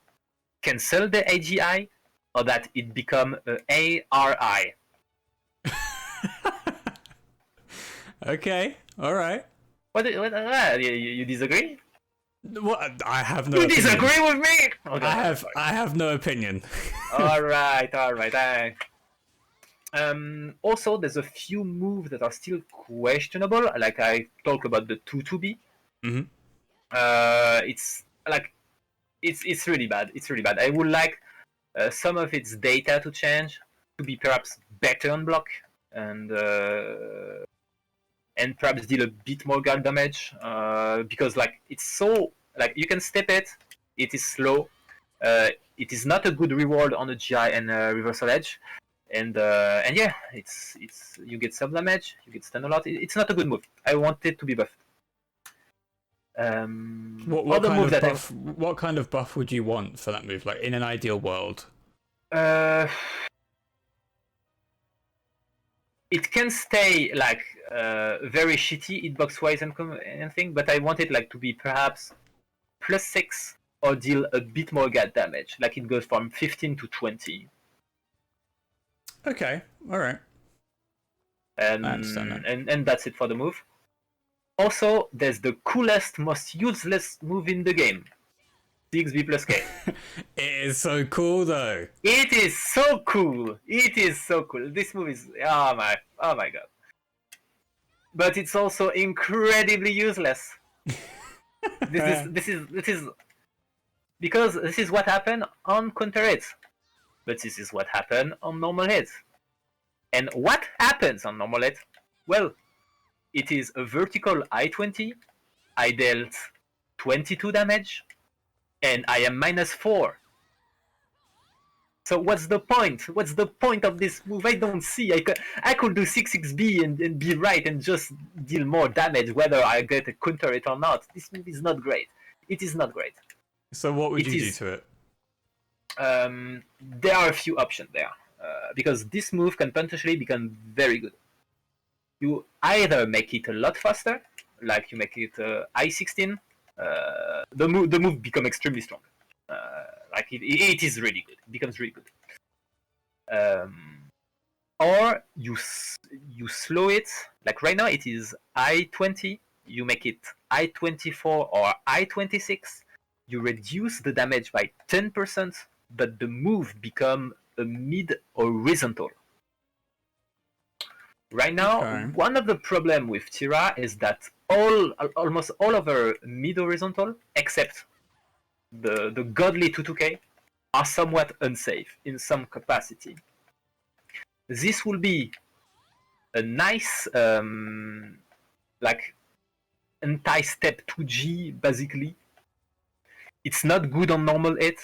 cancel the AGI or that it become a ARI. Okay, all right. What you disagree? Well, I have no. You opinion. disagree with me? Okay, I have no opinion. all right. Also, there's a few moves that are still questionable. Like I talked about the 2-2B. Mm-hmm. It's really bad. It's really bad. I would like some of its data to change, to be perhaps better on block, and perhaps deal a bit more guard damage, because like it's so like you can step it. It is slow. It is not a good reward on the GI and reversal edge, and yeah, it's you get some damage. You get stun a lot. It's not a good move. I want it to be buffed. What Other kind move of that buff? What kind of buff would you want for that move? Like in an ideal world. It can stay like very shitty hitbox wise and anything, but I want it like to be perhaps +6 or deal a bit more gut damage. Like it goes from 15 to 20. Okay, all right. And, I understand that. and that's it for the move. Also, there's the coolest, most useless move in the game. 6B plus K. It is so cool though. It is so cool. It is so cool. This move is oh my god. But it's also incredibly useless. This is because this is what happened on counter hits. But this is what happened on normal hits. And what happens on normal hit? Well, it is a vertical I-20. I dealt 22 damage, and I am -4. So what's the point? What's the point of this move? I don't see. I could do 6-6B and be right and just deal more damage whether I get a counter hit or not. This move is not great. It is not great. So what would you do to it? There are a few options there. Because this move can potentially become very good. You either make it a lot faster, like you make it I-16, the move becomes extremely strong. Like it is really good. It becomes really good. Or you slow it. Like right now it is I-20. You make it I-24 or I-26. You reduce the damage by 10%, but the move becomes a mid horizontal. Right now, one of the problem with Tira is that almost all of her mid horizontal, except the godly 2-2K, are somewhat unsafe in some capacity. This will be a nice like anti-step 2G basically. It's not good on normal hit.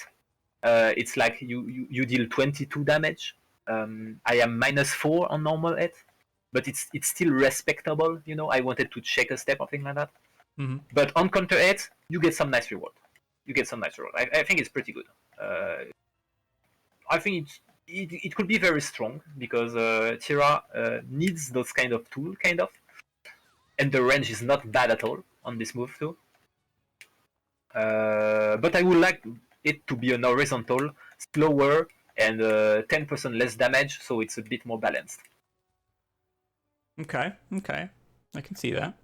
It's like you deal 22 damage. I am -4 on normal hit, but it's still respectable. You know, I wanted to check a step or thing like that. Mm-hmm. But on counter hit, you get some nice reward. I think it's pretty good. I think it could be very strong because Tira needs those kind of tool, kind of, and the range is not bad at all on this move too. But I would like it to be an horizontal, slower, and 10% less damage, so it's a bit more balanced. Okay, I can see that.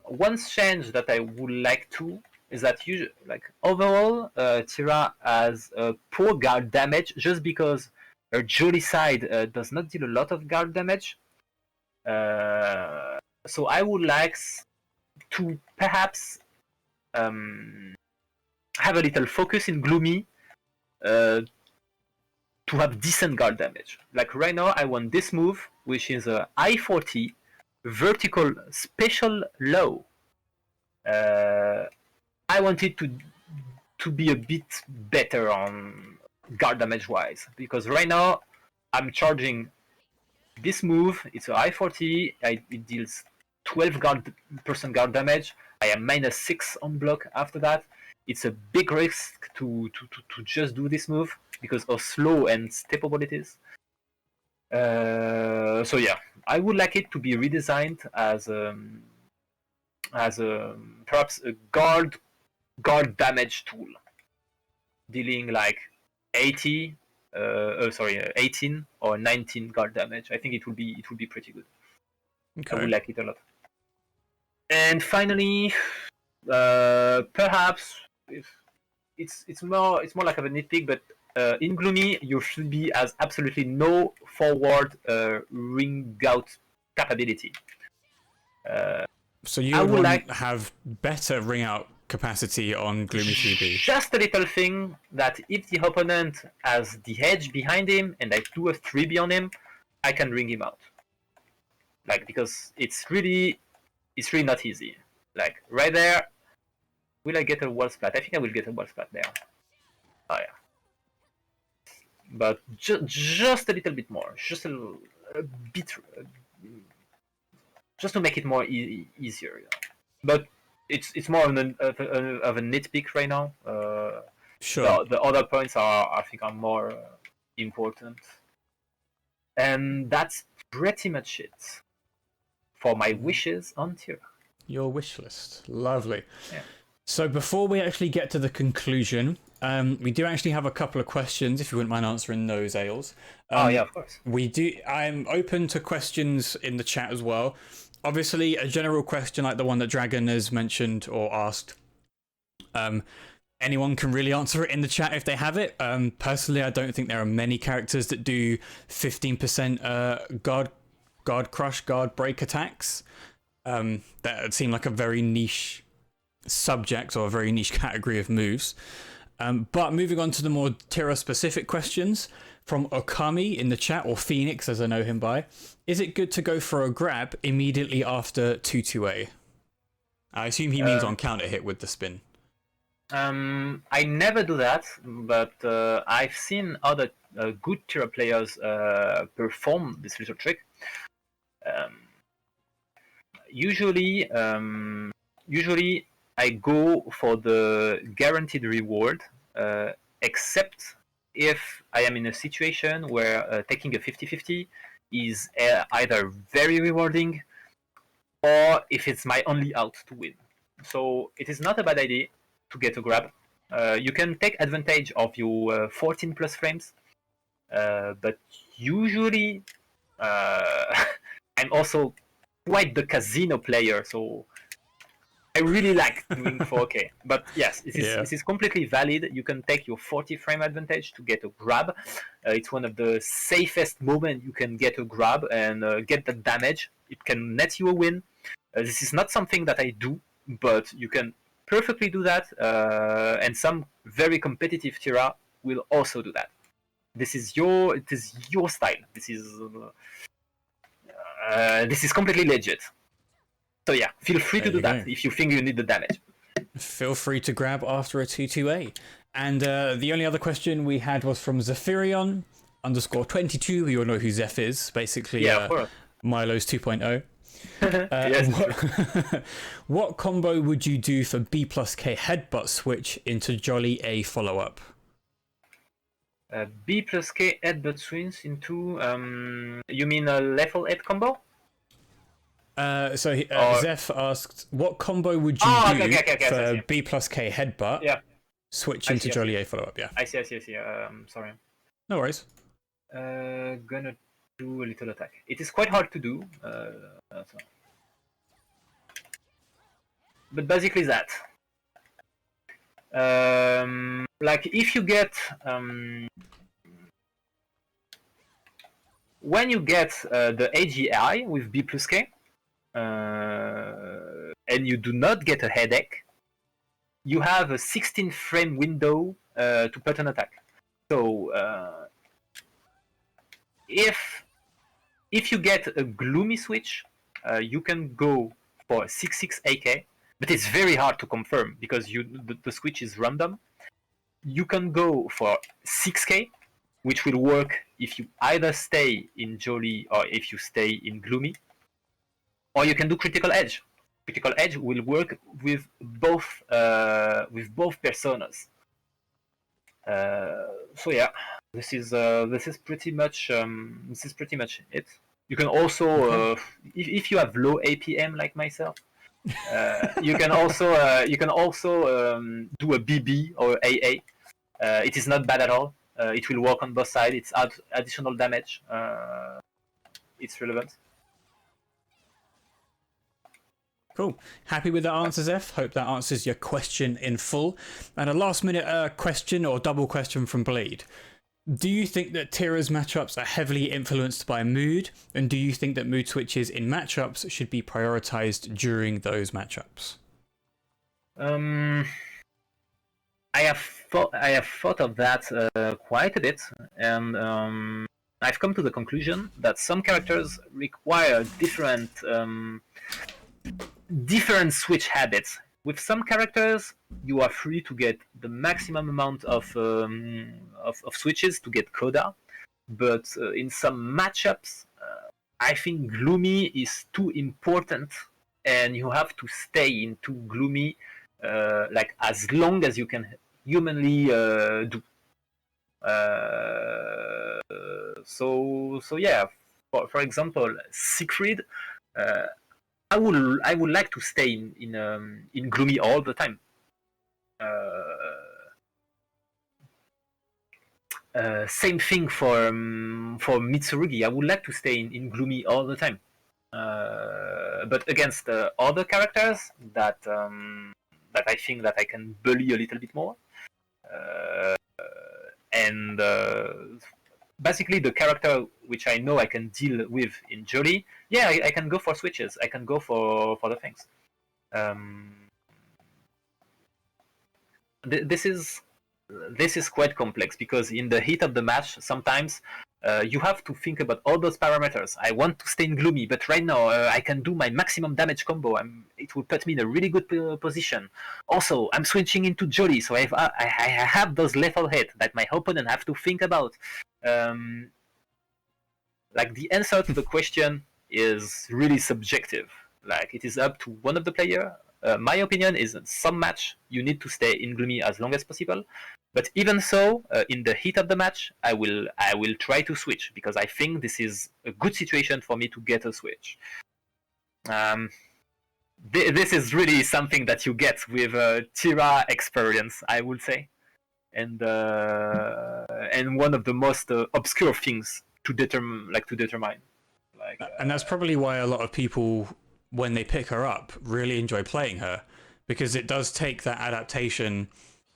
One change that I would like to is that overall, Tira has poor guard damage just because her Jolly side does not deal a lot of guard damage. So I would like to perhaps have a little focus in Gloomy to have decent guard damage. Like right now, I want this move, which is a I-40 vertical special low. I want it to be a bit better on guard damage wise, because right now I'm charging this move. It's a I-40. It deals 12% guard damage. I am -6 on block after that. It's a big risk to just do this move because of slow and steppable it is. So yeah, I would like it to be redesigned as perhaps a guard damage tool, dealing like 18 or 19 guard damage. I think it would be pretty good. Okay. I would like it a lot. And finally, perhaps it's more like a nitpick, but in Gloomy you should be as absolutely no forward ring out capability. So you would want to have better ring out capacity on Gloomy 3B. Just a little thing that if the opponent has the hedge behind him and I do a 3B on him, I can ring him out. Like, because it's really not easy. Like right there, will I get a wall splat? I think I will get a wall splat there. Oh yeah. But just a little bit more, just a bit. just to make it more easier. You know? But it's more of a nitpick right now. Sure. The other points I think are more important, and that's pretty much it for my wishes on Tira. Your wish list, lovely. Yeah. So before we actually get to the conclusion, we do actually have a couple of questions, if you wouldn't mind answering those, Aelz. Yeah, of course. We do. I'm open to questions in the chat as well. Obviously, a general question like the one that Dragon has mentioned or asked. Anyone can really answer it in the chat if they have it. Personally, I don't think there are many characters that do 15% guard crush, guard break attacks. That seem like a very niche subject or a very niche category of moves. But moving on to the more Tira specific questions from Okami in the chat, or Phoenix as I know him by. Is it good to go for a grab immediately after 2-2A? I assume he means on counter hit with the spin. I never do that, but I've seen other good Tira players perform this little trick. Usually I go for the guaranteed reward, except if I am in a situation where taking a 50-50 is either very rewarding or if it's my only out to win. So it is not a bad idea to get a grab. You can take advantage of your 14 plus frames, but usually I'm also quite the casino player, so I really like doing 4K. But yes, this is completely valid. You can take your 40 frame advantage to get a grab. It's one of the safest moments you can get a grab and get the damage. It can net you a win. This is not something that I do, but you can perfectly do that. And some very competitive Tira will also do that. It is your style. This is completely legit. So yeah, feel free to do that if you think you need the damage. Feel free to grab after a 2-2A. And the only other question we had was from Zephyrion _22. We all know who Zeph is, basically Milo's 2.0. Yes. What combo would you do for B+K headbutt switch into Jolly A follow-up? B+K headbutt swings into... you mean a level 8 combo? Zeph asked, what combo would you do for B+K headbutt switch into Jolly A follow-up? Yeah. I see. Sorry. No worries. Gonna do a little attack. It is quite hard to do. But basically that. Like if you get... when you get the AGI with B+K, and you do not get a headache, you have a 16 frame window to put an attack. So if you get a gloomy switch, you can go for 6/6 AK, but it's very hard to confirm because the switch is random. You can go for 6K, which will work if you either stay in Jolly or if you stay in Gloomy. Or you can do Critical Edge. Critical Edge will work with both personas. So yeah, this is pretty much it. You can also, if you have low APM like myself, you can also do a BB or AA. It is not bad at all. It will work on both sides. It's additional damage. It's relevant. Cool. Happy with the answers, F. Hope that answers your question in full. And a last minute question or double question from Blade. Do you think that Tira's matchups are heavily influenced by mood? And do you think that mood switches in matchups should be prioritized during those matchups? I have thought of that quite a bit, and I've come to the conclusion that some characters require different switch habits. With some characters, you are free to get the maximum amount of switches to get Coda, but in some matchups, I think gloomy is too important, and you have to stay into gloomy like as long as you can humanly do. So yeah, for example, Siegfried, I would like to stay in gloomy all the time. Same thing for Mitsurugi. I would like to stay in gloomy all the time. But against other characters that I think that I can bully a little bit more, and basically the character which I know I can deal with in Jolie, yeah, I can go for switches. I can go for the things. This is quite complex because in the heat of the match, sometimes you have to think about all those parameters. I want to stay in gloomy, but right now I can do my maximum damage combo. It will put me in a really good position. Also, I'm switching into Jolie, so I have those lethal hits that my opponent have to think about. Like the answer to the question is really subjective. Like it is up to one of the player. My opinion is in some match you need to stay in gloomy as long as possible. But even so, in the heat of the match, I will try to switch because I think this is a good situation for me to get a switch. This is really something that you get with Tira experience, I would say, and one of the most obscure things to determine. And that's probably why a lot of people, when they pick her up, really enjoy playing her, because it does take that adaptation.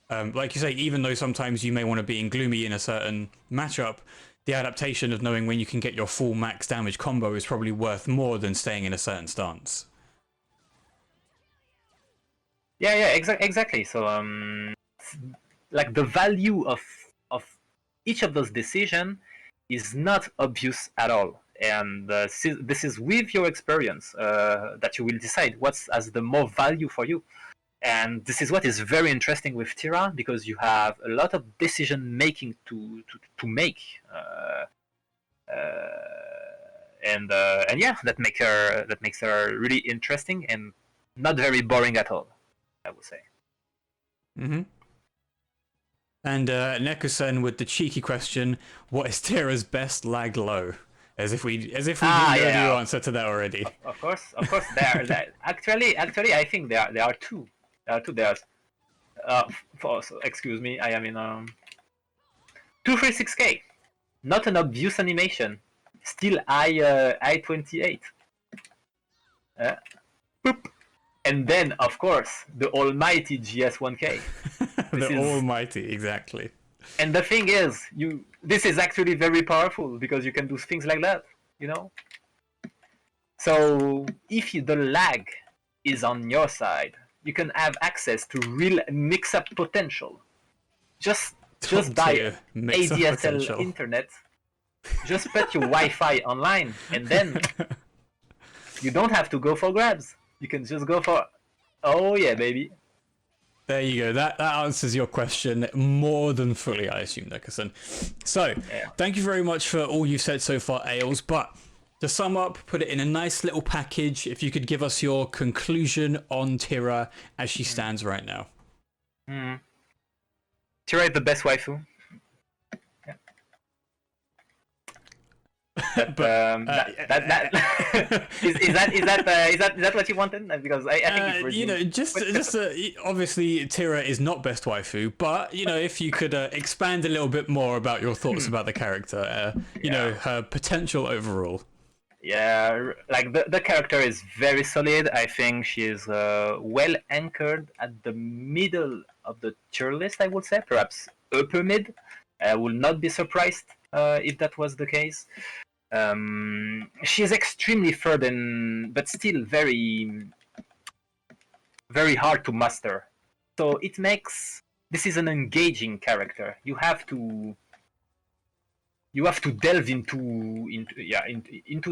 Like you say, even though sometimes you may want to be in gloomy in a certain matchup, the adaptation of knowing when you can get your full max damage combo is probably worth more than staying in a certain stance. Yeah, exactly. So, like the value of each of those decisions is not obvious at all, and this is with your experience that you will decide what's as the more value for you. And this is what is very interesting with Tira, because you have a lot of decision making to make, and yeah, that makes her really interesting and not very boring at all, I would say. Mm-hmm. And Nekusen with the cheeky question: what is Tira's best lag low? As if we didn't know the answer to that already. Of course. Actually, I think there are two. There's excuse me, I am in 236K. Not an obvious animation. Still I-28. Boop. And then, of course, the almighty GS1K. Almighty, exactly. And the thing is, this is actually very powerful because you can do things like that, you know? So, if the lag is on your side, you can have access to real mix-up potential. Just buy ADSL internet, just put your Wi-Fi online, and then you don't have to go for grabs. You can just go for, oh yeah, baby. There you go. That answers your question more than fully, I assume, Nekusen. So, Thank you very much for all you've said so far, Aelz. But to sum up, put it in a nice little package, if you could give us your conclusion on Tira as she stands right now. Tira is the best waifu. Is that what you wanted? Because I think it's obviously Tira is not best waifu, but if you could expand a little bit more about your thoughts about the character, her potential overall. Yeah, like the character is very solid. I think she is well anchored at the middle of the tier list, I would say, perhaps upper mid. I will not be surprised if that was the case. She is extremely third, but still very, very hard to master. So it makes this is an engaging character. You have to delve into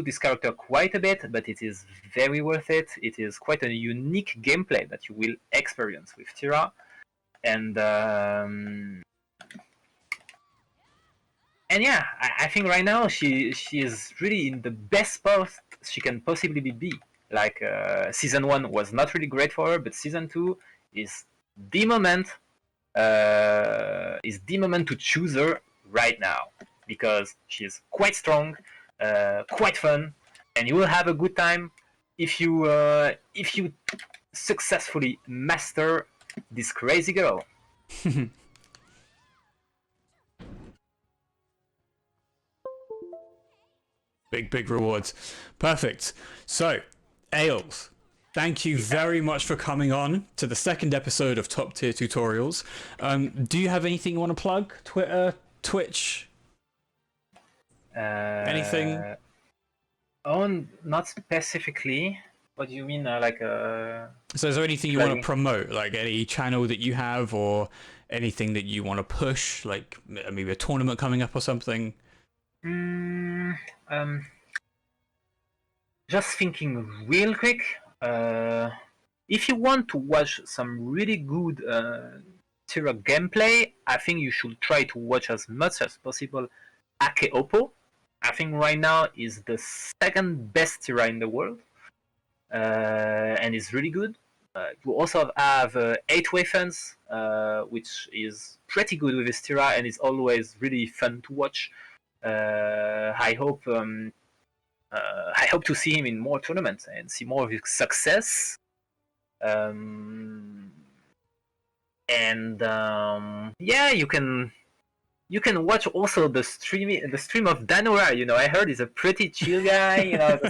this character quite a bit, but it is very worth it. It is quite a unique gameplay that you will experience with Tira, and yeah, I think right now she is really in the best spot she can possibly be. Like season 1 was not really great for her, but season 2 is the moment. Is the moment to choose her right now because she's quite strong, quite fun, and you will have a good time if you successfully master this crazy girl. Big rewards. Perfect. So, Aelz, thank you very much for coming on to the second episode of Top Tier Tutorials. Do you have anything you want to plug? Twitter, Twitch? Anything? Oh, not specifically. What do you mean? So is there anything you want to promote? Like any channel that you have or anything that you want to push? Like maybe a tournament coming up or something? Just thinking real quick. If you want to watch some really good Tira gameplay, I think you should try to watch as much as possible Ake Oppo. I think right now is the second best Tira in the world, and is really good. You also have 8-way fans, which is pretty good with his Tira, and it's always really fun to watch. I hope to see him in more tournaments and see more of his success. Yeah, you can watch also the stream of Danurai. You know, I heard he's a pretty chill guy. You know,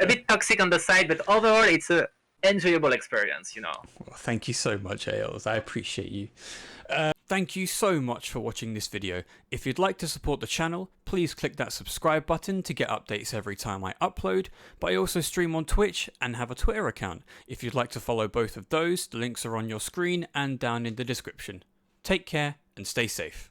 a bit toxic on the side, but overall it's a enjoyable experience. You know. Well, thank you so much, Aelz. I appreciate you. Thank you so much for watching this video. If you'd like to support the channel, please click that subscribe button to get updates every time I upload, but I also stream on Twitch and have a Twitter account. If you'd like to follow both of those, the links are on your screen and down in the description. Take care and stay safe.